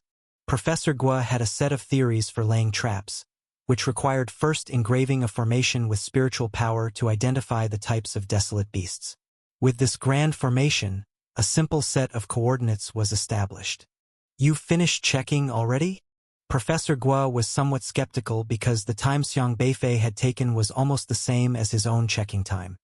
Professor Guo had a set of theories for laying traps, which required first engraving a formation with spiritual power to identify the types of desolate beasts. With this grand formation, a simple set of coordinates was established. "You finished checking already?" Professor Guo was somewhat skeptical because the time Xiang Beifei had taken was almost the same as his own checking time.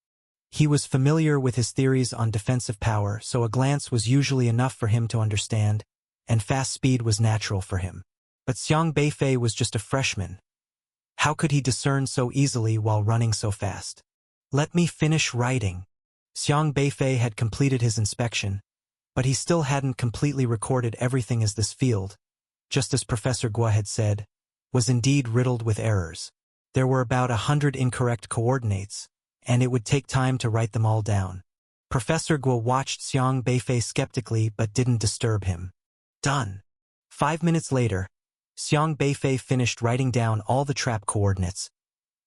He was familiar with his theories on defensive power, so a glance was usually enough for him to understand, and fast speed was natural for him. But Xiang Beifei was just a freshman. How could he discern so easily while running so fast? "Let me finish writing." Xiang Beifei had completed his inspection, but he still hadn't completely recorded everything as this field, just as Professor Guo had said, was indeed riddled with errors. There were about 100 incorrect coordinates, and it would take time to write them all down. Professor Guo watched Xiang Beifei skeptically but didn't disturb him. Done. 5 minutes later, Xiang Beifei finished writing down all the trap coordinates,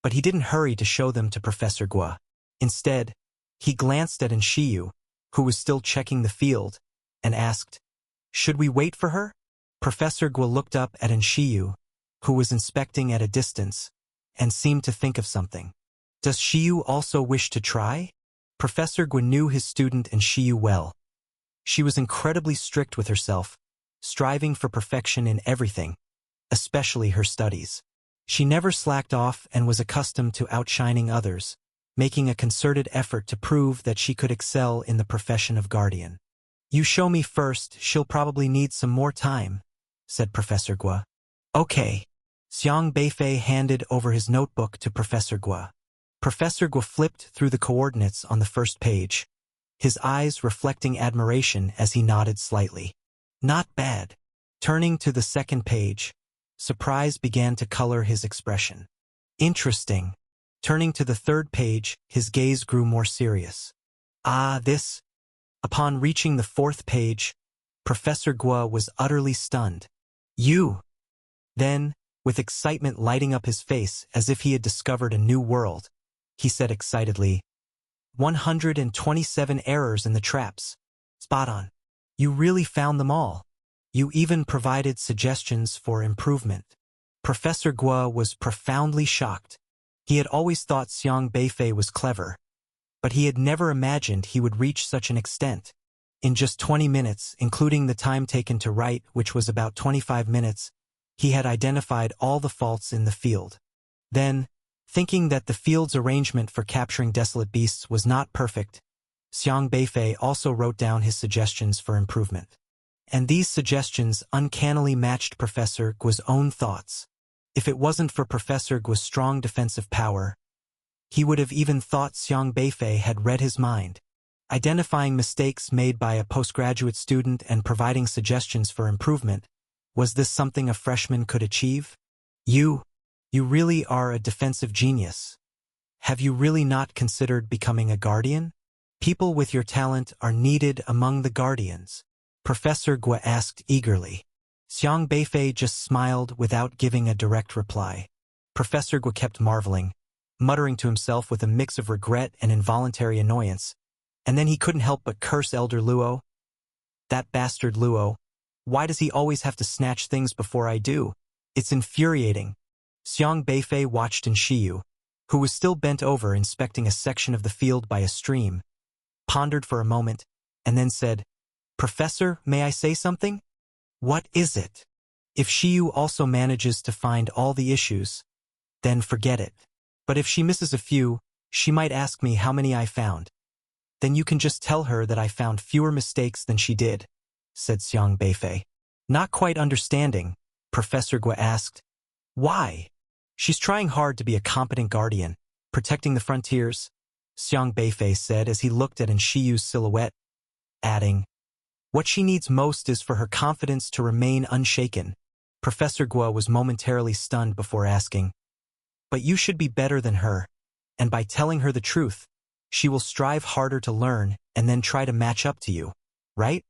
but he didn't hurry to show them to Professor Guo. Instead, he glanced at Shiyu, who was still checking the field, and asked, "Should we wait for her?" Professor Guo looked up at Shiyu, who was inspecting at a distance, and seemed to think of something. "Does Shiyu also wish to try?" Professor Guo knew his student Shiyu well. She was incredibly strict with herself, striving for perfection in everything, especially her studies. She never slacked off and was accustomed to outshining others, making a concerted effort to prove that she could excel in the profession of guardian. "You show me first, she'll probably need some more time," said Professor Guo. "Okay." Xiang Beifei handed over his notebook to Professor Guo. Professor Guo flipped through the coordinates on the first page, his eyes reflecting admiration as he nodded slightly. "Not bad." Turning to the second page, surprise began to color his expression. "Interesting." Turning to the third page, his gaze grew more serious. This. Upon reaching the fourth page, Professor Guo was utterly stunned. "You!" Then, with excitement lighting up his face as if he had discovered a new world, he said excitedly, 127 errors in the traps. Spot on. You really found them all. You even provided suggestions for improvement." Professor Guo was profoundly shocked. He had always thought Xiang Beifei was clever, but he had never imagined he would reach such an extent. In just 20 minutes, including the time taken to write, which was about 25 minutes, he had identified all the faults in the field. Then, thinking that the field's arrangement for capturing desolate beasts was not perfect, Xiang Beifei also wrote down his suggestions for improvement. And these suggestions uncannily matched Professor Guo's own thoughts. If it wasn't for Professor Guo's strong defensive power, he would have even thought Xiang Beifei had read his mind. Identifying mistakes made by a postgraduate student and providing suggestions for improvement, was this something a freshman could achieve? You really are a defensive genius. Have you really not considered becoming a guardian? People with your talent are needed among the guardians, Professor Guo asked eagerly. Xiang Beifei just smiled without giving a direct reply. Professor Guo kept marveling, muttering to himself with a mix of regret and involuntary annoyance, and then he couldn't help but curse Elder Luo. That bastard Luo. Why does he always have to snatch things before I do? It's infuriating. Xiang Beifei watched Shiyu, who was still bent over inspecting a section of the field by a stream, pondered for a moment, and then said, "Professor, may I say something?" "What is it?" "If Shiyu also manages to find all the issues, then forget it. But if she misses a few, she might ask me how many I found. Then you can just tell her that I found fewer mistakes than she did," said Xiang Beifei. Not quite understanding, Professor Guo asked, "Why?" "She's trying hard to be a competent guardian, protecting the frontiers," Xiang Beifei said as he looked at Shiyu's silhouette, adding, "What she needs most is for her confidence to remain unshaken." Professor Guo was momentarily stunned before asking, "But you should be better than her, and by telling her the truth, she will strive harder to learn and then try to match up to you, right?"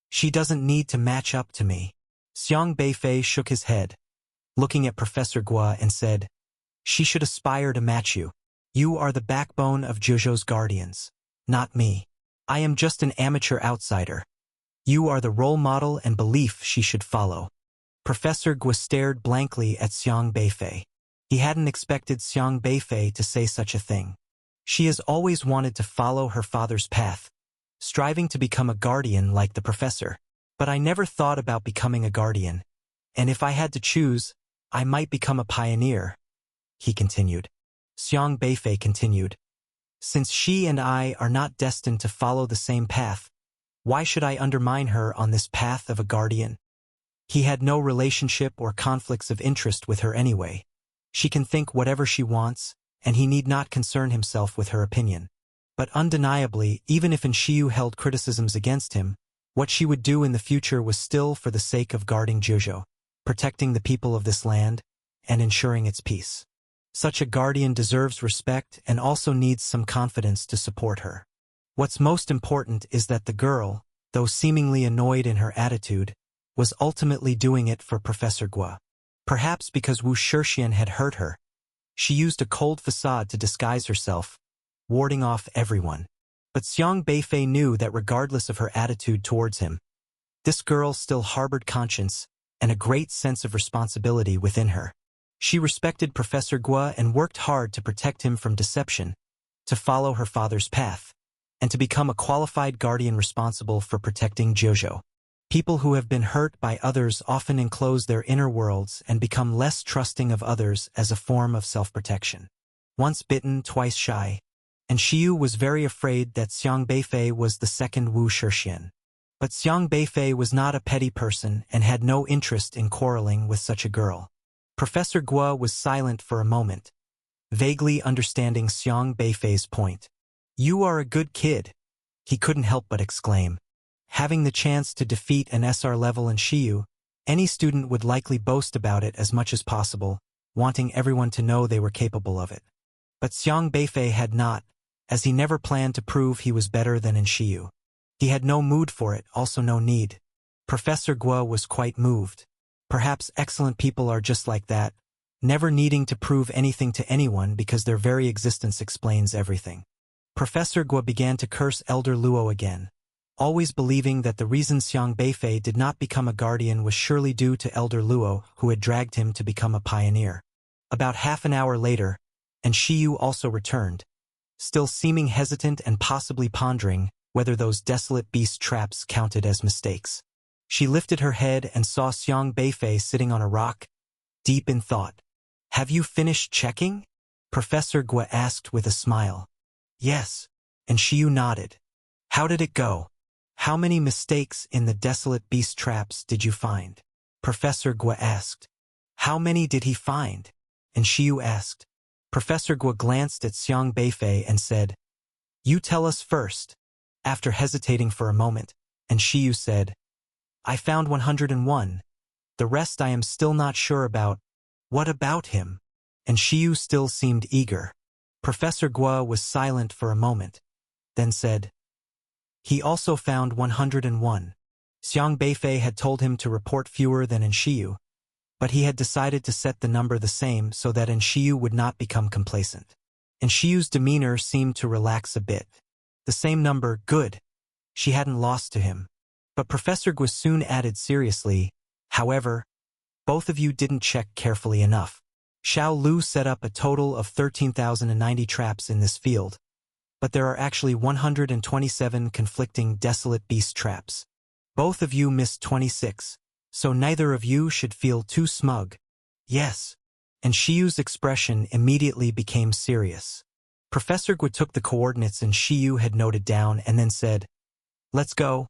"She doesn't need to match up to me." Xiang Beifei shook his head. looking at Professor Gua and said, "She should aspire to match you. You are the backbone of Zhuzhou's guardians, not me. I am just an amateur outsider. You are the role model and belief she should follow." Professor Gua stared blankly at Xiang Beifei. He hadn't expected Xiang Beifei to say such a thing. She has always wanted to follow her father's path, striving to become a guardian like the professor. But I never thought about becoming a guardian. And if I had to choose, I might become a pioneer, he continued. Xiang Beifei continued, "Since she and I are not destined to follow the same path, why should I undermine her on this path of a guardian? He had no relationship or conflicts of interest with her anyway. She can think whatever she wants, and he need not concern himself with her opinion. But undeniably, even if Enshiyu held criticisms against him, what she would do in the future was still for the sake of guarding Zhuzhou, protecting the people of this land, and ensuring its peace. Such a guardian deserves respect and also needs some confidence to support her. What's most important is that the girl, though seemingly annoyed in her attitude, was ultimately doing it for Professor Gua. Perhaps because Wu Shixian had hurt her, she used a cold facade to disguise herself, warding off everyone. But Xiang Beifei knew that regardless of her attitude towards him, this girl still harbored conscience and a great sense of responsibility within her. She respected Professor Gua and worked hard to protect him from deception, to follow her father's path, and to become a qualified guardian responsible for protecting Zhuzhou. People who have been hurt by others often enclose their inner worlds and become less trusting of others as a form of self-protection. Once bitten, twice shy, and Enshiyu was very afraid that Xiang Beifei was the second Wu Shixian. But Xiang Beifei was not a petty person and had no interest in quarreling with such a girl. Professor Gua was silent for a moment, vaguely understanding Xiang Beifei's point. "You are a good kid," he couldn't help but exclaim. Having the chance to defeat an SR-level Enshiyu, any student would likely boast about it as much as possible, wanting everyone to know they were capable of it. But Xiang Beifei had not, as he never planned to prove he was better than Enshiyu. He had no mood for it, also no need. Professor Gua was quite moved. Perhaps excellent people are just like that, never needing to prove anything to anyone because their very existence explains everything. Professor Gua began to curse Elder Luo again, always believing that the reason Xiang Beifei did not become a guardian was surely due to Elder Luo, who had dragged him to become a pioneer. About half an hour later, Enshiyu also returned, still seeming hesitant and possibly pondering whether those desolate beast traps counted as mistakes. She lifted her head and saw Xiang Beifei sitting on a rock, deep in thought. "Have you finished checking?" Professor Gua asked with a smile. "Yes," Enshiyu nodded. "How did it go? How many mistakes in the desolate beast traps did you find?" Professor Gua asked. "How many did he find?" Enshiyu asked. Professor Gua glanced at Xiang Beifei and said, "You tell us first." After hesitating for a moment, Enshiyu said, "I found 101. The rest I am still not sure about." "What about him?" Enshiyu still seemed eager. Professor Gua was silent for a moment, then said, "He also found 101. Xiang Beifei had told him to report fewer than Enshiyu, but he had decided to set the number the same so that Enshiyu would not become complacent. Enshiyu's demeanor seemed to relax a bit. The same number, good. She hadn't lost to him. But Professor Gua soon added seriously, "However, both of you didn't check carefully enough. Xiao Lu set up a total of 13,090 traps in this field, but there are actually 127 conflicting desolate beast traps. Both of you missed 26, so neither of you should feel too smug." "Yes." And Shiyu's expression immediately became serious. Professor Gua took the coordinates Shiyu had noted down and then said, "Let's go.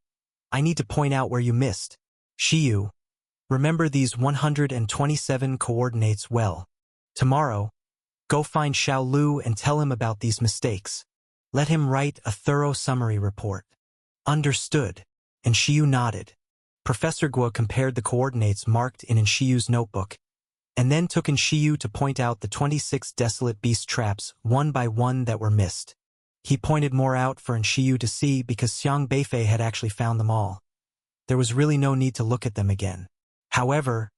I need to point out where you missed. Shiyu, remember these 127 coordinates well. Tomorrow, go find Xiao Lu and tell him about these mistakes. Let him write a thorough summary report." "Understood." And Shiyu nodded. Professor Gua compared the coordinates marked in Shiyu's notebook, and then took Shiyu to point out the 26 desolate beast traps one by one that were missed. He pointed more out for Shiyu to see because Xiang Beifei had actually found them all. There was really no need to look at them again. However,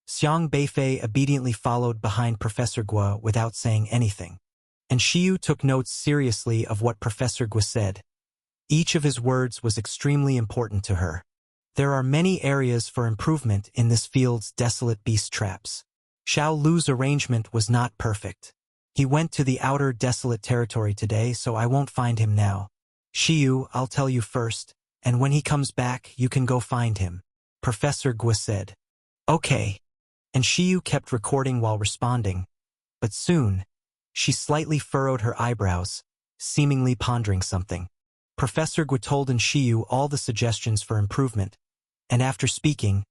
Xiang Beifei obediently followed behind Professor Guo without saying anything. And Shiyu took notes seriously of what Professor Guo said. Each of his words was extremely important to her. There are many areas for improvement in this field's desolate beast traps. Xiao Lu's arrangement was not perfect. He went to the outer desolate territory today, so I won't find him now. Shiyu, I'll tell you first, and when he comes back, you can go find him, Professor Guo said. Okay. And Shiyu kept recording while responding, but soon, she slightly furrowed her eyebrows, seemingly pondering something. Professor Guo told Shiyu all the suggestions for improvement, and after speaking,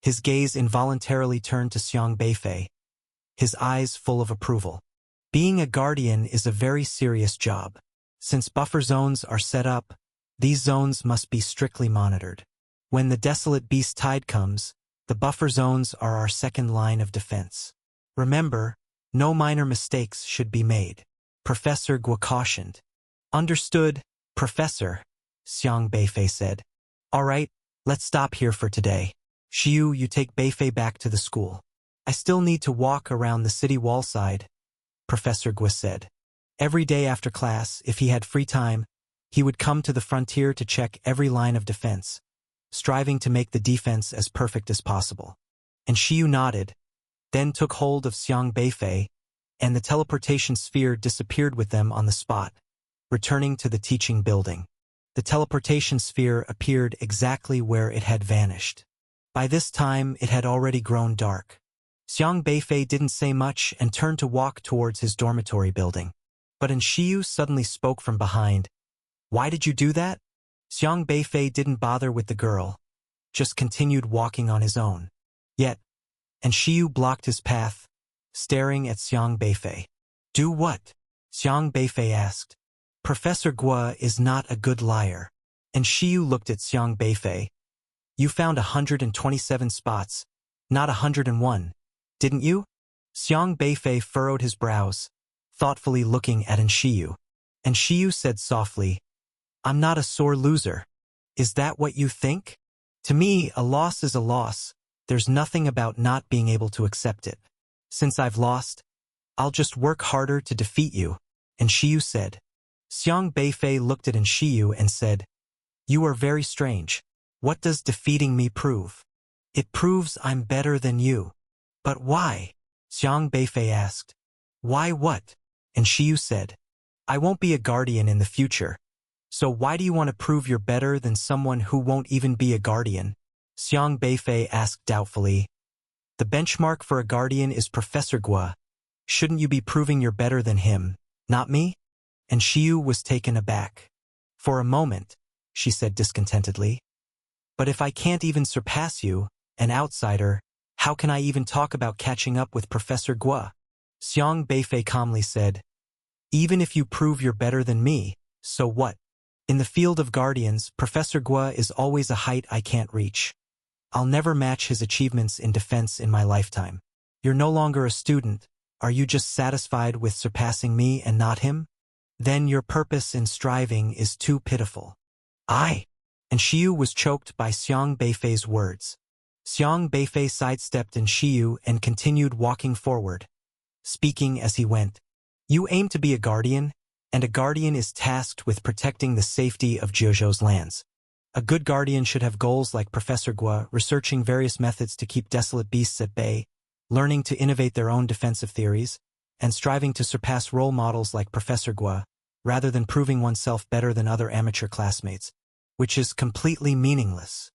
his gaze involuntarily turned to Xiang Beifei, his eyes full of approval. Being a guardian is a very serious job. Since buffer zones are set up, these zones must be strictly monitored. When the desolate beast tide comes, the buffer zones are our second line of defense. Remember, no minor mistakes should be made, Professor Guo cautioned. Understood, Professor, Xiang Beifei said. All right, let's stop here for today. Shiyu, you take Beifei back to the school. I still need to walk around the city wall side, Professor Guo said. Every day after class, if he had free time, he would come to the frontier to check every line of defense, striving to make the defense as perfect as possible. And Shiyu nodded, then took hold of Xiang Beifei, and the teleportation sphere disappeared with them on the spot, returning to the teaching building. The teleportation sphere appeared exactly where it had vanished. By this time, it had already grown dark. Xiang Beifei didn't say much and turned to walk towards his dormitory building. But Shiyu suddenly spoke from behind. Why did you do that? Xiang Beifei didn't bother with the girl, just continued walking on his own. Yet, Shiyu blocked his path, staring at Xiang Beifei. Do what? Xiang Beifei asked. Professor Guo is not a good liar. And Shiyu looked at Xiang Beifei. You found 127 spots, not 101, didn't you? Xiang Beifei furrowed his brows, thoughtfully looking at Shiyu. And Shiyu said softly, I'm not a sore loser. Is that what you think? To me, a loss is a loss. There's nothing about not being able to accept it. Since I've lost, I'll just work harder to defeat you, Shiyu said. Xiang Beifei looked at Shiyu and said, You are very strange. What does defeating me prove? It proves I'm better than you. But why? Xiang Beifei asked. Why what? Shiyu said, I won't be a guardian in the future. So why do you want to prove you're better than someone who won't even be a guardian? Xiang Beifei asked doubtfully. The benchmark for a guardian is Professor Guo. Shouldn't you be proving you're better than him, not me? Shiyu was taken aback. For a moment, she said discontentedly. But if I can't even surpass you, an outsider, how can I even talk about catching up with Professor Guo? Xiang Beifei calmly said, Even if you prove you're better than me, so what? In the field of guardians, Professor Guo is always a height I can't reach. I'll never match his achievements in defense in my lifetime. You're no longer a student. Are you just satisfied with surpassing me and not him? Then your purpose in striving is too pitiful. Shiyu was choked by Xiang Beifei's words. Xiang Beifei sidestepped Shiyu and continued walking forward, speaking as he went. You aim to be a guardian, and a guardian is tasked with protecting the safety of Jiuzhou's lands. A good guardian should have goals like Professor Guo, researching various methods to keep desolate beasts at bay, learning to innovate their own defensive theories, and striving to surpass role models like Professor Guo, rather than proving oneself better than other amateur classmates, which is completely meaningless.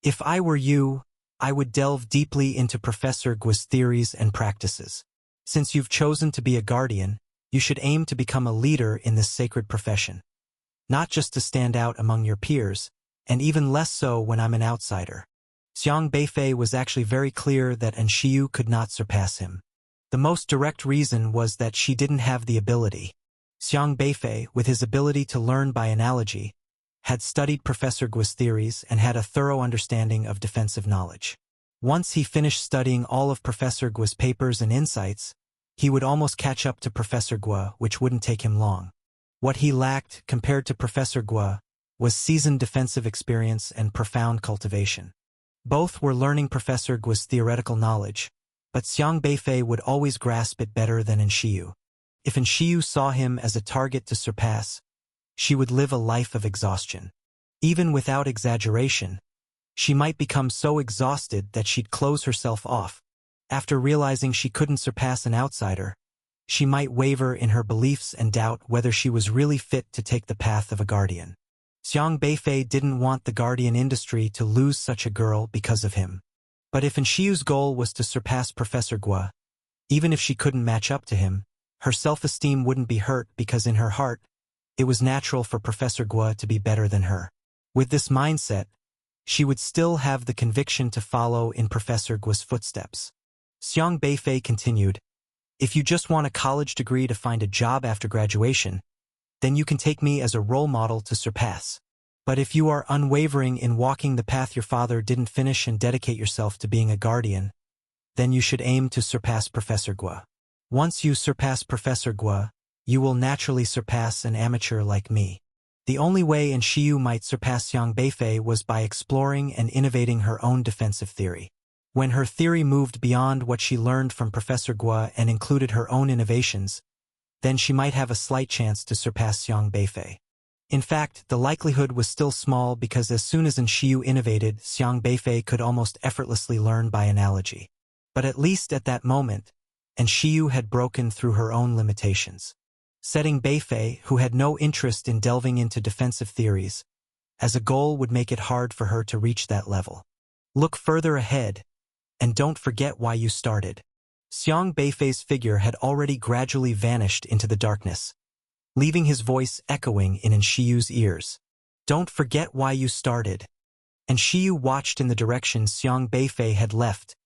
If I were you, I would delve deeply into Professor Guo's theories and practices. Since you've chosen to be a guardian, you should aim to become a leader in this sacred profession. Not just to stand out among your peers, and even less so when I'm an outsider. Xiang Beifei was actually very clear that Shiyu could not surpass him. The most direct reason was that she didn't have the ability. Xiang Beifei, with his ability to learn by analogy, had studied Professor Guo's theories and had a thorough understanding of defensive knowledge. Once he finished studying all of Professor Guo's papers and insights, he would almost catch up to Professor Guo, which wouldn't take him long. What he lacked, compared to Professor Guo, was seasoned defensive experience and profound cultivation. Both were learning Professor Guo's theoretical knowledge, But Xiang Beifei would always grasp it better than Enshiyu. If Enshiyu saw him as a target to surpass, she would live a life of exhaustion. Even without exaggeration, she might become so exhausted that she'd close herself off. After realizing she couldn't surpass an outsider, she might waver in her beliefs and doubt whether she was really fit to take the path of a guardian. Xiang Beifei didn't want the guardian industry to lose such a girl because of him. But if Enshiyu's goal was to surpass Professor Gua, even if she couldn't match up to him, her self-esteem wouldn't be hurt because in her heart, it was natural for Professor Gua to be better than her. With this mindset, she would still have the conviction to follow in Professor Gua's footsteps. Xiang Beifei continued, "If you just want a college degree to find a job after graduation, then you can take me as a role model to surpass. But if you are unwavering in walking the path your father didn't finish and dedicate yourself to being a guardian, then you should aim to surpass Professor Gua. Once you surpass Professor Gua, you will naturally surpass an amateur like me." The only way Enshiyu might surpass Xiang Beifei was by exploring and innovating her own defensive theory. When her theory moved beyond what she learned from Professor Gua and included her own innovations, then she might have a slight chance to surpass Xiang Beifei. In fact, the likelihood was still small because as soon as Enshiyu innovated, Xiang Beifei could almost effortlessly learn by analogy. But at least at that moment, Enshiyu had broken through her own limitations, setting Beifei, who had no interest in delving into defensive theories, as a goal would make it hard for her to reach that level. Look further ahead, and don't forget why you started. Xiang Beifei's figure had already gradually vanished into the darkness, leaving his voice echoing in Enshiyu's ears. Don't forget why you started. Enshiyu watched in the direction Xiang Beifei had left,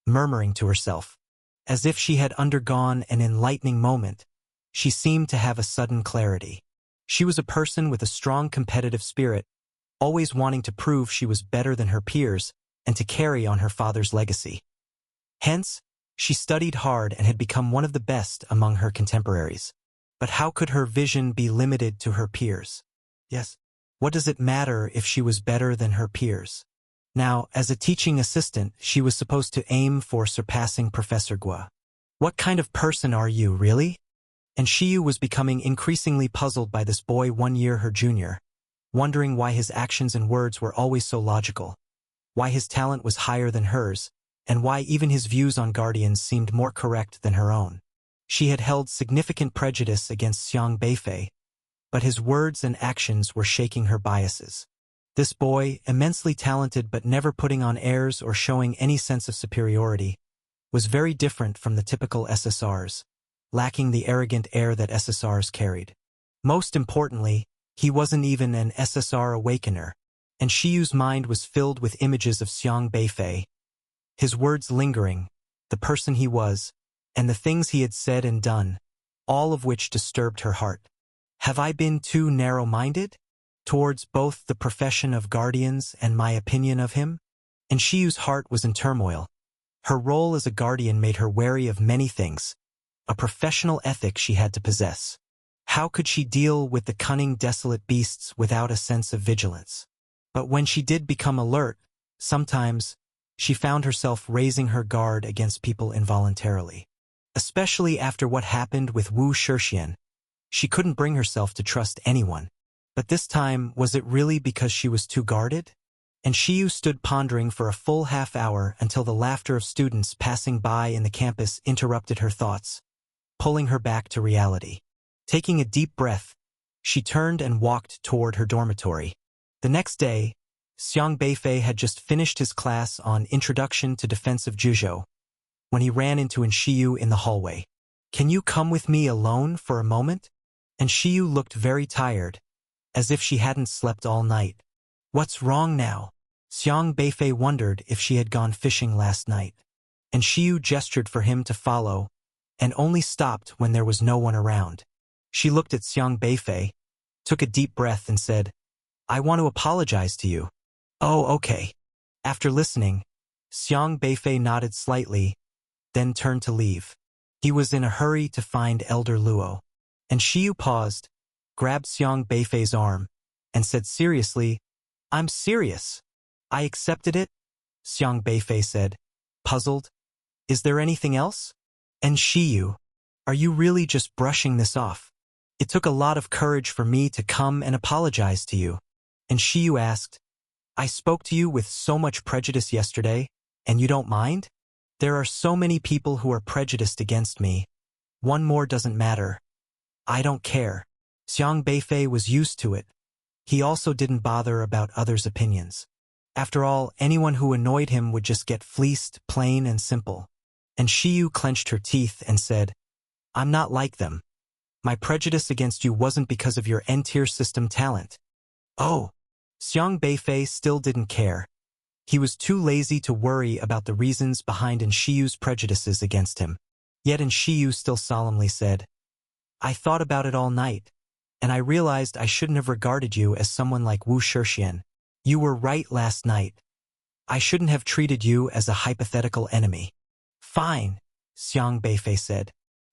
murmuring to herself. As if she had undergone an enlightening moment, she seemed to have a sudden clarity. She was a person with a strong competitive spirit, always wanting to prove she was better than her peers and to carry on her father's legacy. Hence, she studied hard and had become one of the best among her contemporaries. But how could her vision be limited to her peers? Yes, what does it matter if she was better than her peers? Now, as a teaching assistant, she was supposed to aim for surpassing Professor Gua. What kind of person are you, really? Enshiyu was becoming increasingly puzzled by this boy 1 year her junior, wondering why his actions and words were always so logical, why his talent was higher than hers, and why even his views on guardians seemed more correct than her own. She had held significant prejudice against Xiang Beifei, but his words and actions were shaking her biases. This boy, immensely talented but never putting on airs or showing any sense of superiority, was very different from the typical SSRs, lacking the arrogant air that SSRs carried. Most importantly, he wasn't even an SSR awakener, and Shiyu's mind was filled with images of Xiang Beifei, his words lingering, the person he was, and the things he had said and done, all of which disturbed her heart. Have I been too narrow-minded towards both the profession of guardians and my opinion of him? And Shiyu's heart was in turmoil. Her role as a guardian made her wary of many things, a professional ethic she had to possess. How could she deal with the cunning, desolate beasts without a sense of vigilance? But when she did become alert, sometimes she found herself raising her guard against people involuntarily. Especially after what happened with Wu Shixian, she couldn't bring herself to trust anyone. But this time, was it really because she was too guarded? And Shiyu stood pondering for a full half-hour until the laughter of students passing by in the campus interrupted her thoughts, pulling her back to reality. Taking a deep breath, she turned and walked toward her dormitory. The next day, Xiang Beifei had just finished his class on Introduction to Defensive Juzhou when he ran into Enshiyu in the hallway. "Can you come with me alone for a moment?" Enshiyu looked very tired, as if she hadn't slept all night. "What's wrong now?" Xiang Beifei wondered if she had gone fishing last night. Enshiyu gestured for him to follow, and only stopped when there was no one around. She looked at Xiang Beifei, took a deep breath and said, "I want to apologize to you." "Oh, okay." After listening, Xiang Beifei nodded slightly, then turned to leave. He was in a hurry to find Elder Luo. And Shiyu paused, grabbed Xiang Beifei's arm, and said seriously, "I'm serious. I accepted it," Xiang Beifei said, puzzled. Is there anything else? And Shiyu, are you really just brushing this off? It took a lot of courage for me to come and apologize to you. And Shiyu asked, I spoke to you with so much prejudice yesterday, and you don't mind? There are so many people who are prejudiced against me. One more doesn't matter. I don't care. Xiang Beifei was used to it. He also didn't bother about others' opinions. After all, anyone who annoyed him would just get fleeced, plain and simple. And Shiyu clenched her teeth and said, I'm not like them. My prejudice against you wasn't because of your N-tier system talent. Oh. Xiang Beifei still didn't care. He was too lazy to worry about the reasons behind Shiyu's prejudices against him. Yet Shiyu still solemnly said, I thought about it all night, and I realized I shouldn't have regarded you as someone like Wu Shixian. You were right last night. I shouldn't have treated you as a hypothetical enemy. Fine, Xiang Beifei said,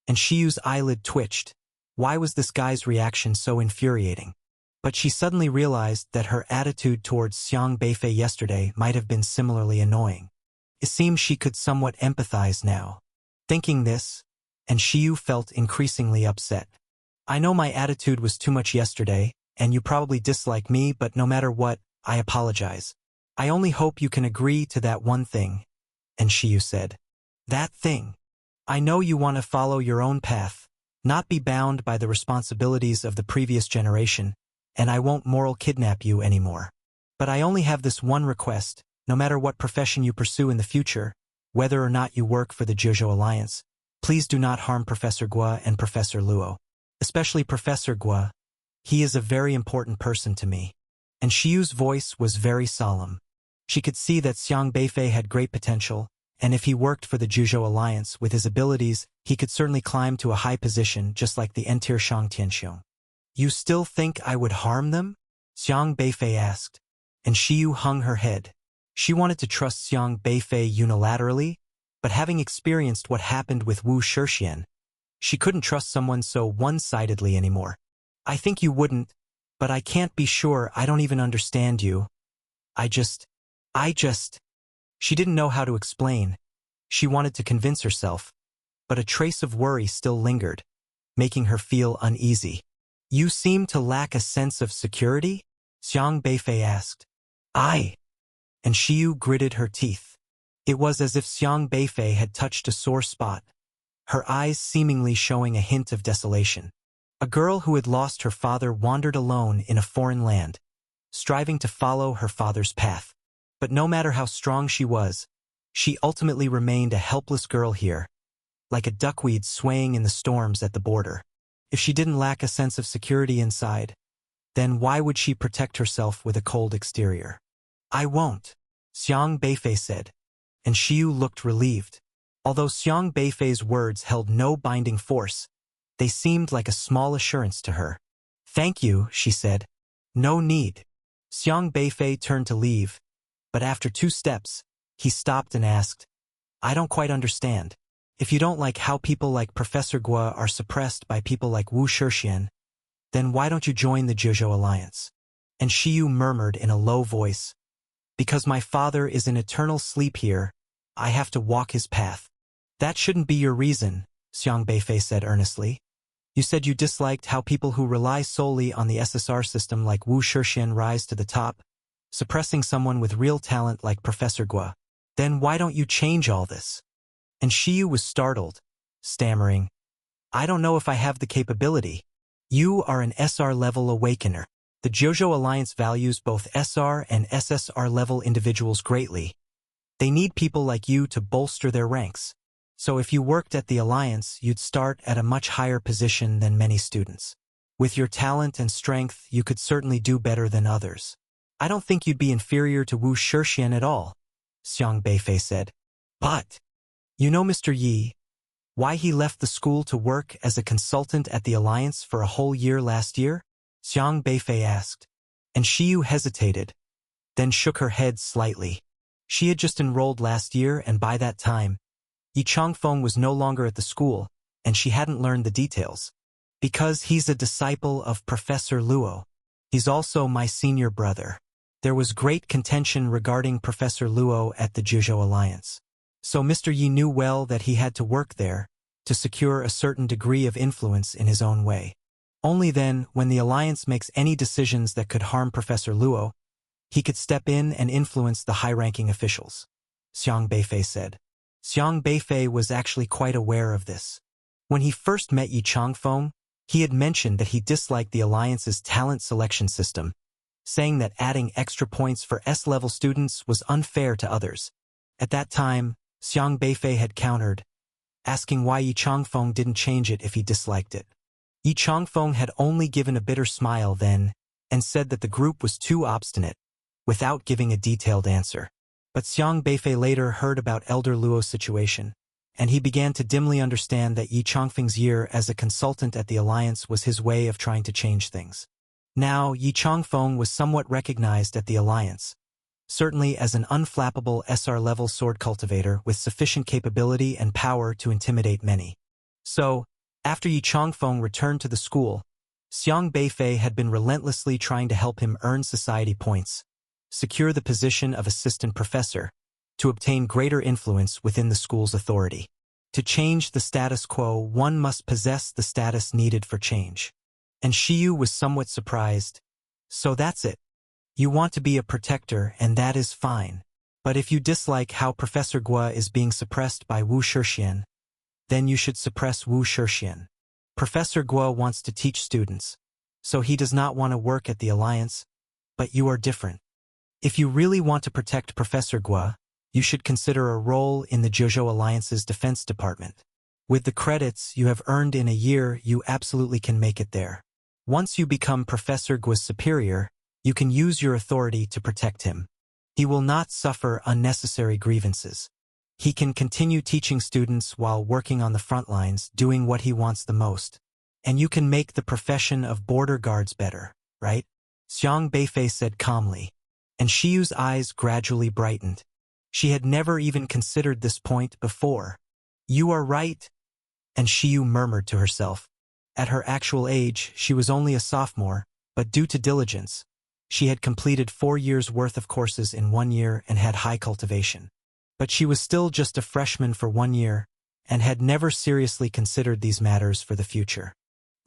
and Shiyu's eyelid twitched. Why was this guy's reaction so infuriating? But she suddenly realized that her attitude towards Xiang Beifei yesterday might have been similarly annoying. It seemed she could somewhat empathize now. Thinking this, and Shiyu felt increasingly upset. I know my attitude was too much yesterday, and you probably dislike me, but no matter what, I apologize. I only hope you can agree to that one thing. And Shiyu said, That thing. I know you want to follow your own path, not be bound by the responsibilities of the previous generation, and I won't moral kidnap you anymore. But I only have this one request, no matter what profession you pursue in the future, whether or not you work for the Jiuzhou Alliance, please do not harm Professor Guo and Professor Luo. Especially Professor Guo. He is a very important person to me. And Shiyu's voice was very solemn. She could see that Xiang Beifei had great potential, and if he worked for the Jiuzhou Alliance with his abilities, he could certainly climb to a high position just like the N-tier Shang Tianxiong. You still think I would harm them? Xiang Beifei asked. And Shiyu hung her head. She wanted to trust Xiang Beifei unilaterally, but having experienced what happened with Wu Shixian, she couldn't trust someone so one-sidedly anymore. I think you wouldn't, but I can't be sure. I don't even understand you. I just... She didn't know how to explain. She wanted to convince herself, but a trace of worry still lingered, making her feel uneasy. You seem to lack a sense of security? Xiang Beifei asked. And Shiyu gritted her teeth. It was as if Xiang Beifei had touched a sore spot, her eyes seemingly showing a hint of desolation. A girl who had lost her father wandered alone in a foreign land, striving to follow her father's path. But no matter how strong she was, she ultimately remained a helpless girl here, like a duckweed swaying in the storms at the border. If she didn't lack a sense of security inside, then why would she protect herself with a cold exterior? I won't, Xiang Beifei said, and Shiyu looked relieved. Although Xiang Beifei's words held no binding force, they seemed like a small assurance to her. Thank you, she said. No need. Xiang Beifei turned to leave, but after 2 steps, he stopped and asked, I don't quite understand. If you don't like how people like Professor Guo are suppressed by people like Wu Shixian, then why don't you join the Jiuzhou Alliance? And Shiyu murmured in a low voice, Because my father is in eternal sleep here, I have to walk his path. That shouldn't be your reason, Xiang Beifei said earnestly. You said you disliked how people who rely solely on the SSR system like Wu Shixian rise to the top, suppressing someone with real talent like Professor Guo. Then why don't you change all this? And Shiyu was startled, stammering, I don't know if I have the capability. You are an SR-level awakener. The Jiuzhou Alliance values both SR and SSR-level individuals greatly. They need people like you to bolster their ranks. So if you worked at the Alliance, you'd start at a much higher position than many students. With your talent and strength, you could certainly do better than others. I don't think you'd be inferior to Wu Shixian at all, Xiang Beifei said. But, you know Mr. Yi, why he left the school to work as a consultant at the Alliance for a whole year last year? Xiang Beifei asked. And Shiyu hesitated, then shook her head slightly. She had just enrolled last year, and by that time, Yi Changfeng was no longer at the school, and she hadn't learned the details. Because he's a disciple of Professor Luo. He's also my senior brother. There was great contention regarding Professor Luo at the Jiuzhou Alliance. So Mr. Yi knew well that he had to work there to secure a certain degree of influence in his own way. Only then, when the alliance makes any decisions that could harm Professor Luo, he could step in and influence the high-ranking officials, Xiang Beifei said. Xiang Beifei was actually quite aware of this. When he first met Yi Changfeng, he had mentioned that he disliked the alliance's talent selection system, saying that adding extra points for S-level students was unfair to others. At that time, Xiang Beifei had countered, asking why Yi Changfeng didn't change it if he disliked it. Yi Changfeng had only given a bitter smile then and said that the group was too obstinate, without giving a detailed answer. But Xiang Beifei later heard about Elder Luo's situation, and he began to dimly understand that Yi Changfeng's year as a consultant at the Alliance was his way of trying to change things. Now, Yi Changfeng was somewhat recognized at the Alliance, certainly as an unflappable SR-level sword cultivator with sufficient capability and power to intimidate many. So, after Yi Changfeng returned to the school, Xiang Beifei had been relentlessly trying to help him earn society points, secure the position of assistant professor, to obtain greater influence within the school's authority. To change the status quo, one must possess the status needed for change. And Shiyu was somewhat surprised. So that's it. You want to be a protector, and that is fine. But if you dislike how Professor Gua is being suppressed by Wu Shixian, then you should suppress Wu Shixian. Professor Gua wants to teach students, so he does not want to work at the Alliance, but you are different. If you really want to protect Professor Gua, you should consider a role in the Zhuzhou Alliance's defense department. With the credits you have earned in a year, you absolutely can make it there. Once you become Professor Gua's superior, you can use your authority to protect him. He will not suffer unnecessary grievances. He can continue teaching students while working on the front lines, doing what he wants the most. And you can make the profession of border guards better, right? Xiang Beifei said calmly, and Shiyu's eyes gradually brightened. She had never even considered this point before. You are right, and Shiyu murmured to herself. At her actual age, she was only a sophomore, but due to diligence, she had completed 4 years' worth of courses in 1 year and had high cultivation. But she was still just a freshman for 1 year, and had never seriously considered these matters for the future.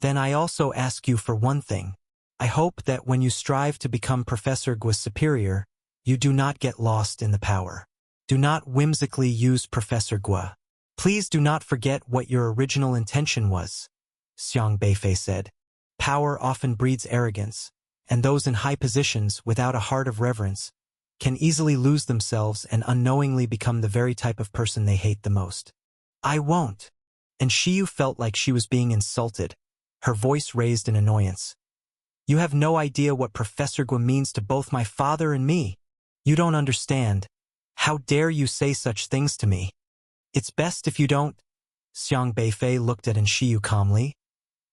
Then I also ask you for one thing. I hope that when you strive to become Professor Gua's superior, you do not get lost in the power. Do not whimsically use Professor Gua. Please do not forget what your original intention was, Xiang Beifei said. Power often breeds arrogance, and those in high positions without a heart of reverence can easily lose themselves and unknowingly become the very type of person they hate the most. I won't. And Shiyu felt like she was being insulted, her voice raised in annoyance. You have no idea what Professor Gua means to both my father and me. You don't understand. How dare you say such things to me? It's best if you don't. Xiang Beifei looked at Shiyu calmly.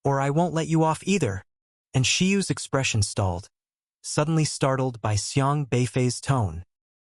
Or I won't let you off either. And Shiyu's expression stalled, suddenly startled by Xiang Beifei's tone.